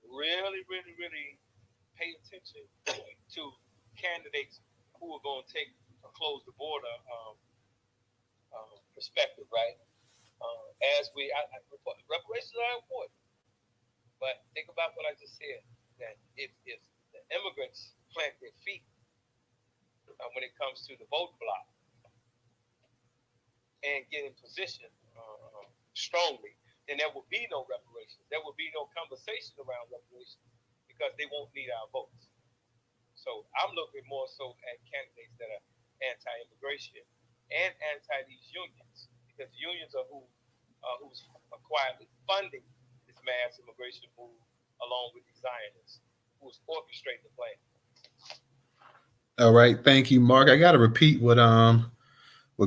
really, really, really pay attention to candidates who are going to take a close the border perspective, right? Reparations are important, but think about what I just said. That if the immigrants plant their feet when it comes to the vote block and get in position strongly, then there will be no reparations. There will be no conversation around reparations because they won't need our votes. So I'm looking more so at candidates that are anti-immigration and anti these unions, because the unions are who's quietly funding this mass immigration move along with the Zionists, who's orchestrating the plan. All right, thank you, Mark. I got to repeat what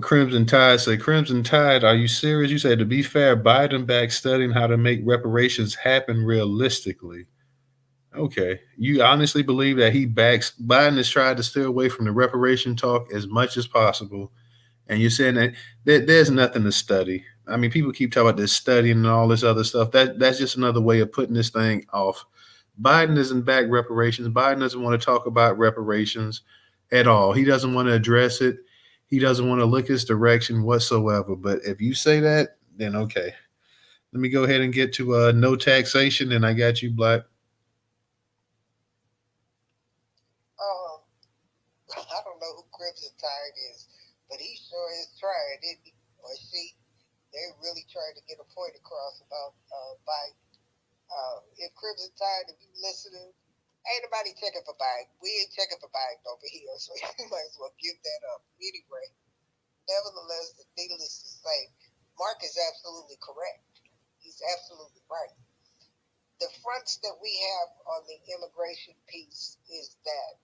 Crimson Tide said. Crimson Tide, are you serious? You said, to be fair, Biden back studying how to make reparations happen realistically. Okay. You honestly believe that Biden has tried to steer away from the reparation talk as much as possible. And you're saying that there's nothing to study. I mean, people keep talking about this studying and all this other stuff. That's just another way of putting this thing off. Biden isn't back reparations. Biden doesn't want to talk about reparations at all. He doesn't want to address it. He doesn't want to look his direction whatsoever. But if you say that, then okay. Let me go ahead and get to no taxation, and I got you, Black. I don't know who Crimson Tide is, but he sure is trying, isn't he? Or she. They're really trying to get a point across about Biden. If Crimson Tide, if you listening, ain't nobody checking for Biden. We ain't checking for Biden over here, so you might as well give that up. Anyway, nevertheless, needless to say, Mark is absolutely correct. He's absolutely right. The fronts that we have on the immigration piece is that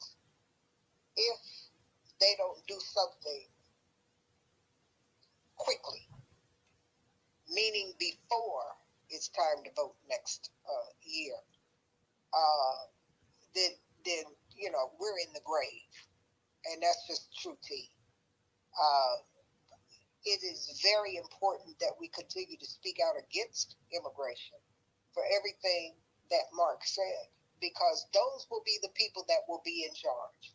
if they don't do something quickly, meaning before it's time to vote next year, then we're in the grave, and that's just true tea. It is very important that we continue to speak out against immigration for everything that Mark said, because those will be the people that will be in charge.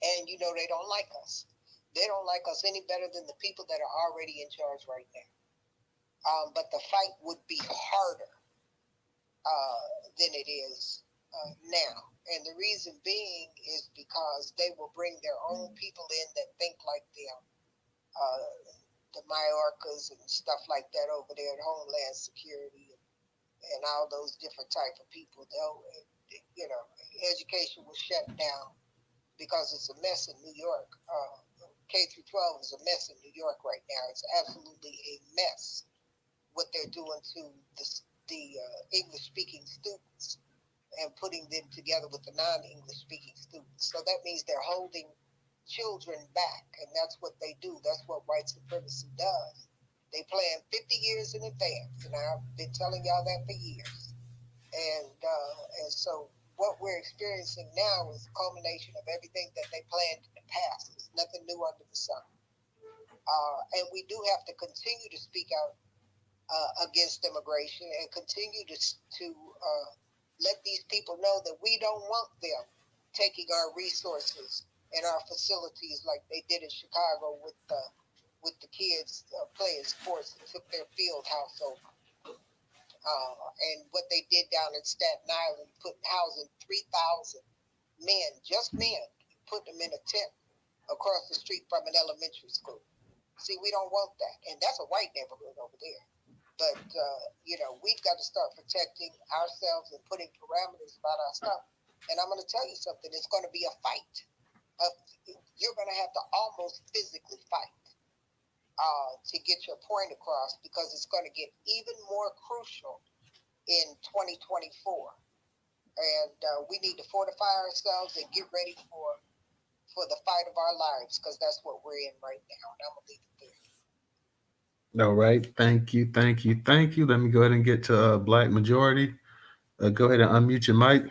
And they don't like us. They don't like us any better than the people that are already in charge right now. But the fight would be harder than it is now. And the reason being is because they will bring their own people in that think like them. The Mayorkas and stuff like that over there at Homeland Security and all those different type of people. Education was shut down because it's a mess in New York. K through 12 is a mess in New York right now. It's absolutely a mess what they're doing to the English-speaking students and putting them together with the non-English-speaking students. So that means they're holding children back, and that's what they do. That's what white supremacy does. They plan 50 years in advance, and I've been telling y'all that for years. And so what we're experiencing now is a culmination of everything that they planned in the past. There's nothing new under the sun. And we do have to continue to speak out against immigration and continue to let these people know that we don't want them taking our resources and our facilities like they did in Chicago with the kids playing sports and took their field house over. And what they did down in Staten Island, housing 3,000 men, just men, put them in a tent across the street from an elementary school. See, we don't want that. And that's a white neighborhood over there. But, we've got to start protecting ourselves and putting parameters about our stuff. And I'm going to tell you something. It's going to be a fight. You're going to have to almost physically fight to get your point across, because it's going to get even more crucial in 2024. And we need to fortify ourselves and get ready for the fight of our lives, because that's what we're in right now. And I'm going to leave it there. All right. Thank you. Thank you. Thank you. Let me go ahead and get to Black Majority. Go ahead and unmute your mic.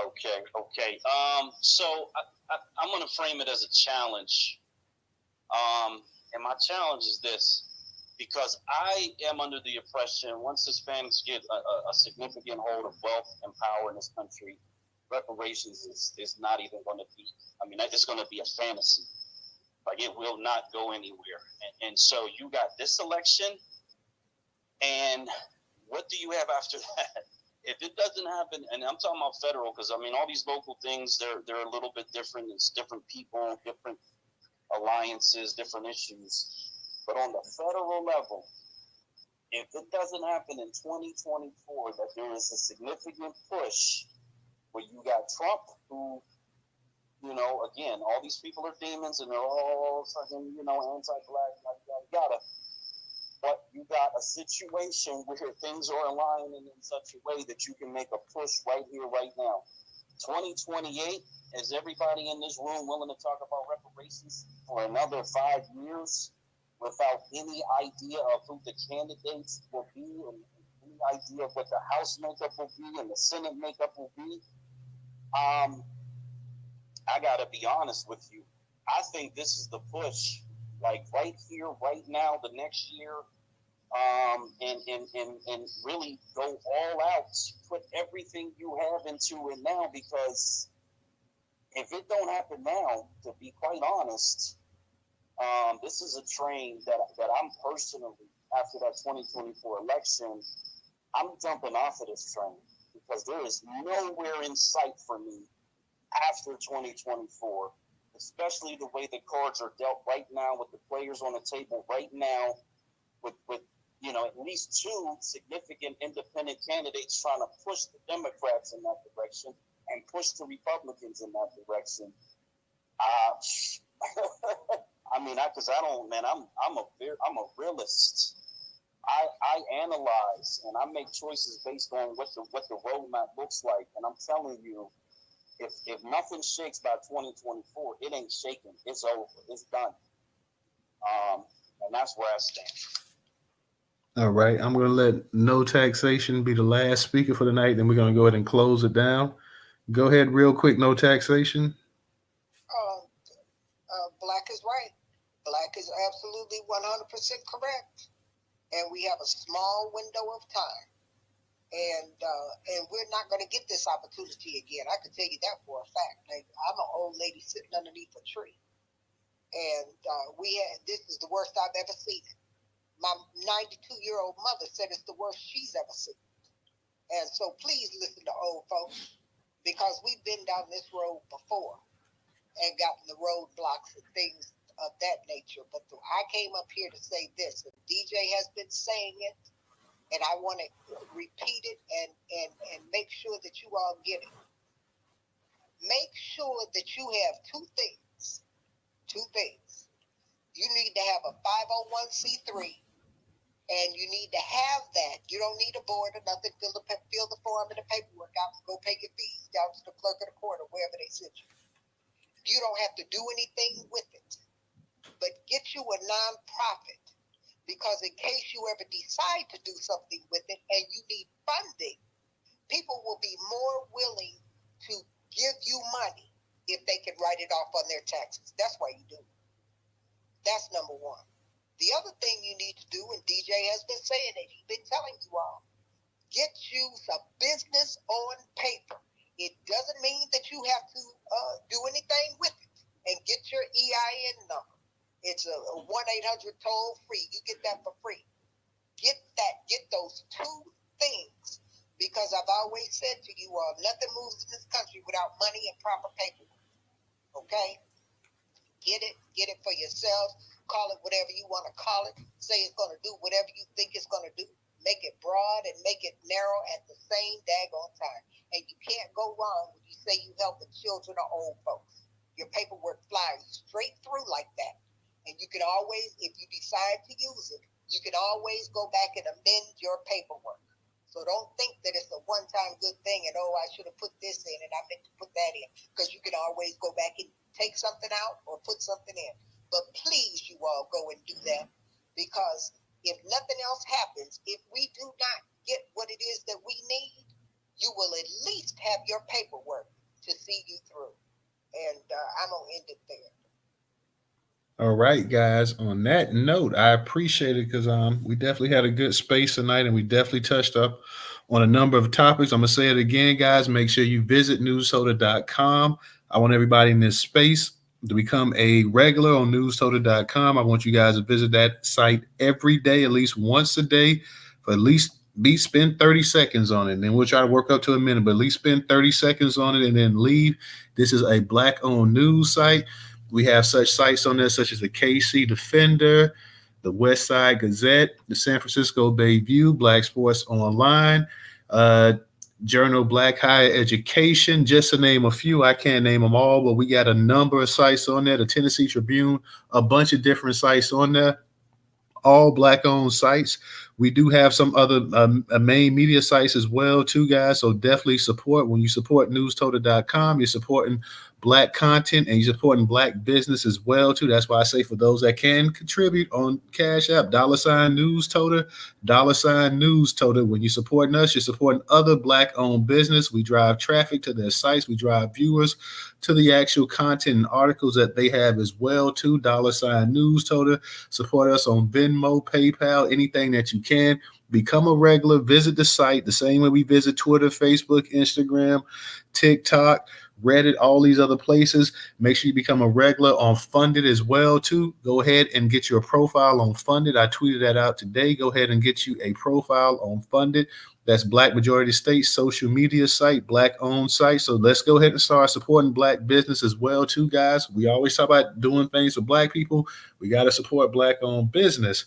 Okay. So I'm going to frame it as a challenge. And my challenge is this, because I am under the impression once Hispanics get a significant hold of wealth and power in this country, reparations is not even going to be, it's going to be a fantasy. Like, it will not go anywhere. And so you got this election, and what do you have after that? If it doesn't happen, and I'm talking about federal, because all these local things, they're a little bit different. It's different people, different alliances, different issues. But on the federal level, if it doesn't happen in 2024, that there is a significant push where you got Trump, who, again, all these people are demons and they're all fucking, anti-black, yada. But you got a situation where things are aligning in such a way that you can make a push right here, right now. 2028, is everybody in this room willing to talk about reparations for another 5 years without any idea of who the candidates will be and any idea of what the House makeup will be and the Senate makeup will be? I gotta be honest with you. I think this is the push, like right here, right now, the next year, and really go all out, put everything you have into it now, because if it don't happen now, to be quite honest, this is a train that I'm personally, after that 2024 election, I'm jumping off of this train, because there is nowhere in sight for me after 2024, especially the way the cards are dealt right now, with the players on the table right now, with at least two significant independent candidates trying to push the Democrats in that direction and push the Republicans in that direction. I'm a realist. I analyze and I make choices based on what the roadmap looks like, and I'm telling you, if nothing shakes by 2024, it ain't shaking. It's over. It's done. And that's where I stand. All right. I'm going to let No Taxation be the last speaker for the night. Then we're going to go ahead and close it down. Go ahead real quick, No Taxation. Black is right. Black is absolutely 100% correct. And we have a small window of time. And we're not going to get this opportunity again. I can tell you that for a fact. Like, I'm an old lady sitting underneath a tree. And this is the worst I've ever seen it. My 92-year-old mother said it's the worst she's ever seen. And so please listen to old folks, because we've been down this road before and gotten the roadblocks and things of that nature. But I came up here to say this, and DJ has been saying it, and I want to repeat it and make sure that you all get it. Make sure that you have two things. You need to have a 501c3. And you need to have that. You don't need a board or nothing. Fill the form and the paperwork out. Go pay your fees down to the clerk of the court or wherever they send you. You don't have to do anything with it. But get you a nonprofit, because in case you ever decide to do something with it and you need funding, people will be more willing to give you money if they can write it off on their taxes. That's why you do it. That's number one. The other thing you need to do, and DJ has been saying it, he's been telling you all, get you some business on paper. It doesn't mean that you have to do anything with it. And get your EIN number. It's a 1-800 toll free. You get that for free. Get those two things. Because I've always said to you all, nothing moves in this country without money and proper paperwork. Okay? Get it for yourself. Call it whatever you want to call it. Say it's going to do whatever you think it's going to do. make it broad and make it narrow at the same daggone time. And you can't go wrong when you say you helping children or old folks. Your paperwork flies straight through like that. And you can always, if you decide to use it, you can always go back and amend your paperwork. So don't think that it's a one-time good thing and, oh, I should have put this in and I meant to put that in. Because you can always go back and take something out or put something in. But please, you all go and do that. Because if nothing else happens, if we do not get what it is that we need, you will at least have your paperwork to see you through. And I'm going to end it there. All right, guys. On that note, I appreciate it because we definitely had a good space tonight, and we definitely touched up on a number of topics. I'm gonna say it again, guys. Make sure you visit newstoter.com. I want everybody in this space to become a regular on newstoter.com. I want you guys to visit that site every day, at least once a day, for at least spend 30 seconds on it. And then we'll try to work up to a minute, but at least spend 30 seconds on it and then leave. This is a Black-owned news site. We have such sites on there, such as the KC Defender, the West Side Gazette, the San Francisco Bay View, Black Sports Online, Journal Black Higher Education, just to name a few. I can't name them all, but we got a number of sites on there. The Tennessee Tribune, a bunch of different sites on there, all Black-owned sites. We do have some other main media sites as well, too, guys. So definitely support. When you support newstoter.com, you're supporting Black content and you're supporting Black business as well, too. That's why I say for those that can contribute on Cash App, $Newstoter, $Newstoter. When you're supporting us, you're supporting other Black-owned business. We drive traffic to their sites. We drive viewers to the actual content and articles that they have as well, too. $Newstoter. Support us on Venmo, PayPal, anything that you can. Become a regular. Visit the site the same way we visit Twitter, Facebook, Instagram, TikTok, Reddit, all these other places. Make sure you become a regular on Funded as well, too. Go ahead and get your profile on Funded. I tweeted that out today. Go ahead and get you a profile on Funded. That's Black Majority State social media site, Black-owned site. So let's go ahead and start supporting Black business as well, too, guys. We always talk about doing things for Black people. We got to support Black-owned business.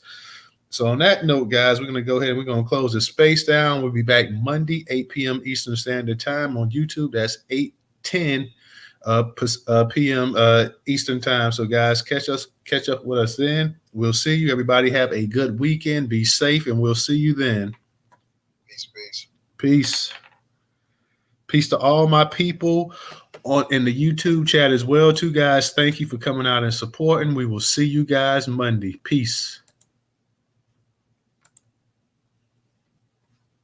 So on that note, guys, we're going to go ahead and we're going to close the space down. We'll be back Monday, 8 p.m. Eastern Standard Time on YouTube. That's 8:10 p.m. Eastern Time. So, guys, catch up with us then. We'll see you. Everybody have a good weekend. Be safe, and we'll see you then. Peace. Peace to all my people in the YouTube chat as well, too, guys. Thank you for coming out and supporting. We will see you guys Monday. Peace.